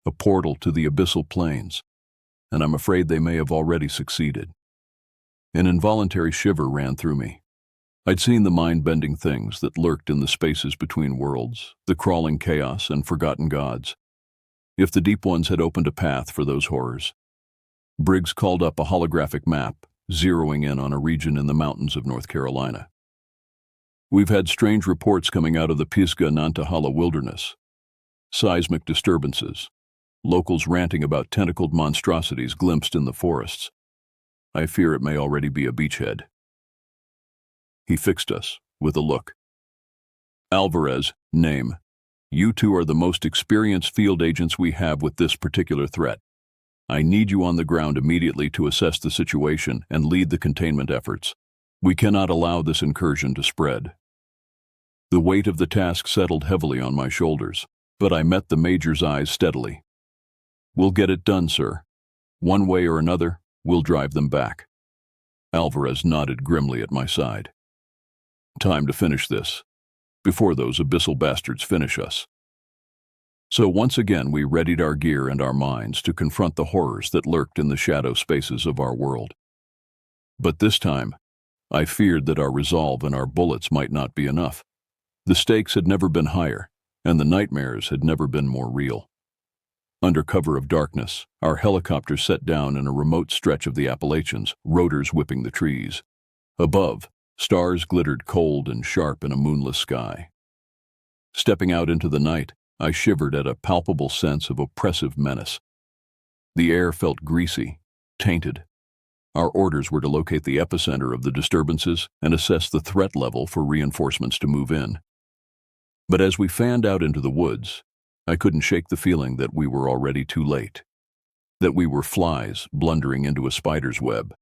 Speaker 1: a portal to the abyssal plains, and I'm afraid they may have already succeeded." An involuntary shiver ran through me. I'd seen the mind-bending things that lurked in the spaces between worlds, the crawling chaos and forgotten gods. If the deep ones had opened a path for those horrors. Briggs called up a holographic map, zeroing in on a region in the mountains of North Carolina. "We've had strange reports coming out of the Pisgah-Nantahala wilderness. Seismic disturbances. Locals ranting about tentacled monstrosities glimpsed in the forests. I fear it may already be a beachhead." He fixed us with a look. "Alvarez, name. You two are the most experienced field agents we have with this particular threat. I need you on the ground immediately to assess the situation and lead the containment efforts. We cannot allow this incursion to spread." The weight of the task settled heavily on my shoulders, but I met the Major's eyes steadily. "We'll get it done, sir. One way or another, we'll drive them back." Alvarez nodded grimly at my side. "Time to finish this, before those abyssal bastards finish us." So once again we readied our gear and our minds to confront the horrors that lurked in the shadow spaces of our world. But this time, I feared that our resolve and our bullets might not be enough. The stakes had never been higher, and the nightmares had never been more real. Under cover of darkness, our helicopter set down in a remote stretch of the Appalachians, rotors whipping the trees. Above, stars glittered cold and sharp in a moonless sky. Stepping out into the night, I shivered at a palpable sense of oppressive menace. The air felt greasy, tainted. Our orders were to locate the epicenter of the disturbances and assess the threat level for reinforcements to move in. But as we fanned out into the woods, I couldn't shake the feeling that we were already too late, that we were flies blundering into a spider's web.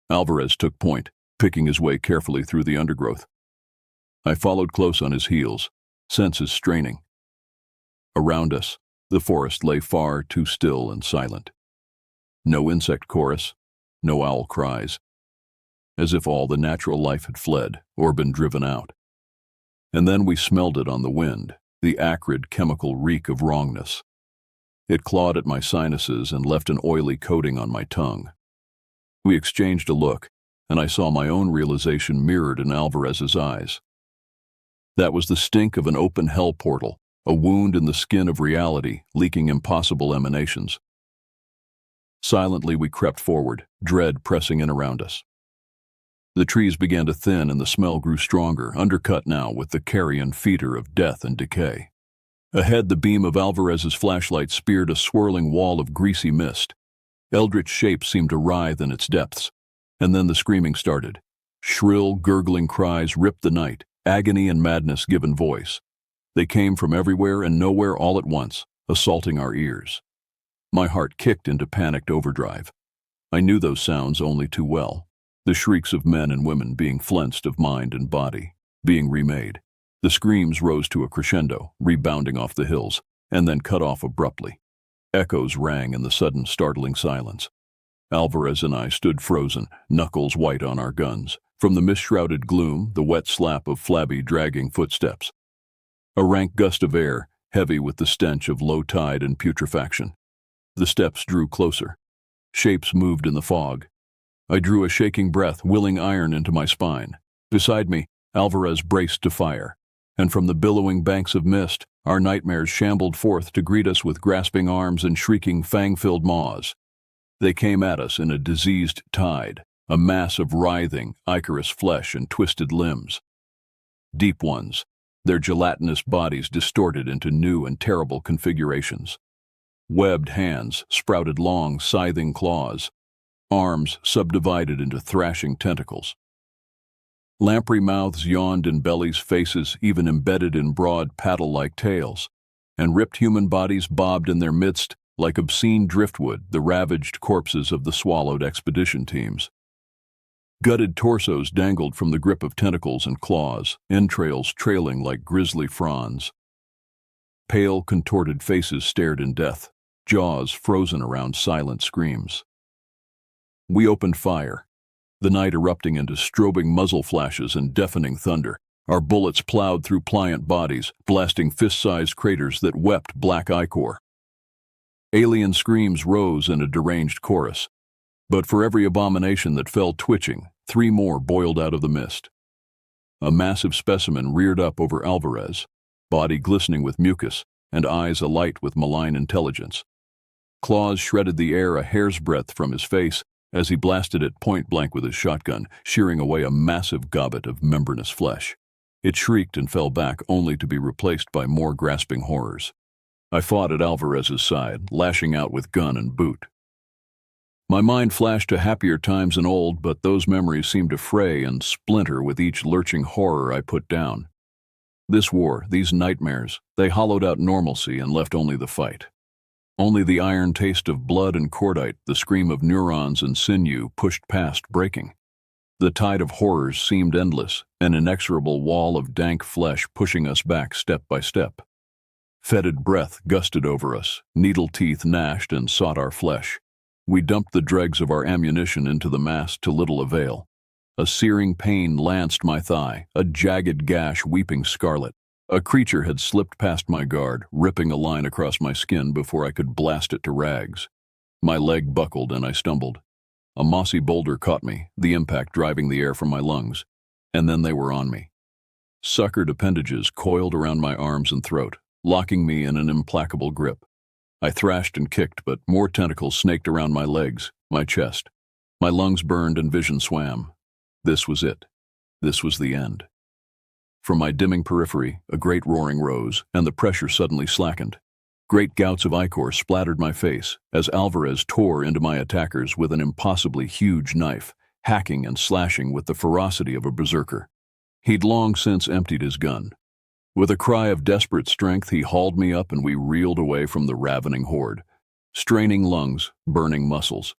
Speaker 1: Alvarez took point, picking his way carefully through the undergrowth. I followed close on his heels, senses straining. Around us, the forest lay far too still and silent. No insect chorus, no owl cries, as if all the natural life had fled or been driven out. And then we smelled it on the wind, the acrid chemical reek of wrongness. It clawed at my sinuses and left an oily coating on my tongue. We exchanged a look, and I saw my own realization mirrored in Alvarez's eyes. That was the stink of an open hell portal, a wound in the skin of reality, leaking impossible emanations. Silently we crept forward, dread pressing in around us. The trees began to thin and the smell grew stronger, undercut now with the carrion feeder of death and decay. Ahead, the beam of Alvarez's flashlight speared a swirling wall of greasy mist. Eldritch shapes seemed to writhe in its depths. And then the screaming started. Shrill, gurgling cries ripped the night, agony and madness given voice. They came from everywhere and nowhere all at once, assaulting our ears. My heart kicked into panicked overdrive. I knew those sounds only too well. The shrieks of men and women being flensed of mind and body, being remade. The screams rose to a crescendo, rebounding off the hills, and then cut off abruptly. Echoes rang in the sudden startling silence. Alvarez and I stood frozen, knuckles white on our guns. From the mist-shrouded gloom, the wet slap of flabby, dragging footsteps. A rank gust of air, heavy with the stench of low tide and putrefaction. The steps drew closer. Shapes moved in the fog. I drew a shaking breath, willing iron into my spine. Beside me, Alvarez braced to fire. And from the billowing banks of mist, our nightmares shambled forth to greet us with grasping arms and shrieking fang-filled maws. They came at us in a diseased tide, a mass of writhing, ichorous flesh and twisted limbs. Deep ones, their gelatinous bodies distorted into new and terrible configurations. Webbed hands sprouted long, scything claws. Arms subdivided into thrashing tentacles. Lamprey mouths yawned in bellies, faces even embedded in broad, paddle-like tails, and ripped human bodies bobbed in their midst like obscene driftwood, the ravaged corpses of the swallowed expedition teams. Gutted torsos dangled from the grip of tentacles and claws, entrails trailing like grisly fronds. Pale, contorted faces stared in death, jaws frozen around silent screams. We opened fire, the night erupting into strobing muzzle flashes and deafening thunder. Our bullets plowed through pliant bodies, blasting fist-sized craters that wept black ichor. Alien screams rose in a deranged chorus, but for every abomination that fell twitching, 3 more boiled out of the mist. A massive specimen reared up over Alvarez, body glistening with mucus and eyes alight with malign intelligence. Claws shredded the air a hair's breadth from his face as he blasted it point-blank with his shotgun, shearing away a massive gobbet of membranous flesh. It shrieked and fell back only to be replaced by more grasping horrors. I fought at Alvarez's side, lashing out with gun and boot. My mind flashed to happier times than old, but those memories seemed to fray and splinter with each lurching horror I put down. This war, these nightmares, they hollowed out normalcy and left only the fight. Only the iron taste of blood and cordite, the scream of neurons and sinew pushed past breaking. The tide of horrors seemed endless, an inexorable wall of dank flesh pushing us back step by step. Fetid breath gusted over us, needle teeth gnashed and sought our flesh. We dumped the dregs of our ammunition into the mass to little avail. A searing pain lanced my thigh, a jagged gash weeping scarlet. A creature had slipped past my guard, ripping a line across my skin before I could blast it to rags. My leg buckled and I stumbled. A mossy boulder caught me, the impact driving the air from my lungs, and then they were on me. Suckered appendages coiled around my arms and throat, locking me in an implacable grip. I thrashed and kicked, but more tentacles snaked around my legs, my chest. My lungs burned and vision swam. This was it. This was the end. From my dimming periphery, a great roaring rose, and the pressure suddenly slackened. Great gouts of ichor splattered my face as Alvarez tore into my attackers with an impossibly huge knife, hacking and slashing with the ferocity of a berserker. He'd long since emptied his gun. With a cry of desperate strength, he hauled me up and we reeled away from the ravening horde. Straining lungs, burning muscles.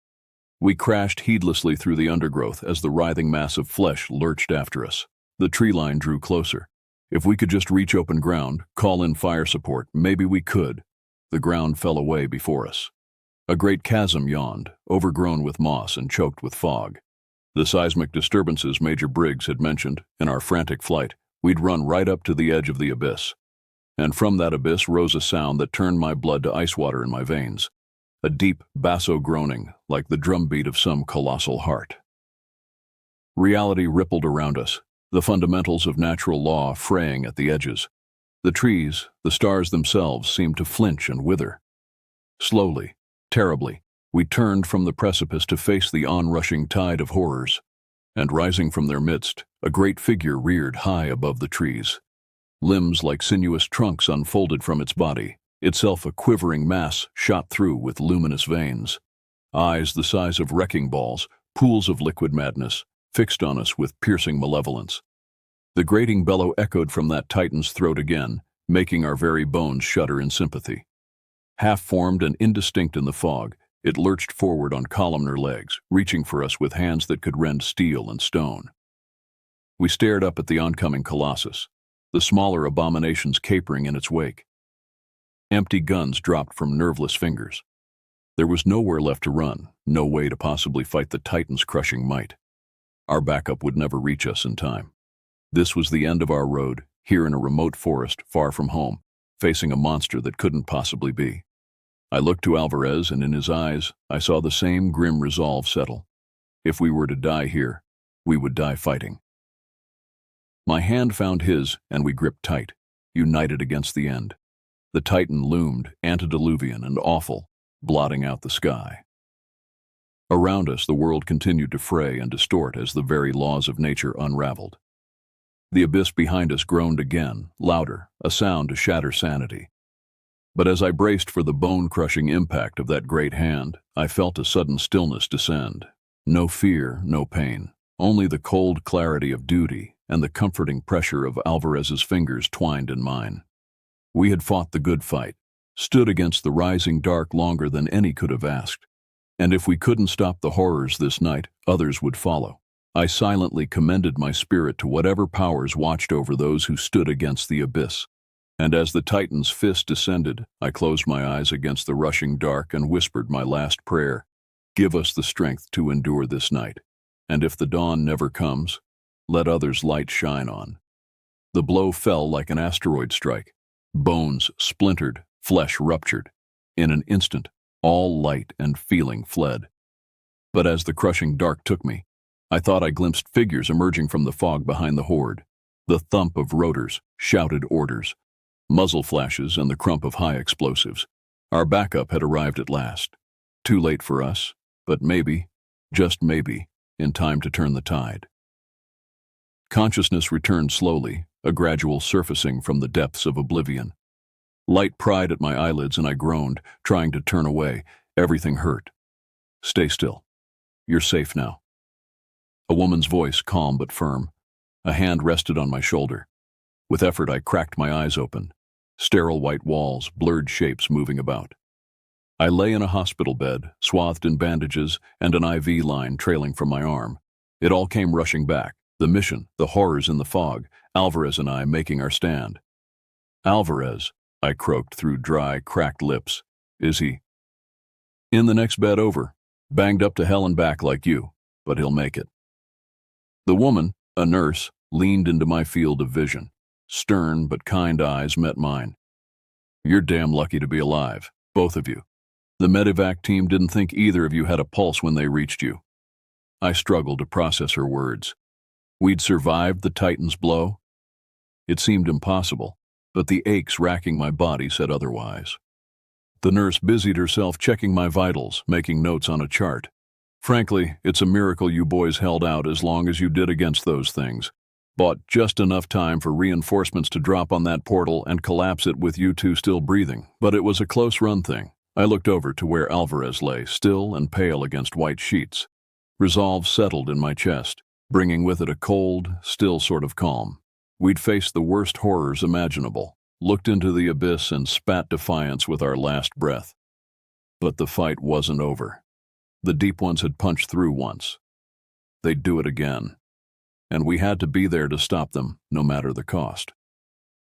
Speaker 1: We crashed heedlessly through the undergrowth as the writhing mass of flesh lurched after us. The tree line drew closer. If we could just reach open ground, call in fire support, maybe we could. The ground fell away before us. A great chasm yawned, overgrown with moss and choked with fog. The seismic disturbances Major Briggs had mentioned in our frantic flight, we'd run right up to the edge of the abyss. And from that abyss rose a sound that turned my blood to ice water in my veins. A deep, basso groaning, like the drumbeat of some colossal heart. Reality rippled around us, the fundamentals of natural law fraying at the edges. The trees, the stars themselves, seemed to flinch and wither. Slowly, terribly, we turned from the precipice to face the onrushing tide of horrors. And rising from their midst, a great figure reared high above the trees. Limbs like sinuous trunks unfolded from its body, itself a quivering mass shot through with luminous veins. Eyes the size of wrecking balls, pools of liquid madness, fixed on us with piercing malevolence. The grating bellow echoed from that titan's throat again, making our very bones shudder in sympathy. Half-formed and indistinct in the fog, it lurched forward on columnar legs, reaching for us with hands that could rend steel and stone. We stared up at the oncoming colossus, the smaller abominations capering in its wake. Empty guns dropped from nerveless fingers. There was nowhere left to run, no way to possibly fight the titan's crushing might. Our backup would never reach us in time. This was the end of our road, here in a remote forest far from home, facing a monster that couldn't possibly be. I looked to Alvarez, and in his eyes, I saw the same grim resolve settle. If we were to die here, we would die fighting. My hand found his, and we gripped tight, united against the end. The titan loomed, antediluvian and awful, blotting out the sky. Around us, the world continued to fray and distort as the very laws of nature unraveled. The abyss behind us groaned again, louder, a sound to shatter sanity. But as I braced for the bone-crushing impact of that great hand, I felt a sudden stillness descend. No fear, no pain, only the cold clarity of duty and the comforting pressure of Alvarez's fingers twined in mine. We had fought the good fight, stood against the rising dark longer than any could have asked. And if we couldn't stop the horrors this night, others would follow. I silently commended my spirit to whatever powers watched over those who stood against the abyss. And as the titan's fist descended, I closed my eyes against the rushing dark and whispered my last prayer. Give us the strength to endure this night. And if the dawn never comes, let others' light shine on. The blow fell like an asteroid strike. Bones splintered, flesh ruptured. In an instant, all light and feeling fled. But as the crushing dark took me, I thought I glimpsed figures emerging from the fog behind the horde. The thump of rotors, shouted orders, muzzle flashes and the crump of high explosives. Our backup had arrived at last. Too late for us, but maybe, just maybe, in time to turn the tide. Consciousness returned slowly, a gradual surfacing from the depths of oblivion. Light pried at my eyelids and I groaned, trying to turn away. Everything hurt. Stay still. You're safe now. A woman's voice, calm but firm. A hand rested on my shoulder. With effort, I cracked my eyes open. Sterile white walls, blurred shapes moving about. I lay in a hospital bed, swathed in bandages, and an IV line trailing from my arm. It all came rushing back. The mission, the horrors in the fog, Alvarez and I making our stand. Alvarez, I croaked through dry, cracked lips. Is he? In the next bed over. Banged up to hell and back like you, but he'll make it. The woman, a nurse, leaned into my field of vision. Stern but kind eyes met mine. You're damn lucky to be alive, both of you. The medevac team didn't think either of you had a pulse when they reached you. I struggled to process her words. We'd survived the Titan's blow? It seemed impossible, but the aches racking my body said otherwise. The nurse busied herself checking my vitals, making notes on a chart. Frankly, it's a miracle you boys held out as long as you did against those things. Bought just enough time for reinforcements to drop on that portal and collapse it with you two still breathing, but it was a close-run thing. I looked over to where Alvarez lay, still and pale against white sheets. Resolve settled in my chest, bringing with it a cold, still sort of calm. We'd faced the worst horrors imaginable, looked into the abyss and spat defiance with our last breath. But the fight wasn't over. The deep ones had punched through once. They'd do it again. And we had to be there to stop them, no matter the cost.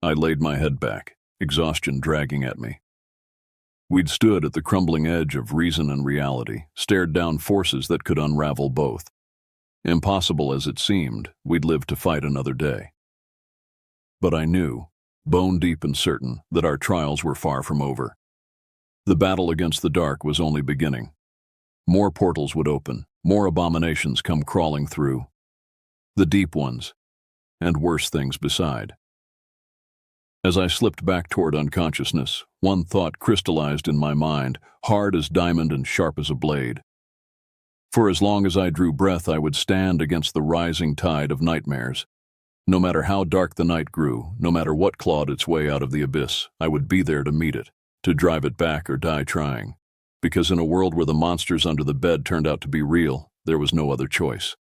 Speaker 1: I laid my head back, exhaustion dragging at me. We'd stood at the crumbling edge of reason and reality, stared down forces that could unravel both. Impossible as it seemed, we'd live to fight another day. But I knew, bone deep and certain, that our trials were far from over. The battle against the dark was only beginning. More portals would open, more abominations come crawling through. The deep ones, and worse things beside. As I slipped back toward unconsciousness, one thought crystallized in my mind, hard as diamond and sharp as a blade. For as long as I drew breath, I would stand against the rising tide of nightmares. No matter how dark the night grew, no matter what clawed its way out of the abyss, I would be there to meet it, to drive it back or die trying. Because in a world where the monsters under the bed turned out to be real, there was no other choice.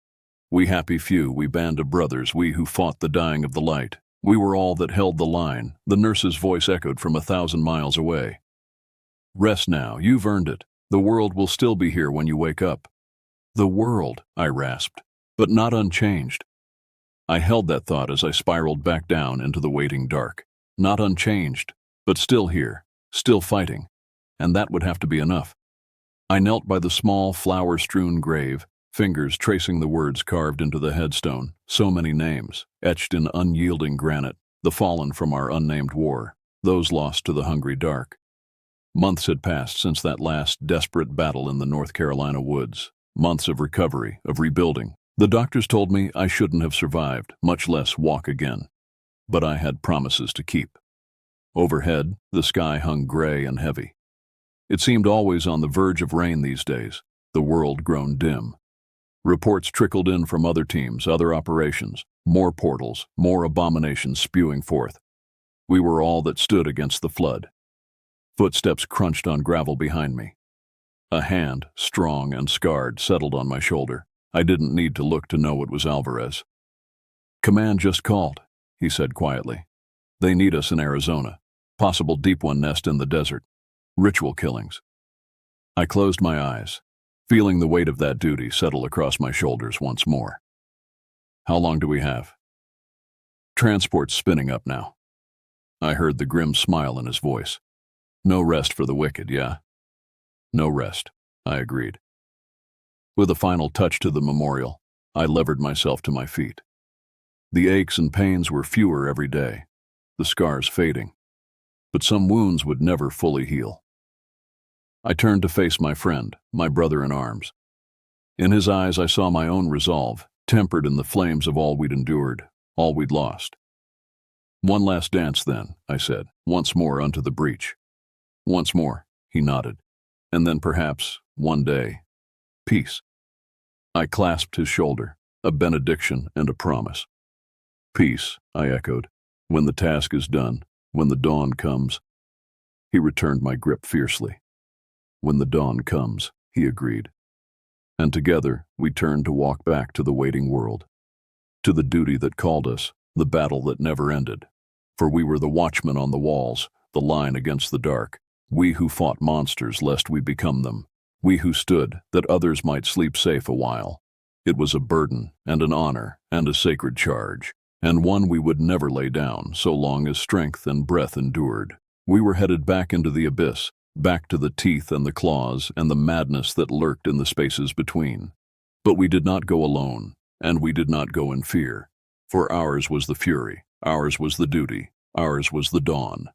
Speaker 1: We happy few, we band of brothers, we who fought the dying of the light. We were all that held the line, the nurse's voice echoed from 1,000 miles away. Rest now, you've earned it. The world will still be here when you wake up. The world, I rasped, but not unchanged. I held that thought as I spiraled back down into the waiting dark. Not unchanged, but still here, still fighting. And that would have to be enough. I knelt by the small, flower-strewn grave, fingers tracing the words carved into the headstone, so many names, etched in unyielding granite, the fallen from our unnamed war, those lost to the hungry dark. Months had passed since that last desperate battle in the North Carolina woods, months of recovery, of rebuilding. The doctors told me I shouldn't have survived, much less walk again. But I had promises to keep. Overhead, the sky hung gray and heavy. It seemed always on the verge of rain these days, the world grown dim. Reports trickled in from other teams, other operations, more portals, more abominations spewing forth. We were all that stood against the flood. Footsteps crunched on gravel behind me. A hand, strong and scarred, settled on my shoulder. I didn't need to look to know it was Alvarez. Command just called, he said quietly. They need us in Arizona. Possible deep one nest in the desert. Ritual killings. I closed my eyes, feeling the weight of that duty settle across my shoulders once more. How long do we have? Transport's spinning up now. I heard the grim smile in his voice. No rest for the wicked, yeah? No rest, I agreed. With a final touch to the memorial, I levered myself to my feet. The aches and pains were fewer every day, the scars fading. But some wounds would never fully heal. I turned to face my friend, my brother in arms. In his eyes I saw my own resolve, tempered in the flames of all we'd endured, all we'd lost. One last dance then, I said, once more unto the breach. Once more, he nodded. And then perhaps, one day, peace. I clasped his shoulder, a benediction and a promise. Peace, I echoed, when the task is done, when the dawn comes. He returned my grip fiercely. When the dawn comes, he agreed. And together we turned to walk back to the waiting world, to the duty that called us, the battle that never ended. For we were the watchmen on the walls, the line against the dark, We who fought monsters lest we become them. We who stood that others might sleep safe a while. It was a burden and an honor and a sacred charge, and one we would never lay down so long as strength and breath endured. We were headed back into the abyss, back to the teeth and the claws and the madness that lurked in the spaces between. But we did not go alone, and we did not go in fear. For ours was the fury, ours was the duty, ours was the dawn.